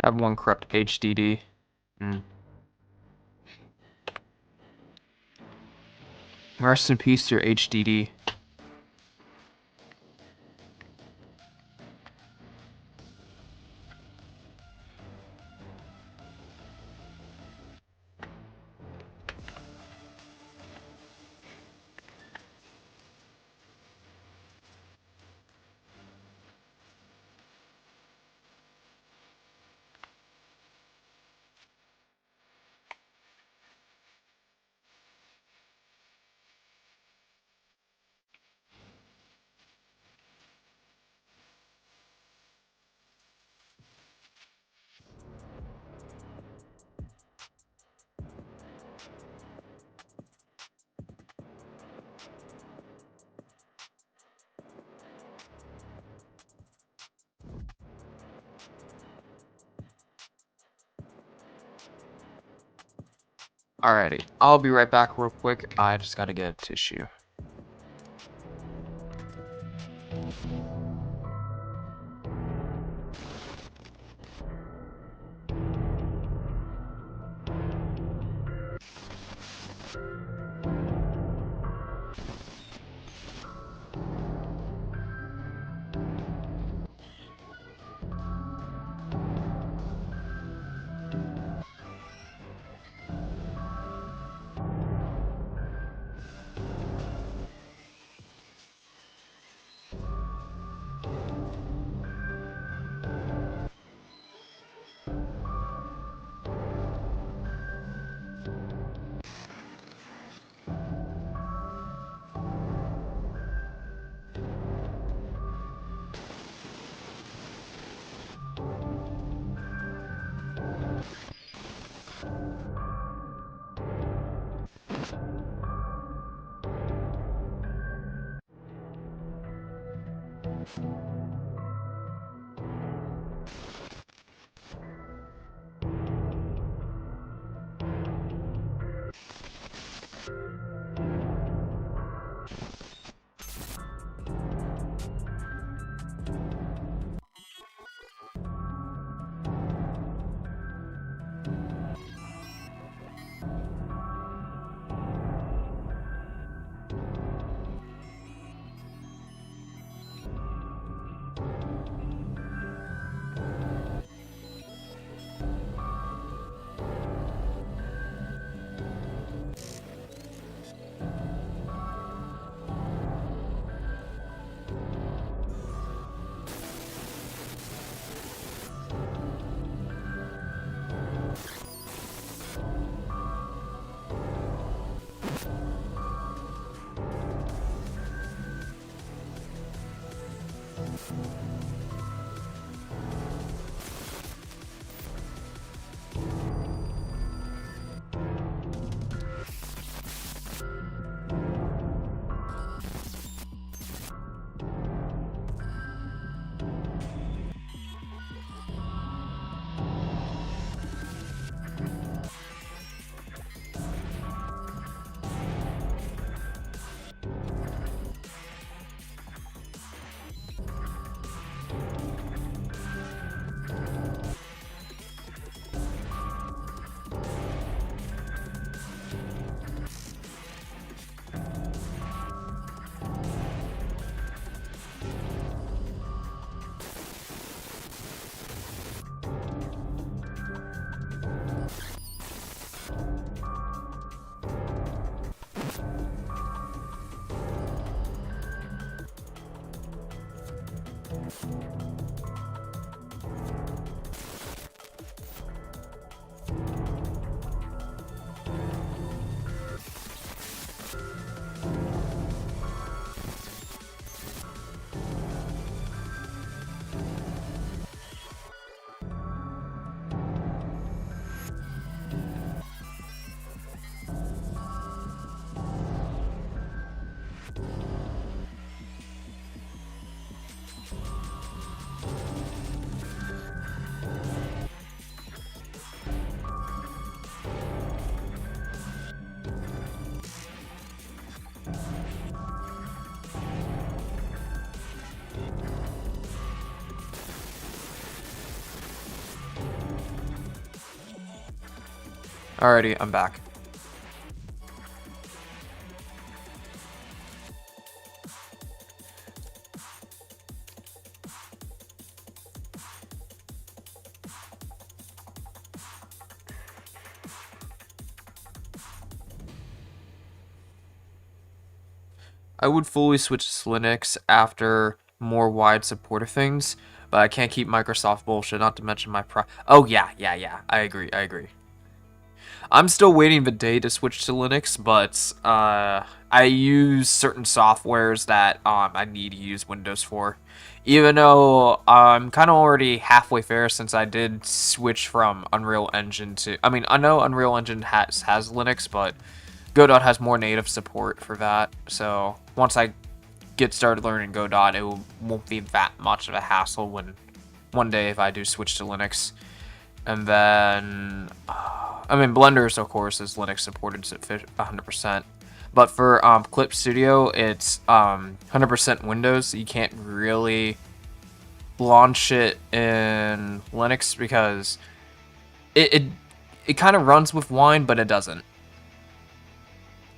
I have one corrupt HDD. Rest in peace to your HDD. Alrighty, I'll be right back real quick. I just gotta get a tissue. Alrighty, I'm back. I would fully switch to Linux after more wide support of things, but I can't keep Microsoft bullshit, not to mention my Oh, yeah. I agree. I'm still waiting the day to switch to Linux, but I use certain softwares that I need to use Windows for. Even though I'm kind of already halfway there since I did switch from Unreal Engine to... I mean, I know Unreal Engine has Linux, but Godot has more native support for that. So once I get started learning Godot, it won't be that much of a hassle when one day if I do switch to Linux. And then, I mean, Blender's, of course, is Linux supported 100%. But for Clip Studio, it's 100% Windows. You can't really launch it in Linux because it kind of runs with Wine, but it doesn't.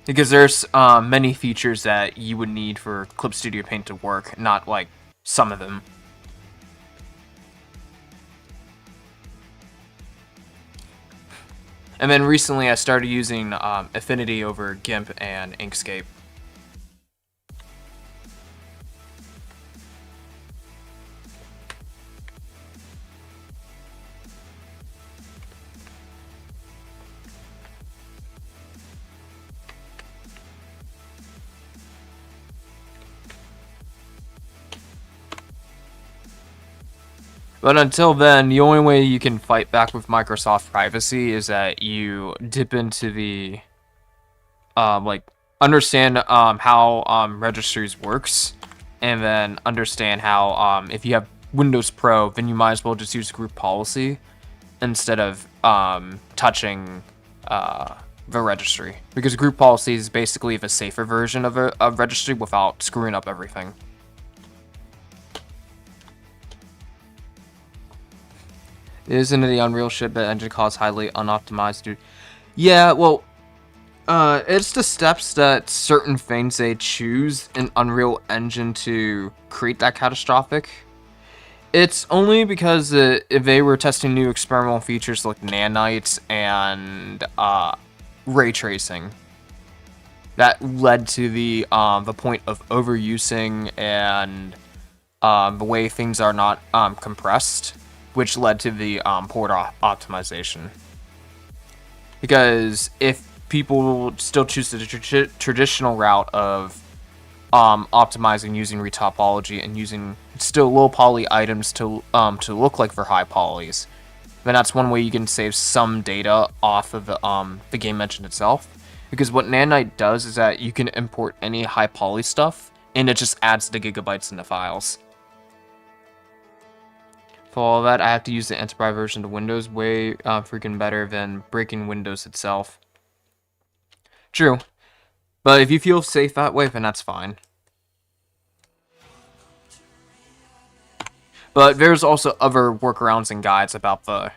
Because there's many features that you would need for Clip Studio Paint to work, not like some of them. And then recently I started using Affinity over GIMP and Inkscape. But until then, the only way you can fight back with Microsoft privacy is that you dip into the, understand how registries works, and then understand how if you have Windows Pro, then you might as well just use group policy instead of touching the registry, because group policy is basically the safer version of a registry without screwing up everything. Isn't it the Unreal shit that engine calls highly unoptimized, dude? Yeah, well, it's the steps that certain things they choose in Unreal Engine to create that catastrophic. It's only because if they were testing new experimental features like nanites and ray tracing, that led to the point of overusing and the way things are not compressed, which led to the port optimization. Because if people still choose the traditional route of optimizing using retopology and using still low poly items to look like they're high polys, then that's one way you can save some data off of the game engine itself. Because what Nanite does is that you can import any high poly stuff, and it just adds the gigabytes in the files. For all that, I have to use the enterprise version of Windows, way freaking better than breaking Windows itself. True, but if you feel safe that way, then that's fine. But there's also other workarounds and guides about the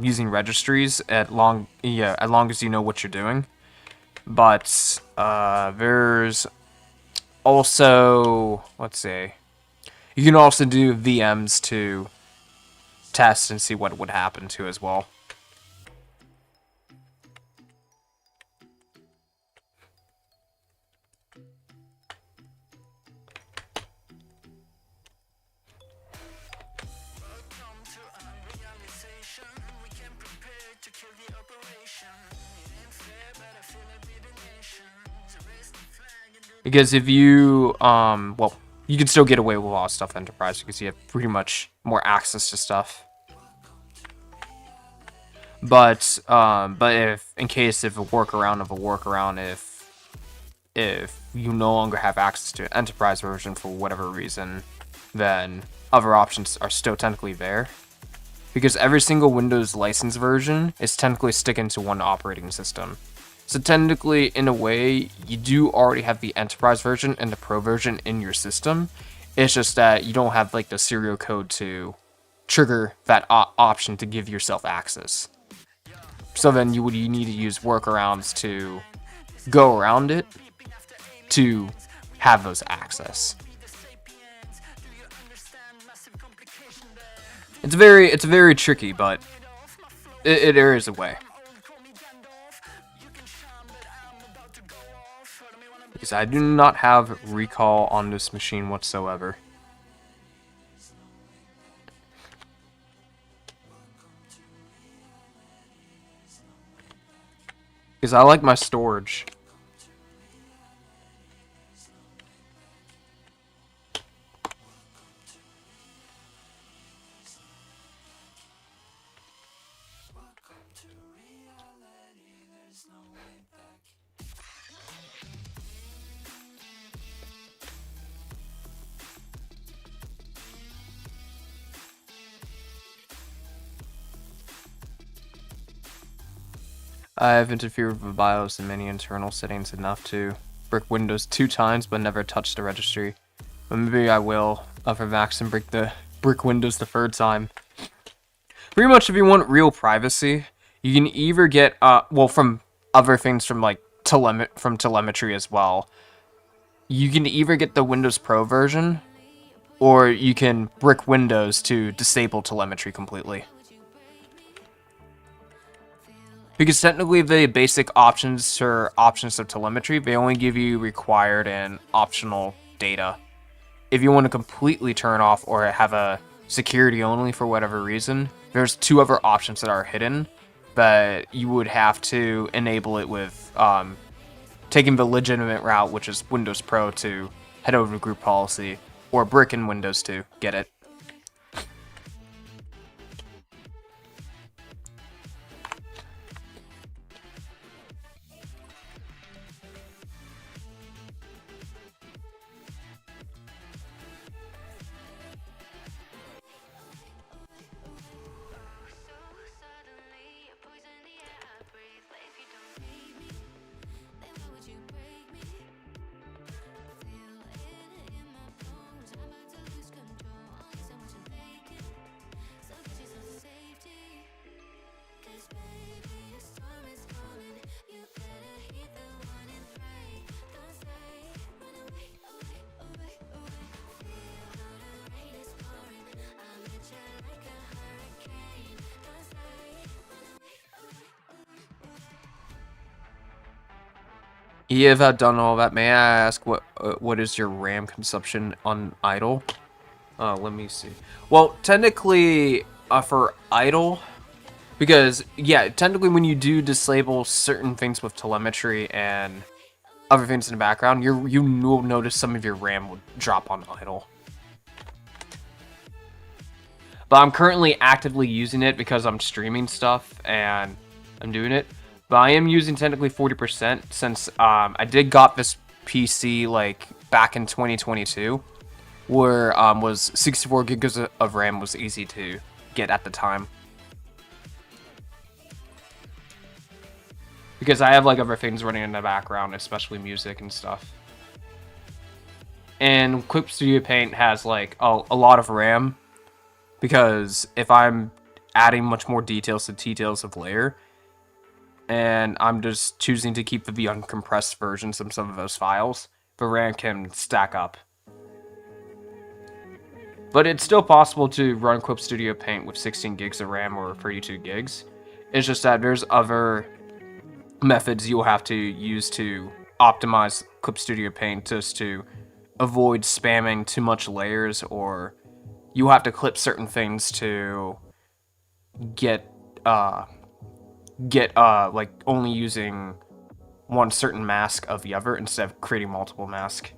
using registries as long as you know what you're doing. But there's also, let's see, you can also do VMs to test and see what would happen to as well. Because if you, well, you can still get away with a lot of stuff Enterprise because you have pretty much more access to stuff. But if, in case if a workaround, if you no longer have access to an Enterprise version for whatever reason, then other options are still technically there. Because every single Windows license version is technically sticking to one operating system. So technically, in a way, you do already have the Enterprise version and the Pro version in your system. It's just that you don't have like the serial code to trigger that option to give yourself access. So then you need to use workarounds to go around it to have those access. It's very tricky, but there is a way. Because I do not have recall on this machine whatsoever. Because I like my storage. I have interfered with the BIOS and many internal settings enough to brick Windows 2 times, but never touched the registry. But maybe I will for Max and brick Windows the third time. Pretty much, if you want real privacy, you can either get well, from other things from like telemetry as well. You can either get the Windows Pro version, or you can brick Windows to disable telemetry completely. Because technically the basic options of telemetry, they only give you required and optional data. If you want to completely turn off or have a security only for whatever reason, there's two other options that are hidden that you would have to enable it with taking the legitimate route, which is Windows Pro, to head over to group policy, or brick in Windows to get it. You have done all that. May I ask what is your RAM consumption on idle? Let me see. Well, technically, for idle, because yeah, technically when you do disable certain things with telemetry and other things in the background, you will notice some of your RAM will drop on idle. But I'm currently actively using it because I'm streaming stuff and I'm doing it. But I am using technically 40% since I did got this PC like back in 2022, where was 64 gigs of RAM was easy to get at the time. Because I have like other things running in the background, especially music and stuff. And Clip Studio Paint has like a lot of RAM, because if I'm adding much more details to details of layer, and I'm just choosing to keep the uncompressed versions of some of those files, the RAM can stack up. But it's still possible to run Clip Studio Paint with 16 gigs of RAM or 32 gigs. It's just that there's other methods you'll have to use to optimize Clip Studio Paint just to avoid spamming too much layers, or you have to clip certain things to get like only using one certain mask of the other instead of creating multiple masks.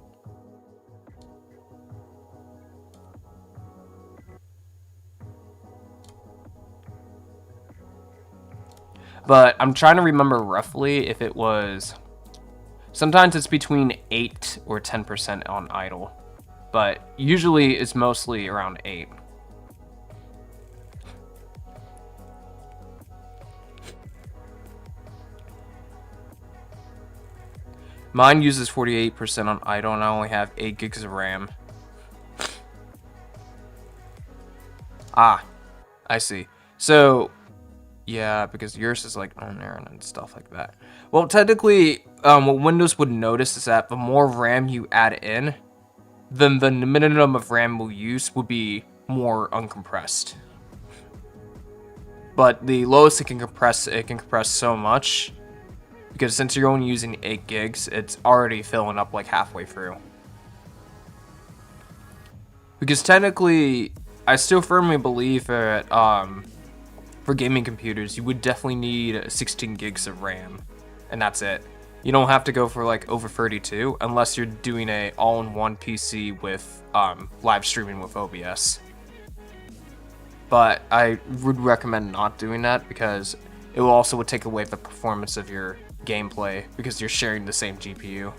But I'm trying to remember roughly if it was... Sometimes it's between 8 or 10% on idle. But usually it's mostly around 8. Mine uses 48% on idle, and I only have 8 gigs of RAM. Ah, I see. So, yeah, because yours is like on there and stuff like that. Well, technically, what Windows would notice is that the more RAM you add in, then the minimum of RAM we'll use will be more uncompressed. But the lowest it can compress so much, because since you're only using 8 gigs, it's already filling up like halfway through. Because technically, I still firmly believe that for gaming computers, you would definitely need 16 gigs of RAM, and that's it. You don't have to go for like over 32 unless you're doing a all-in-one PC with live streaming with OBS. But I would recommend not doing that because it will also take away the performance of your gameplay because you're sharing the same GPU.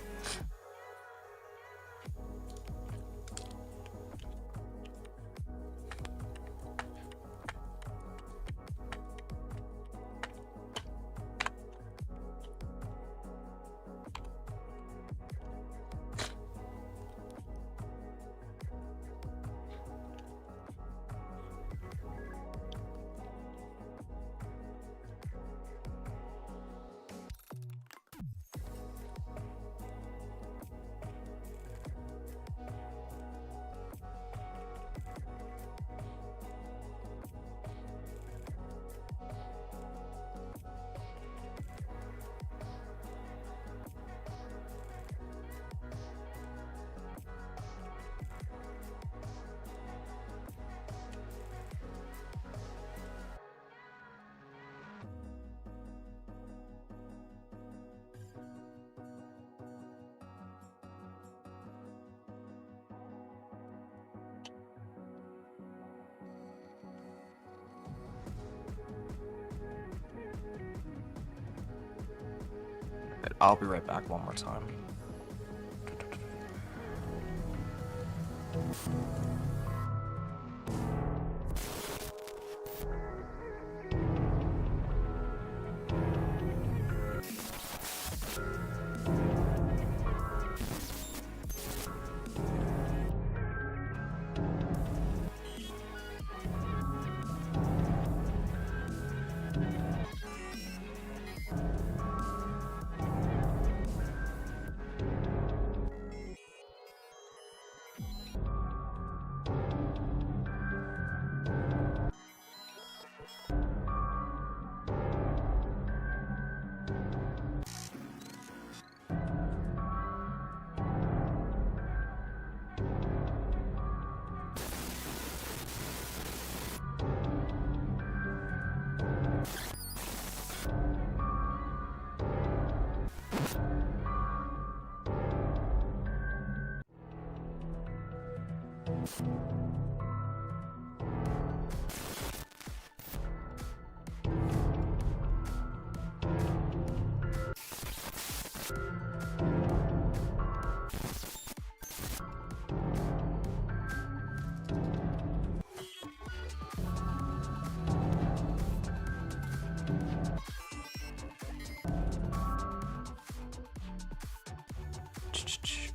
I'll be right back one more time.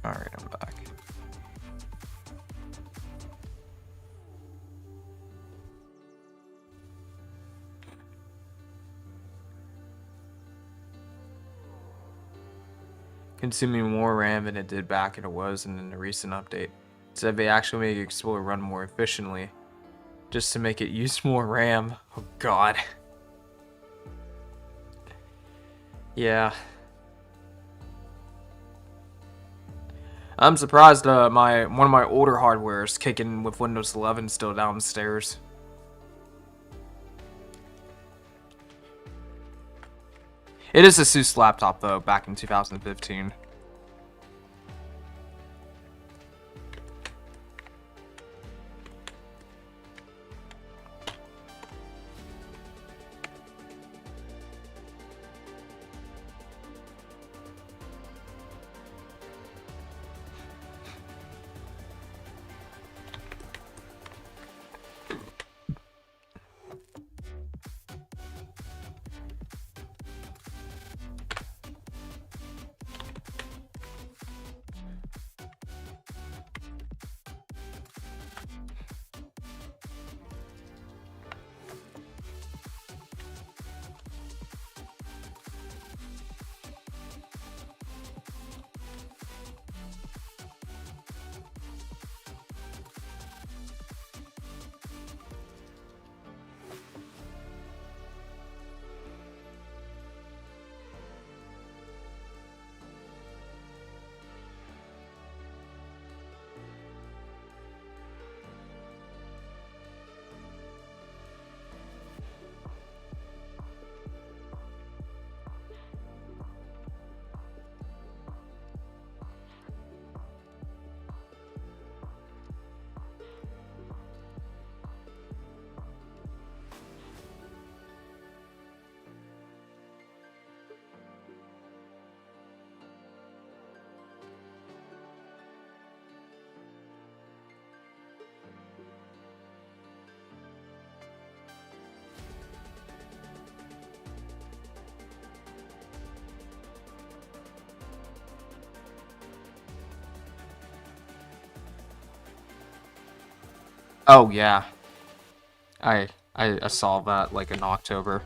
Alright, I'm back. Consuming more RAM than it did back in the recent update. Said they actually make Explorer run more efficiently, just to make it use more RAM. Oh god. Yeah. I'm surprised one of my older hardware is kicking with Windows 11 still downstairs. It is a Asus laptop though, back in 2015. Oh yeah, I saw that like in October.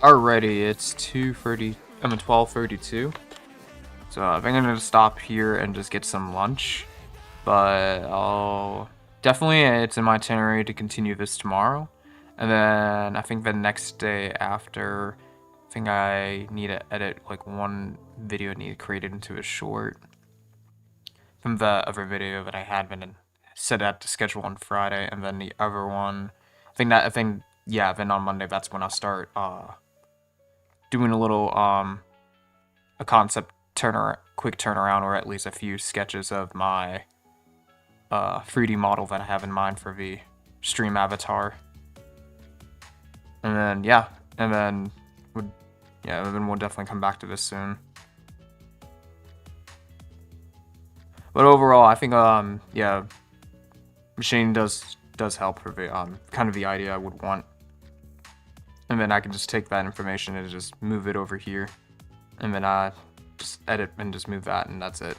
Alrighty, it's 2:30. I'm at 12:32. So I think I'm gonna stop here and just get some lunch. But I'll definitely, it's in my itinerary to continue this tomorrow. And then I think the next day after, I think I need to edit like one video, need to create it into a short from the other video that I had been set at to schedule on Friday, and then the other one, yeah, then on Monday that's when I'll start doing a little a concept quick turnaround, or at least a few sketches of my 3D model that I have in mind for the stream avatar. And then yeah, and then we'll definitely come back to this soon. But overall, I think yeah, machining does help for the kind of the idea I would want. And then I can just take that information and just move it over here, and then just edit and just move that, and that's it.